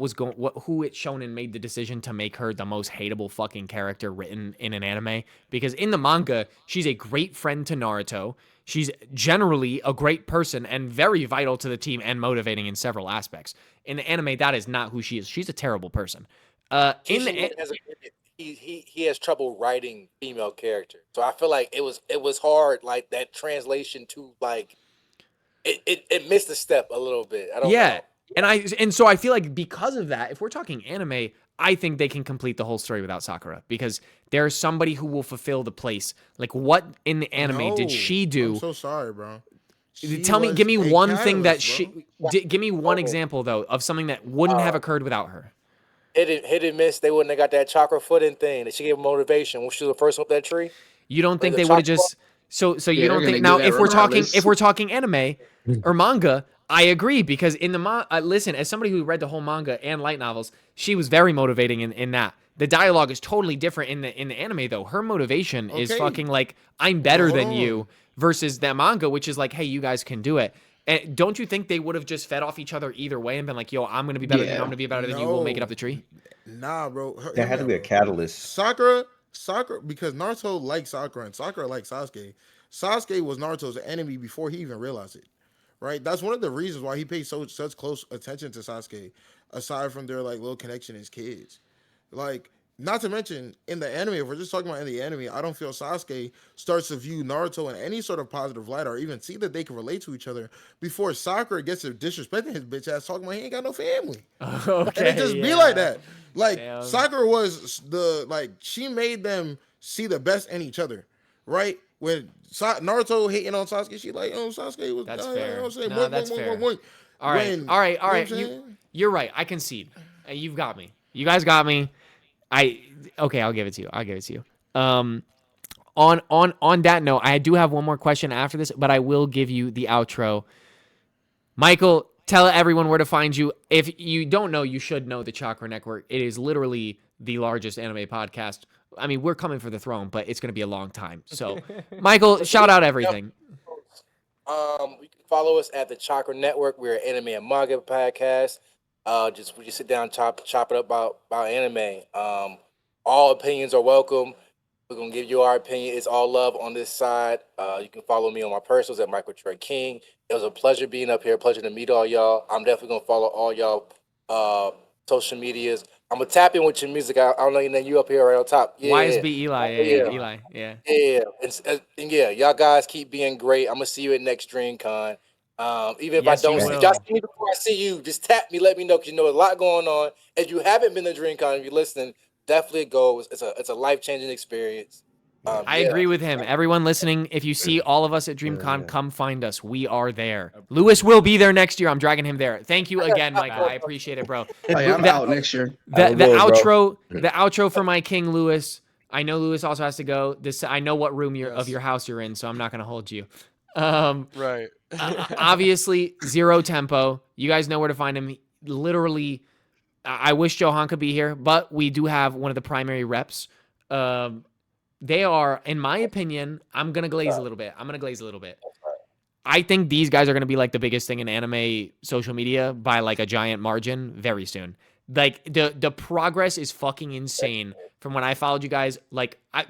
who it shonen made the decision to make her the most hateable fucking character written in an anime, because in the manga, she's a great friend to Naruto. She's generally a great person and very vital to the team and motivating in several aspects. In the anime, that is not who she is. She's a terrible person. He has trouble writing female characters, so I feel like it was hard, like that translation to like it missed a step a little bit. I don't know. And so I feel like because of that, if we're talking anime, I think they can complete the whole story without Sakura, because there's somebody who will fulfill the place. Like, what in the anime did she do? I'm so sorry, bro. Give me one thing that give me one example though of something that wouldn't have occurred without her. Hit and miss. They wouldn't have got that chakra footing thing. That she gave motivation when she was the first up that tree. You don't think they would have just so you don't think now if we're talking anime or manga? I agree, because in the listen, as somebody who read the whole manga and light novels, she was very motivating in that. The dialogue is totally different in the anime though. Her motivation is fucking like, I'm better than you, versus that manga, which is like, hey, you guys can do it. And don't you think they would have just fed off each other either way and been like, yo, I'm gonna be better than you, I'm gonna be better than you, we'll make it up the tree? Nah, bro. There had to be a catalyst. Sakura, because Naruto likes Sakura and Sakura likes Sasuke. Sasuke was Naruto's enemy before he even realized it. Right, that's one of the reasons why he paid such close attention to Sasuke, aside from their like little connection as kids. Like, not to mention in the anime, if we're just talking about in the anime, I don't feel Sasuke starts to view Naruto in any sort of positive light or even see that they can relate to each other before Sakura gets to disrespecting his bitch ass, talking about he ain't got no family. Okay, and it just be like that. Like, Sakura was she made them see the best in each other, right? When Naruto hating on Sasuke, she like, oh, Sasuke was. That's fair. That's fair. All right. You're right. I concede. You've got me. You guys got me. Okay. I'll give it to you. On that note, I do have one more question after this, but I will give you the outro. Michael, tell everyone where to find you. If you don't know, you should know the Chakra Network. It is literally the largest anime podcast. I mean, we're coming for the throne, but it's going to be a long time. So, Michael, shout out everything. You can follow us at the Chakra Network. We're an anime and manga podcast. We just sit down, chop it up about anime. All opinions are welcome. We're gonna give you our opinion. It's all love on this side. You can follow me on my personals at Michael Trey King. It was a pleasure being up here. Pleasure to meet all y'all. I'm definitely gonna follow all y'all social medias. I'm gonna tap in with your music. I don't know your name. You up here right on top. Yeah. YSB Eli. Eli. Yeah. Yeah. And yeah, y'all guys keep being great. I'm gonna see you at next DreamCon. Even if I don't see y'all, see me before I see you, just tap me, let me know, because you know a lot going on. If you haven't been to DreamCon, if you're listening, definitely go. It's a life-changing experience. I agree with him. Everyone listening, if you see all of us at DreamCon, come find us. We are there. Lewis will be there next year. I'm dragging him there. Thank you again, Michael. I appreciate it, bro. I'm out next year. The outro for my king, Lewis. I know Lewis also has to go. I know what room of your house you're in, so I'm not going to hold you. Right. Obviously, Zero Tempo. You guys know where to find him. Literally, I wish Johan could be here, but we do have one of the primary reps. They are, in my opinion, I'm going to glaze a little bit. I think these guys are going to be like the biggest thing in anime social media by like a giant margin very soon. Like the progress is fucking insane from when I followed you guys. Like I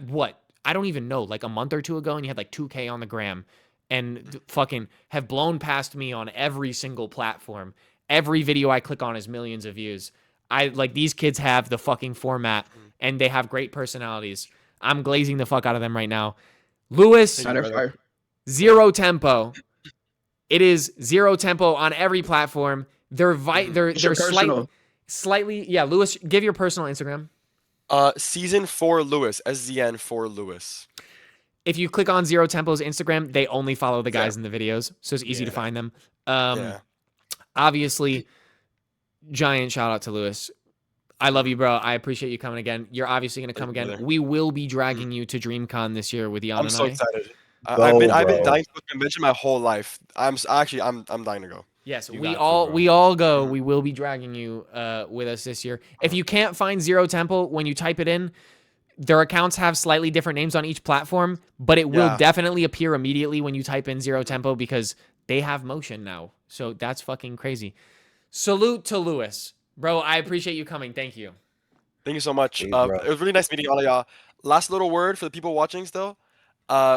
don't even know, like a month or two ago, and you had like 2K on the gram and fucking have blown past me on every single platform. Every video I click on is millions of views. These kids have the fucking format and they have great personalities. I'm glazing the fuck out of them right now. Lewis, Zero Tempo. It is Zero Tempo on every platform. They're slightly. Yeah, Lewis, give your personal Instagram. Season 4 Lewis, SZN 4 Lewis. If you click on Zero Tempo's Instagram, they only follow the guys in the videos, so it's easy to find them. Obviously, giant shout out to Lewis. I love you, bro. I appreciate you coming again. You're obviously going to come again. We will be dragging you to DreamCon this year with Jan and I. I'm so excited. I've been dying to go to a convention my whole life. I'm dying to go. Yes, we all go. We will be dragging you with us this year. If you can't find Zero Tempo, when you type it in, their accounts have slightly different names on each platform, but it will definitely appear immediately when you type in Zero Tempo because they have motion now. So that's fucking crazy. salute to Lewis, bro. I appreciate you coming. Thank you. Thank you so much. Hey, bro. It was really nice meeting all of y'all. Last little word for the people watching still.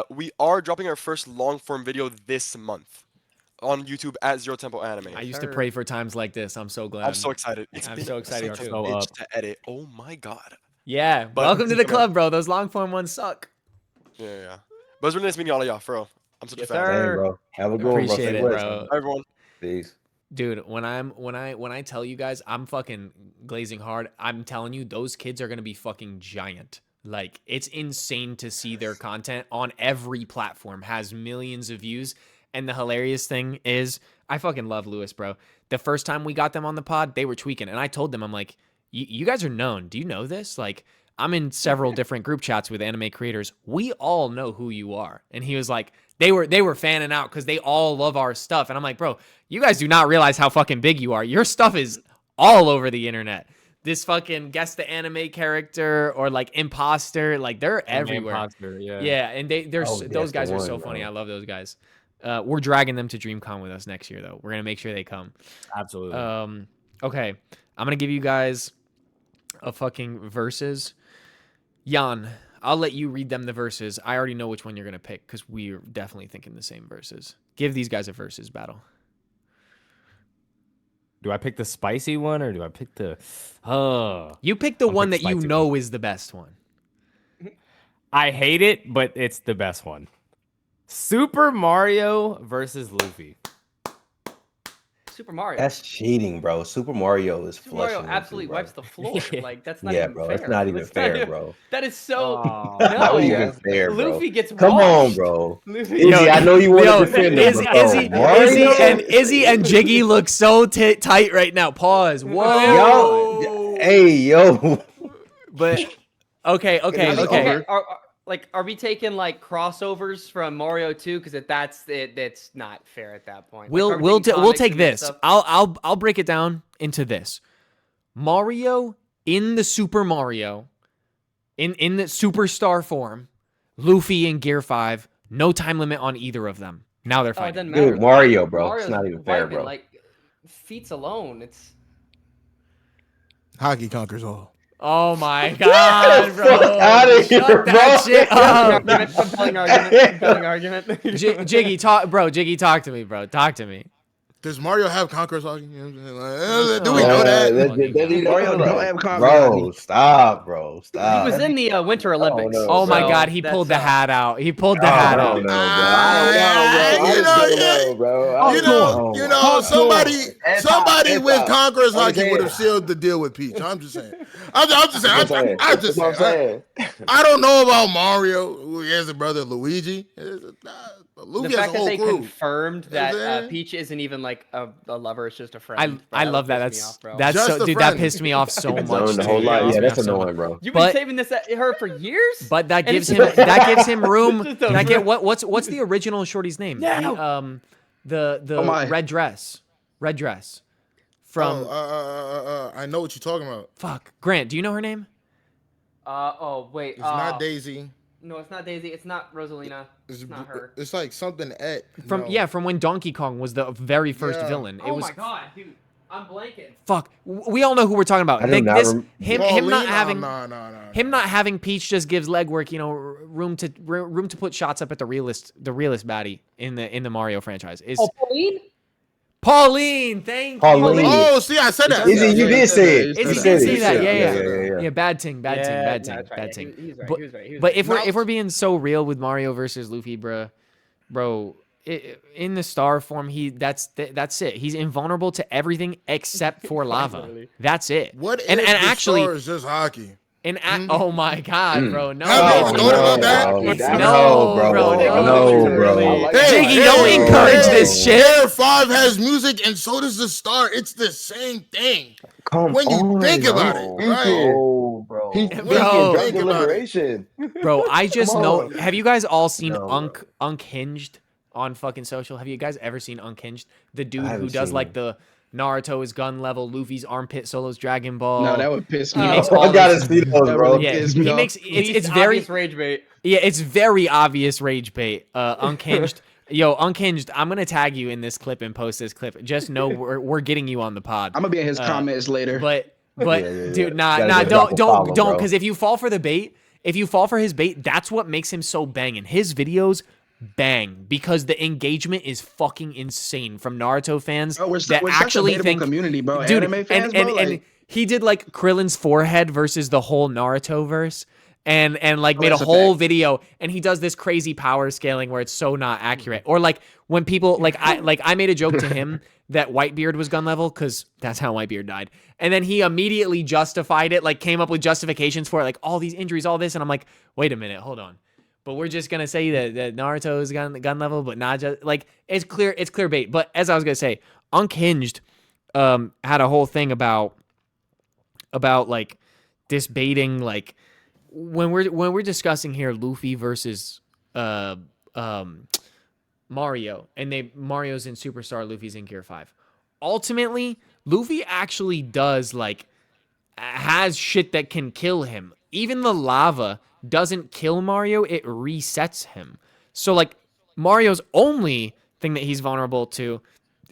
We are dropping our first long form video this month on YouTube at Zero Tempo Anime. I used to pray for times like this. I'm so glad. I'm so excited. It's I'm been so excited such a too. bitch to edit. Oh my god. Yeah, But welcome to it's the gonna- club, bro. Those long form ones suck. Yeah. But it was really nice meeting all of y'all, for real. I'm such Yes, a fan. sir. Dang, bro. Have a good one, bro. Appreciate Stay it, blessed. bro. Bye, everyone. Peace. Dude, when I tell you guys, I'm fucking glazing hard. I'm telling you, those kids are gonna be fucking giant. Like, it's insane to see their content on every platform, has millions of views. And the hilarious thing is, I fucking love Lewis, bro. The first time we got them on the pod, they were tweaking. And I told them, I'm like, you guys are known. Do you know this? Like, I'm in several different group chats with anime creators. We all know who you are. And he was like, they were fanning out because they all love our stuff. And I'm like, bro, you guys do not realize how fucking big you are. Your stuff is all over the internet. This fucking guess the anime character or like imposter, like they're everywhere. Imposter, yeah. Yeah, and those that's guys the are one, so bro. funny. I love those guys. We're dragging them to DreamCon with us next year, though. We're gonna make sure they come. Absolutely. Okay, I'm gonna give you guys a fucking verses. Jan, I'll let you read them the verses. I already know which one you're gonna pick because we're definitely thinking the same verses. Give these guys a verses battle. Do I pick the spicy one or do I pick the? You pick the I'll one pick that you spicy know is the best one. I hate it, but it's the best one. Super Mario versus Luffy. Super Mario. That's cheating, bro. Super Mario is Super Mario flushing. absolutely bro. wipes the floor. Like that's not Yeah, even bro. fair. That's not even That's fair, even- bro. That is so Not no. even fair, bro. Luffy gets Come on, washed. bro. Luffy Izzy, I know you want to defend him, Izzy, but bro, Izzy and Jiggy look so tight right now. Pause. Whoa. Yo, hey, yo. But okay. Are we taking like crossovers from Mario 2? Because that's not fair at that point. Like, are we We'll taking take comics and this. stuff? I'll break it down into this. Mario in the Super Mario, in the superstar form, Luffy in Gear 5, no time limit on either of them. Now they're Oh, it fighting. doesn't matter. Dude, Mario, bro. Mario's It's not even fair, wiping, bro. Like feats alone, it's. Haki conquers all. Oh my god, bro! outta here, Shut that bro. shit up. Compelling argument. Jiggy, talk to me, bro. Talk to me. Does Mario have conquerors Haki? You know what I'm saying? Like, do we know that? Mario don't have conquerors, Bro, Haki. stop, bro. Stop. He was in the Winter Olympics. no, Oh my so god, he that's, pulled the hat out. He pulled the hat I out. don't know, bro. I don't know, bro. You know, somebody Hip-hop. with conquerors I'm Haki saying. would have sealed the deal with Peach. I'm just saying. I'm just saying. That's what I'm saying. I don't know about Mario, who has a brother Luigi. The Luffy has fact a that whole they crew. confirmed You know what I'm that saying? Peach isn't even like a lover; it's just a friend. I love that. pissed me off, bro. That's Just so, a dude. That friend. pissed me off so It's much. owned the dude. whole It life. pissed Yeah, me that's off so much. annoying, bro. You've been But- saving this at her for years. But that And gives it's- him room. Just Can I a- get what's the original shorty's name? No. The Oh my. red dress from I know what you're talking about. fuck Grant. Do you know her name? Oh wait. It's not Daisy. No, it's not Daisy. It's not Rosalina. It's not her. It's like something at From when Donkey Kong was the very first Yeah. villain. It Oh was my god, dude! I'm blanking. fuck. We all know who we're talking about. I do Like, not this, rem- him not Paulina? having No. him not having Peach just gives legwork. You know, room to put shots up at the realist baddie in the Mario franchise is Pauline? Pauline. Thank Pauline. you. Oh, see, I said that. Izzy, you did say it. Izzy You did said say it. that. Yeah. Yeah, bad ting. Yeah, no, Bad that's right. ting. He was right. But, He was right. He was but right. if we're being so real with Mario versus Luffy, bro, in the star form, that's it. He's invulnerable to everything except for lava. That's it. What if and the actually, star is just Haki? oh my god, bro, no, Have you thought about that? No, bro. Jiggy, Hey, don't hey, encourage hey, this shit. Gear 5 has music, and so does the star. It's the same thing. Come When you on, think about bro. it, right? Oh, bro. He's Bro. thinking drunk Think about it. deliberation. Bro, I just Come know. on. Have you guys all seen No, Unhinged on fucking social? Have you guys ever seen Unhinged? The dude haven't who does seen like it. the Naruto is gun level, Luffy's armpit solos, Dragon Ball. No, that would piss me He off. makes all I gotta those- see those, That bro. really Yeah, pissed me he off. makes Least it's very obvious rage bait. yeah, it's very obvious rage bait. Unhinged. Yo, Unhinged, I'm gonna tag you in this clip and post this clip. Just know we're getting you on the pod. I'm gonna be in his comments later. But Yeah. dude, Gotta go drop a follow, don't, bro. because if you fall for the bait, if you fall for his bait, that's what makes him so banging. His videos bang because the engagement is fucking insane from Naruto fans Bro, we're that such actually a debatable think, community, bro. dude, Anime fans, bro, and like- he did like Krillin's forehead versus the whole Naruto verse. And like made a that's a whole fact. video, and he does this crazy power scaling where it's so not accurate. Or like when people I made a joke to him that Whitebeard was gun level because that's how Whitebeard died, and then he immediately justified it, like came up with justifications for it, like all these injuries, all this, and I'm like, wait a minute, hold on, but we're just gonna say that Naruto is gun level, but not just like it's clear bait. But as I was gonna say, Unhinged had a whole thing about like this baiting, like when we're discussing here Luffy versus Mario, and Mario's in Superstar, Luffy's in Gear 5. Ultimately, Luffy actually does like has shit that can kill him. Even the lava doesn't kill Mario, it resets him. So like Mario's only thing that he's vulnerable to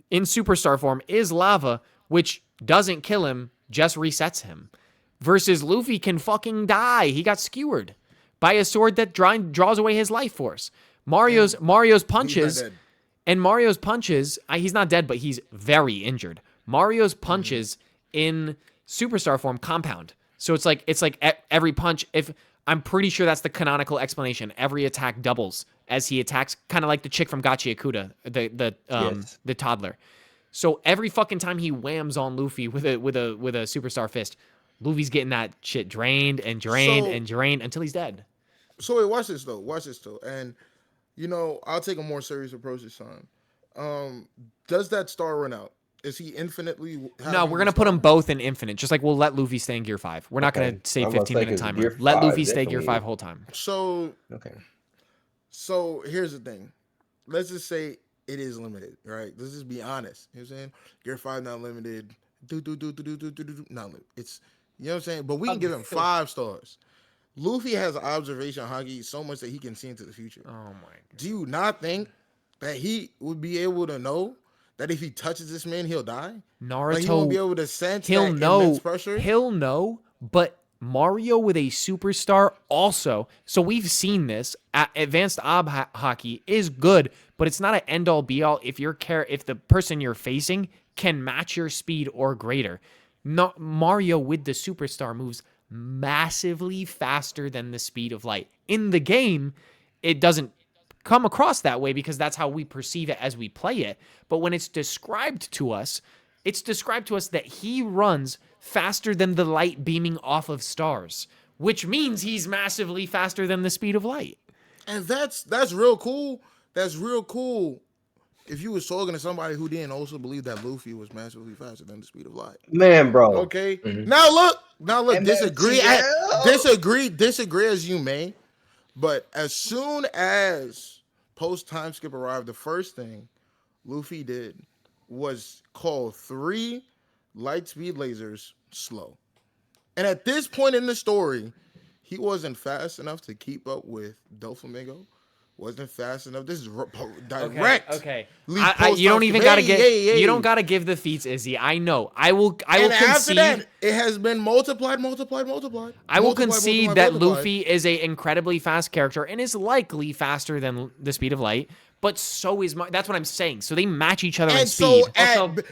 in Superstar form is lava, which doesn't kill him, just resets him. Versus Luffy can fucking die. He got skewered by a sword that draws away his life force. Mario's punches, and Mario's punches, he's not dead, but he's very injured. Mario's punches in Superstar form compound. So it's like every punch, if I'm pretty sure that's the canonical explanation. Every attack doubles as he attacks, kind of like the chick from Gachi Akuta, the toddler. So every fucking time he whams on Luffy with a Superstar fist, Luffy's getting that shit drained and drained and drained until he's dead. So wait, watch this though. And you know, I'll take a more serious approach this time. Does that star run out? Is he infinitely? No, we're gonna put them both in infinite. Just like we'll let Luffy stay in Gear 5. We're not gonna say 15-minute timer. Let Luffy stay Gear 5 whole time. So So here's the thing. Let's just say it is limited, right? Let's just be honest. You know what I'm saying? Gear 5 not limited. Not limited. It's, you know what I'm saying? But we can give him 5 stars. Luffy has an observation Haki so much that he can see into the future. Oh my God. Do you not think that he would be able to know that if he touches this man, he'll die? Naruto, like he won't be able to sense he'll that know, immense pressure? He'll know, but Mario with a Superstar also. So we've seen this. Advanced Ob Haki is good, but it's not an end-all be-all if the person you're facing can match your speed or greater. Mario with the Superstar moves massively faster than the speed of light. In the game, it doesn't come across that way because that's how we perceive it as we play it. But when it's described to us that he runs faster than the light beaming off of stars, which means he's massively faster than the speed of light. And that's real cool. That's real cool. If you was talking to somebody who didn't also believe that Luffy was massively faster than the speed of light. Man, bro. Okay. Now look, And disagree then disagree as you may, but as soon as post time skip arrived, the first thing Luffy did was call 3 light speed lasers slow. And at this point in the story, he wasn't fast enough to keep up with Doflamingo. Wasn't fast enough. This is direct. Okay. You don't even gotta you don't gotta give the feats, Izzy. I know. I will and concede. after that, it has been multiplied. I will concede that Luffy is a incredibly fast character and is likely faster than the speed of light. But so is that's what I'm saying. So they match each other in speed.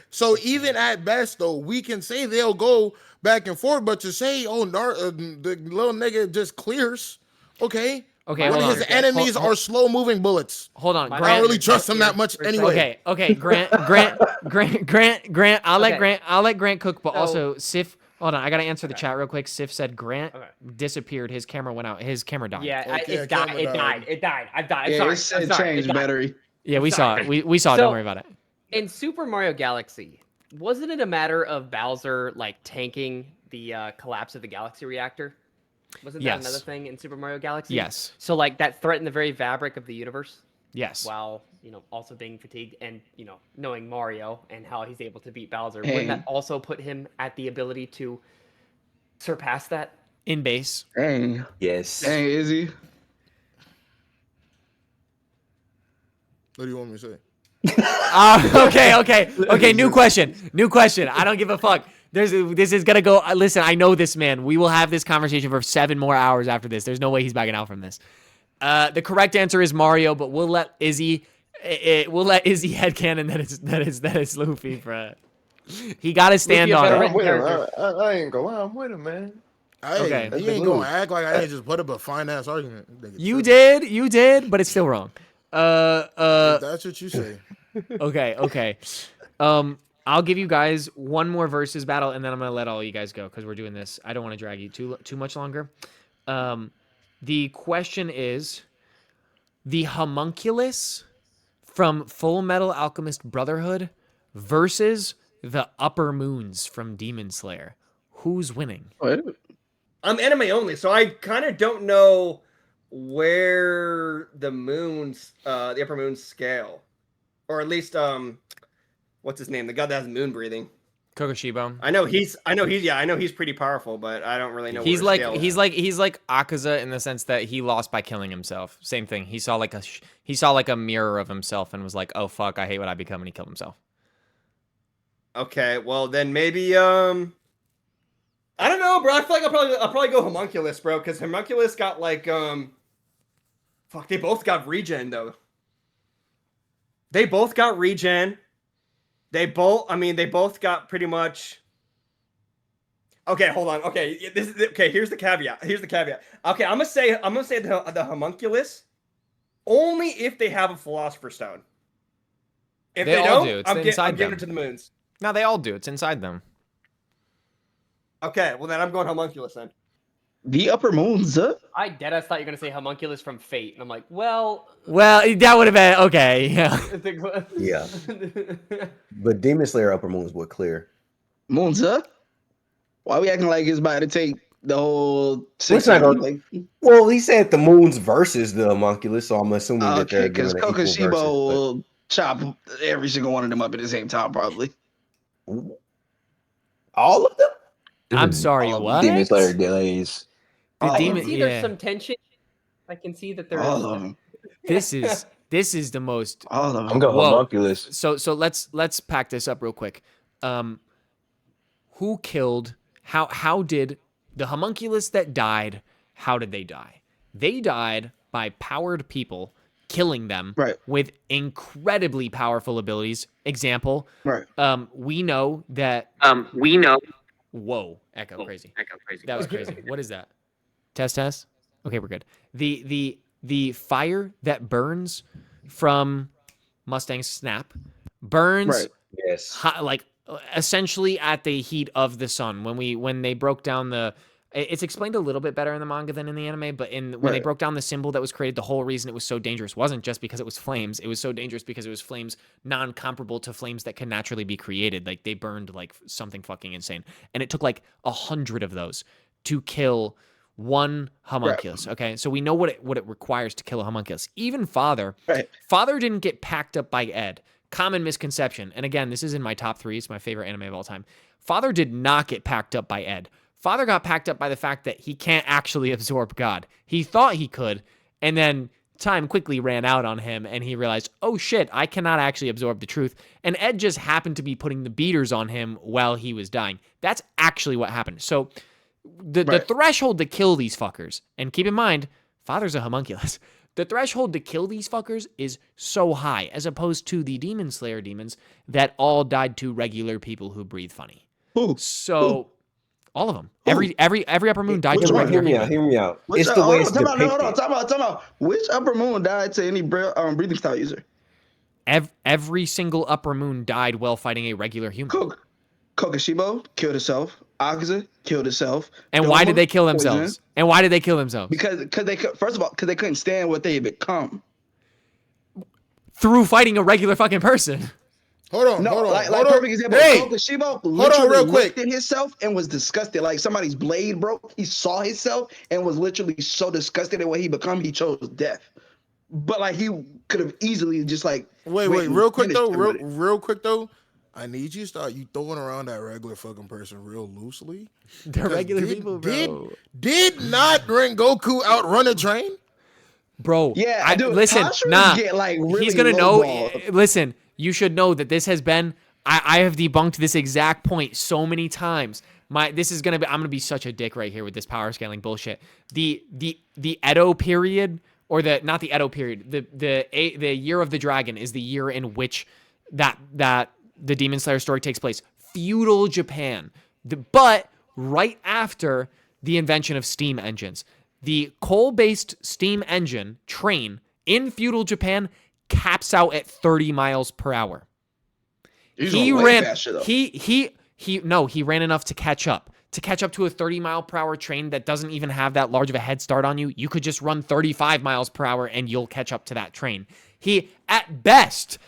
So even at best, though, we can say they'll go back and forth. But to say, the little nigga just clears, okay. Okay, when hold his on. enemies are slow-moving bullets. Hold on, I don't really trust him that much anyway. Okay, Grant. I'll let Grant cook, but also Sif. Hold on, I gotta answer the chat real quick. Sif said Grant disappeared. His camera went out. His camera died. Yeah, it died. It died. I'm sorry. It changed battery. Yeah, we saw it. We saw it. Don't worry about it. In Super Mario Galaxy, wasn't it a matter of Bowser like tanking the collapse of the Galaxy reactor? Wasn't that another thing in Super Mario Galaxy? Yes. So like that threatened the very fabric of the universe. Yes. While also being fatigued and knowing Mario and how he's able to beat Bowser, wouldn't that also put him at the ability to surpass that in base? Dang. Yes. Dang, Izzy. What do you want me to say? Okay. New question. I don't give a fuck. This is gonna go. Listen, I know this man. We will have this conversation for 7 more hours after this. There's no way he's backing out from this. The correct answer is Mario, but we'll let Izzy. We'll let Izzy headcanon that it's Luffy, bro. He got to stand Luffy, a on better it. I'm with him. I ain't gonna lie. I'm with him, man. Hey, Okay. you ain't gonna act like I ain't just put up a fine ass argument. You did, but it's still wrong. If that's what you say. Okay. I'll give you guys one more versus battle, and then I'm gonna let all you guys go because we're doing this. I don't want to drag you too much longer. The question is the homunculus from Full Metal Alchemist Brotherhood versus the Upper Moons from Demon Slayer. Who's winning? I'm anime only, so I kind of don't know where the upper moons scale, or at least what's his name? The god that has moon breathing. Kokoshibo. I know he's pretty powerful, but I don't really know. He's where like Akaza in the sense that he lost by killing himself. Same thing. He saw like a mirror of himself and was like, "Oh fuck, I hate what I become," and he killed himself. Okay, well then maybe I don't know, bro. I feel like I'll probably go homunculus, bro, because homunculus got like fuck, they both got regen though. They both got regen. They both got pretty much. Okay, hold on. Okay, here's the caveat. Okay, I'm gonna say the homunculus only if they have a philosopher's stone. If they all don't, do. It's I'm inside giving them. it to the moons. No, they all do. It's inside them. Okay, well then I'm going homunculus then. The Upper Moons. I deadass thought you were gonna say homunculus from Fate, and I'm like, well, that would have been okay. Yeah. Yeah. But Demon Slayer Upper Moons were clear. Moons. Why we acting like it's about to take the whole? It's not gonna, well, he said the Moons versus the homunculus, so I'm assuming that Okay, they're because doing an equal Kokoshibo versus, will chop every single one of them up at the same time, probably. all of them. I'm sorry. What? Demon Slayer delays. I can see there's some tension. I can see that there is. All of them. This is the most. All of them. I'm going homunculus. So let's pack this up real quick. Who killed? How did the homunculus that died? How did they die? They died by powered people killing them with incredibly powerful abilities. Example. Right. We know that. Whoa! Echo crazy. That was crazy. What is that? Test. Okay, we're good. The fire that burns from Mustang's snap burns Yes. like essentially at the heat of the sun. When they broke down it's explained a little bit better in the manga than in the anime, but when they broke down the symbol that was created, the whole reason it was so dangerous wasn't just because it was flames. It was so dangerous because it was flames non-comparable to flames that can naturally be created. Like they burned like something fucking insane. And it took like 100 of those to kill one homunculus. Okay. So we know what it requires to kill a homunculus. Even Father didn't get packed up by Ed. Common misconception. And again, this is in my top 3. It's my favorite anime of all time. Father did not get packed up by Ed. Father got packed up by the fact that he can't actually absorb God. He thought he could, and then time quickly ran out on him, and he realized, oh shit, I cannot actually absorb the truth. And Ed just happened to be putting the beaters on him while he was dying. That's actually what happened. So the threshold to kill these fuckers, and keep in mind, Father's a homunculus. The threshold to kill these fuckers is so high, as opposed to the Demon Slayer demons that all died to regular people who breathe funny. So all of them, every upper moon died to regular human. Hear me out. Which, It's the way it's depicted. Hold on, time out. Which Upper Moon died to any breathing style user? Every single upper moon died while fighting a regular human. Kokoshibo killed herself. Akaza killed herself. And why did they kill themselves? Because they first of all because they couldn't stand what they had become through fighting a regular fucking person. Hold on. Perfect example. Hey, Kokoshibo hold on real quick. Looked at himself and was disgusted. Like somebody's blade broke. He saw himself and was literally so disgusted at what he become. He chose death. But like he could have easily just like wait, real quick though. I need you to start throwing around that regular fucking person real loosely. They're regular people, bro. Did not Rengoku outrun a train? Bro, Yeah, dude, listen, Tasha nah. get, like, really He's gonna know. lowballed. Listen, you should know that this has been. I have debunked this exact point so many times. This is gonna be. I'm gonna be such a dick right here with this power scaling bullshit. The Edo period, or not the Edo period. The year of the dragon is the year in which that the Demon Slayer story takes place. Feudal Japan, but right after the invention of steam engines. The coal-based steam engine train in feudal Japan caps out at 30 miles per hour. He ran faster, though. He ran enough to catch up to a 30 mile per hour train that doesn't even have that large of a head start on you. You could just run 35 miles per hour and you'll catch up to that train. At best,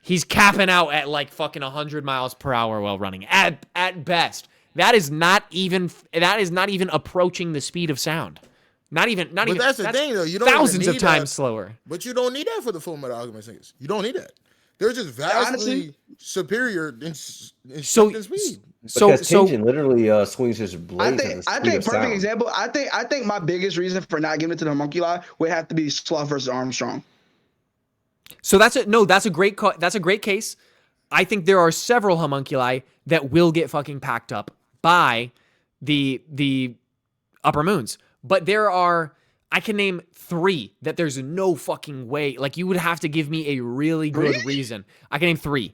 he's capping out at like fucking 100 miles per hour while running. At best. That is not even approaching the speed of sound. Not even. But that's the thing, though. You don't thousands even of need times that. slower. But you don't need that for the Full Metal Alchemist things. You don't need that. They're just vastly superior in strength and speed. Because Tenjin literally swings his blades at the speed I think of perfect sound. example. I think my biggest reason for not giving it to the homunculi would have to be Sloth versus Armstrong. So that's a great case. I think there are several homunculi that will get fucking packed up by the upper moons. But I can name 3 that there's no fucking way. Like, you would have to give me a really good reason. I can name 3.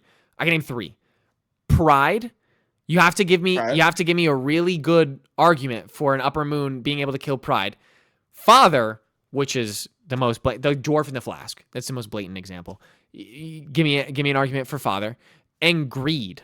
Pride. You have to give me a really good argument for an upper moon being able to kill Pride. Father, which is the dwarf in the flask. That's the most blatant example. Give me an argument for Father. And Greed.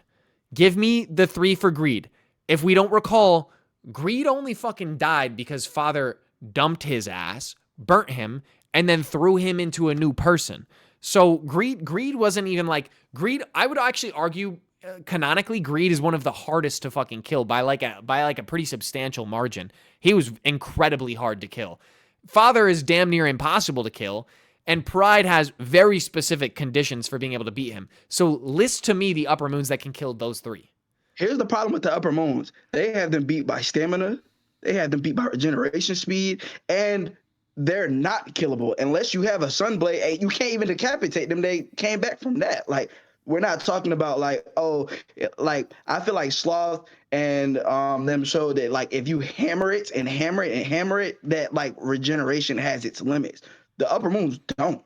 Give me the 3 for Greed. If we don't recall, Greed only fucking died because Father dumped his ass, burnt him, and then threw him into a new person. So Greed wasn't even like Greed. I would actually argue canonically, Greed is one of the hardest to fucking kill by like a pretty substantial margin. He was incredibly hard to kill. Father is damn near impossible to kill, and Pride has very specific conditions for being able to beat him. So list to me the upper moons that can kill those 3. Here's the problem with the upper moons. They have them beat by stamina. They have them beat by regeneration speed. And they're not killable unless you have a Sunblade. And you can't even decapitate them. They came back from that. Like, we're not talking about like, I feel like Sloth and them showed that like if you hammer it and hammer it and hammer it, that like regeneration has its limits. The upper moons don't.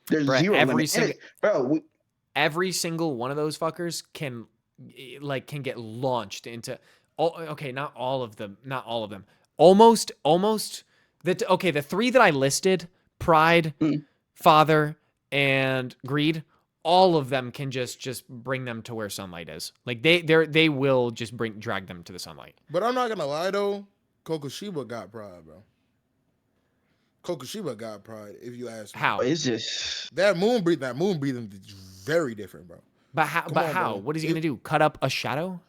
There's zero limits. Every single one of those fuckers can get launched into not all of them. Almost the 3 that I listed, Pride, Father, and Greed, all of them can just bring them to where sunlight is. Like they will just drag them to the sunlight. But I'm not gonna lie though, Kokushiba got Pride, bro. Kokushiba got Pride, if you ask me. How? It's just that moon breathing is very different, bro. But how? Bro. What is he gonna do? Cut up a shadow?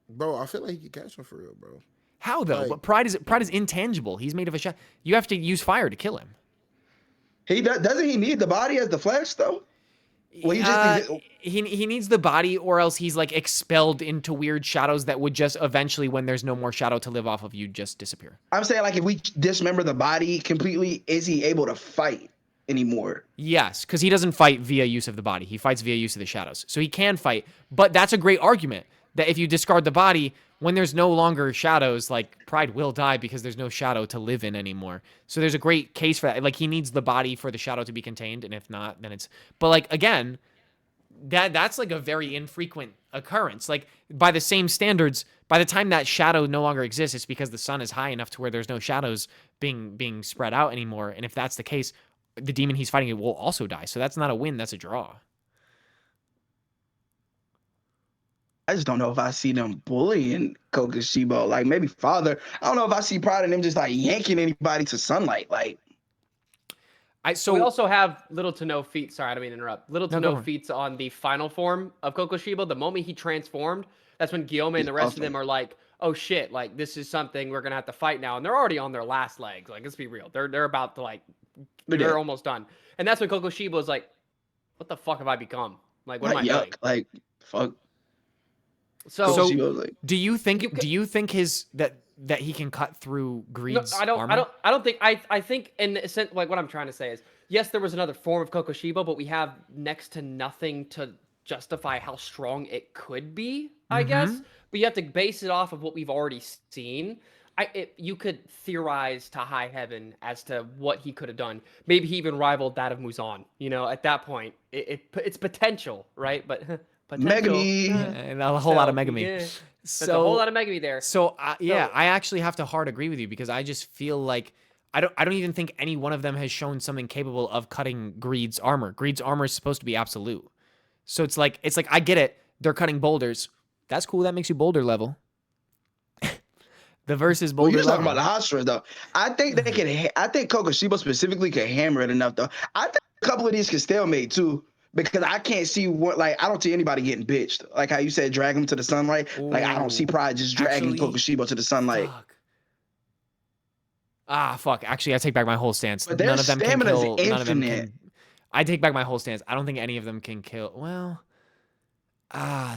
Bro, I feel like he can catch him for real, bro. How though? Like, But Pride is intangible. He's made of a shadow. You have to use fire to kill him. Doesn't he need the body as the flesh though? Well, he needs the body, or else he's like expelled into weird shadows that would just eventually, when there's no more shadow to live off of, you just disappear. I'm saying like if we dismember the body completely, is he able to fight anymore? Yes, because he doesn't fight via use of the body. He fights via use of the shadows. So he can fight, but that's a great argument that if you discard the body, when there's no longer shadows, like Pride will die because there's no shadow to live in anymore. So there's a great case for that. Like he needs the body for the shadow to be contained, and if not, then it's. But like again, that's like a very infrequent occurrence. Like by the same standards, by the time that shadow no longer exists, it's because the sun is high enough to where there's no shadows being spread out anymore. And if that's the case, the demon he's fighting will also die. So that's not a win. That's a draw. I just don't know if I see them bullying Kokushibo. Like maybe Father. I don't know if I see Pride in them just like yanking anybody to sunlight. Like we also have little to no feats. Sorry, I don't mean to interrupt. Little to no feats on the final form of Kokushibo. The moment he transformed, that's when Guillaume and the rest of them are like, "Oh shit! Like this is something we're gonna have to fight now." And they're already on their last legs. Like let's be real. They're about to like they're almost done. And that's when Kokushibo is like, "What the fuck have I become? Like what am I doing? Like fuck." So do you think that he can cut through No, Greed's I don't. armor? I don't think. I think in the sense, like what I'm trying to say is, yes, there was another form of Kokoshibo, but we have next to nothing to justify how strong it could be. I guess, but you have to base it off of what we've already seen. You could theorize to high heaven as to what he could have done. Maybe he even rivaled that of Muzan. You know, at that point, it's potential, right? But potential. Megami. And a whole lot of Megami. Yeah, that's So a whole lot of Megami there. So yeah, So- I actually have to hard agree with you because I just feel like I don't even think any one of them has shown something capable of cutting Greed's armor. Greed's armor is supposed to be absolute. So it's like I get it. They're cutting boulders. That's cool. That makes you boulder level. The versus Well, boulder you're talking level. about the Hashira though. I think they can. I think Kokoshibo specifically can hammer it enough though. I think a couple of these can stalemate too. Because I can't see what, like, I don't see anybody getting bitched. Like how you said, drag him to the sunlight. Like, I don't see Pride just dragging Actually, Kokoshibo to the sunlight. Fuck. Actually, I take back my whole stance. But their None of them can stamina's kill. None of them infinite. can. I take back my whole stance. I don't think any of them can kill. Well,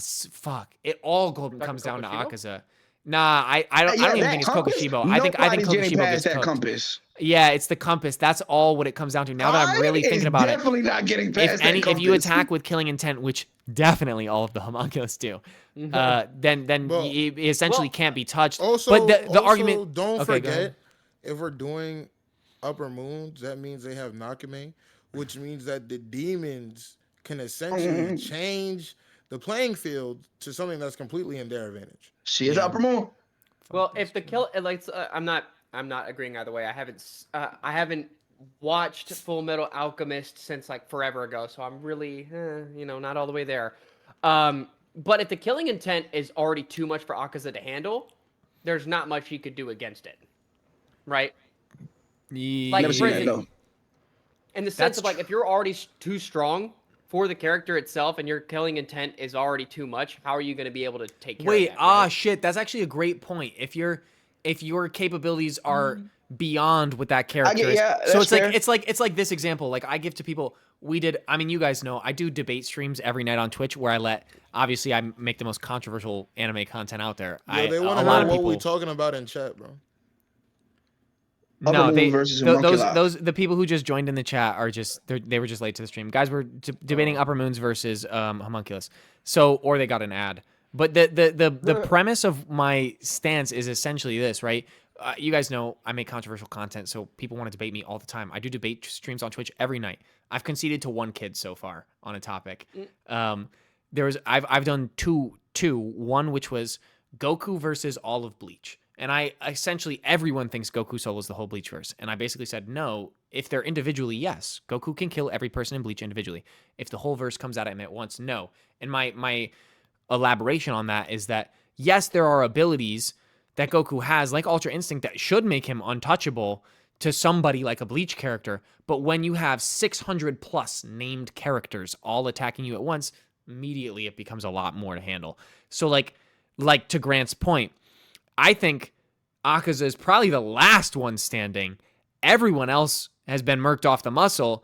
fuck. It all comes down to Kokoshibo? Akaza. Nah, I don't even that think it's compass, Kokoshibo. I think nobody's getting Kokoshibo past gets that cooked. compass. Yeah, it's the compass. That's all what it comes down to. Now that I'm really thinking about it, definitely not getting past that compass. if you attack with killing intent, which definitely all of the homunculus do, then Well, you essentially can't be touched. Also, but the also, argument. don't Okay, go ahead. forget, if we're doing upper moons, that means they have Nakame, which means that the demons can essentially change the playing field to something that's completely in their advantage. She is upper moon. Well, if the kill, like, I'm not agreeing either way. I haven't watched Full Metal Alchemist since like forever ago, so I'm really, not all the way there. But if the killing intent is already too much for Akaza to handle, there's not much he could do against it, right? Like, Never for seen that instance, though. in the sense of like, if you're already too strong for the character itself and your killing intent is already too much, how are you going to be able to take care of that? Right? Shit, that's actually a great point. If your capabilities are beyond what that character is. So that's fair. it's like this example. Like I give to people, you guys know, I do debate streams every night on Twitch where obviously I make the most controversial anime content out there. Yo, they want to know what we talking about in chat, bro. No, versus Homunculus. the people who just joined in the chat are they were just late to the stream. Guys were debating upper moons versus homunculus. So, or they got an ad. But the premise of my stance is essentially this, right? You guys know I make controversial content, so people want to debate me all the time. I do debate streams on Twitch every night. I've conceded to one kid so far on a topic. I've done two. One which was Goku versus all of Bleach. And everyone thinks Goku solos the whole Bleach verse. And I basically said, no, if they're individually, yes. Goku can kill every person in Bleach individually. If the whole verse comes at him at once, no. And my elaboration on that is that, yes, there are abilities that Goku has, like Ultra Instinct, that should make him untouchable to somebody like a Bleach character. But when you have 600 plus named characters all attacking you at once, immediately it becomes a lot more to handle. So like to Grant's point, I think Akaza is probably the last one standing. Everyone else has been murked off the muscle.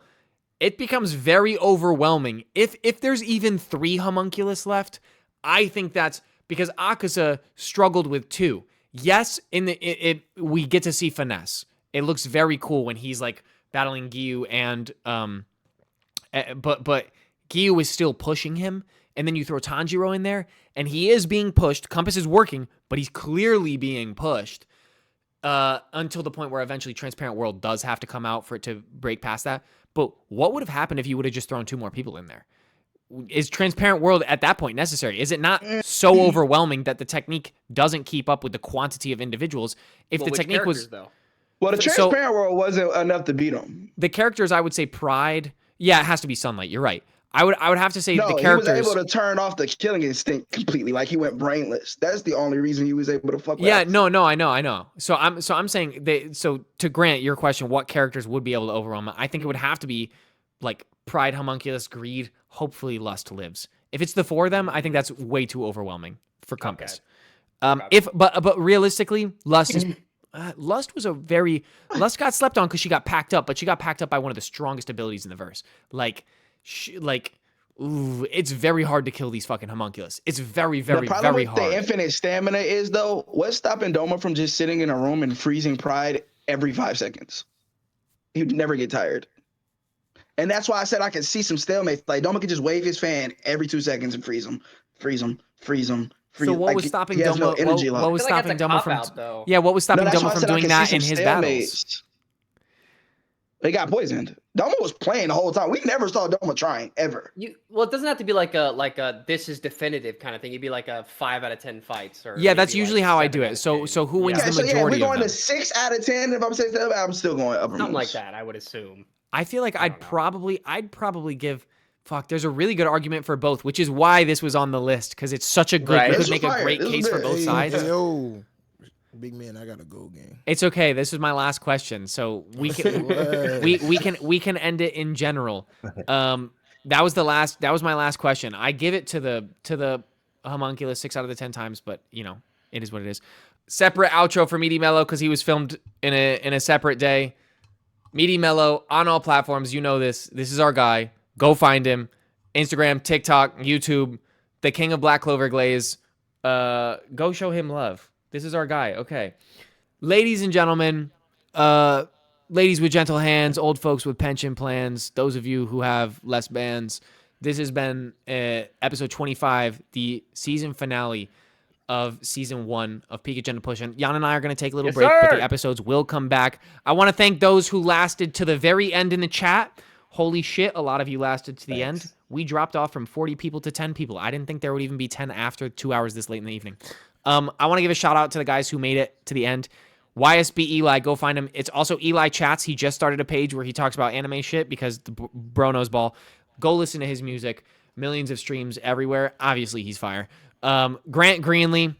It becomes very overwhelming. If there's even 3 homunculus left, I think that's because Akaza struggled with 2. Yes, we get to see finesse. It looks very cool when he's like battling Gyu and but Gyu is still pushing him. And then you throw Tanjiro in there, and he is being pushed. Compass is working, but he's clearly being pushed until the point where eventually Transparent World does have to come out for it to break past that. But what would have happened if you would have just thrown 2 more people in there? Is Transparent World at that point necessary? Is it not so overwhelming that the technique doesn't keep up with the quantity of individuals? If the technique was... though? Well, the Transparent World wasn't enough to beat him. The characters, I would say Pride. Yeah, it has to be Sunlight. You're right. I would have to say the characters. He was able to turn off the killing instinct completely. Like he went brainless. That's the only reason he was able to fuck with. Yeah, no, I know. So I'm saying so to Grant your question, what characters would be able to overwhelm it? I think it would have to be like Pride, Homunculus, Greed, hopefully Lust lives. If it's the 4 of them, I think that's way too overwhelming for Compass. But realistically, Lust is Lust got slept on because she got packed up, but she got packed up by one of the strongest abilities in the verse. Like Ooh, it's very hard to kill these fucking homunculus. It's very, The very, problem very with hard. the infinite stamina is though, what's stopping Doma from just sitting in a room and freezing Pride every 5 seconds? He'd never get tired. And that's why I said I could see some stalemates. Like Doma could just wave his fan every 2 seconds and freeze him, freeze him, freeze him. So what like, was stopping he has no Doma? energy What left. was I feel like stopping that's a Doma from? cop-out, though. Yeah, what was stopping that's why Doma I from said I doing could that see in some his battles? stalemates. They got poisoned. Doma was playing the whole time. We never saw Doma trying ever. Well, it doesn't have to be like a this is definitive kind of thing. It'd be like a 5 out of 10 fights, or Yeah, that's maybe, usually like, how I 7 do out it. of So 10. who wins Yeah, the so yeah, majority if we're of going them? to 6 out of 10, if I'm saying that, I'm still going upper Something like moves. that, I would assume. I feel like I'd don't know. probably give. Fuck, there's a really good argument for both, which is why this was on the list because it's such a good. Right. You This could was make a fire. great This was case for good. both Hey, sides. hey, yo, big man, I gotta go, gang. It's okay. This is my last question, so we can we can end it in general. That was my last question. I give it to the homunculus 6 out of the 10 times, but you know it is what it is. Separate outro for Meaty Melo because he was filmed in a separate day. Meaty Melo on all platforms. You know this. This is our guy. Go find him. Instagram, TikTok, YouTube. The King of Black Clover Glaze. Go show him love. This is our guy. Okay. Ladies and gentlemen, ladies with gentle hands, old folks with pension plans, those of you who have less bands, this has been episode 25, the season finale of season 1 of PeakAgendaPusher. Jan and I are going to take a little break, but the episodes will come back. I want to thank those who lasted to the very end in the chat. Holy shit, a lot of you lasted to the end. We dropped off from 40 people to 10 people. I didn't think there would even be 10 after 2 hours this late in the evening. I want to give a shout out to the guys who made it to the end. YSB Eli, go find him. It's also Eli Chats. He just started a page where he talks about anime shit because the bro knows ball. Go listen to his music. Millions of streams everywhere. Obviously, he's fire. Grant Greenlee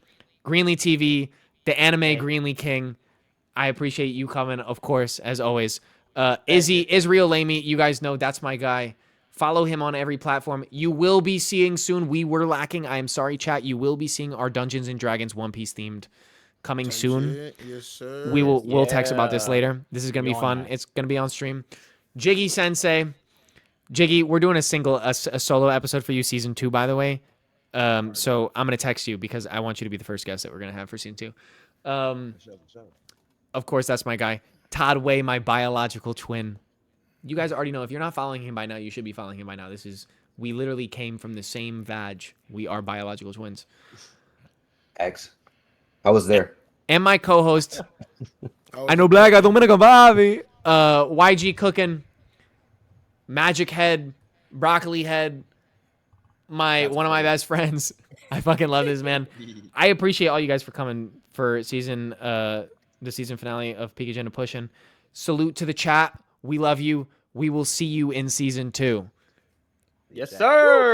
TV, the anime Greenlee King. I appreciate you coming, of course, as always. Israel Lamey, you guys know that's my guy. Follow him on every platform. You will be seeing soon. We were lacking. I am sorry, chat. You will be seeing our Dungeons and Dragons One Piece themed coming soon. Yes, sir. We'll text about this later. This is gonna be fun. It's gonna be on stream. Jiggy Sensei, Jiggy, we're doing a solo episode for you, season 2, by the way. So I'm gonna text you because I want you to be the first guest that we're gonna have for season 2. Of course, that's my guy, Todd Wayy, my biological twin. You guys already know. If you're not following him by now, you should be following him by now. We literally came from the same vag. We are biological twins. X. I was there. And my co-host, I know Black Guy Dominican Bobby, ygcookin, Magic Head, Broccoli Head, one of my best friends. I fucking love this man. I appreciate all you guys for coming for the season finale of PeakAgendaPusher. Salute to the chat. We love you. We will see you in season 2. Yes, sir.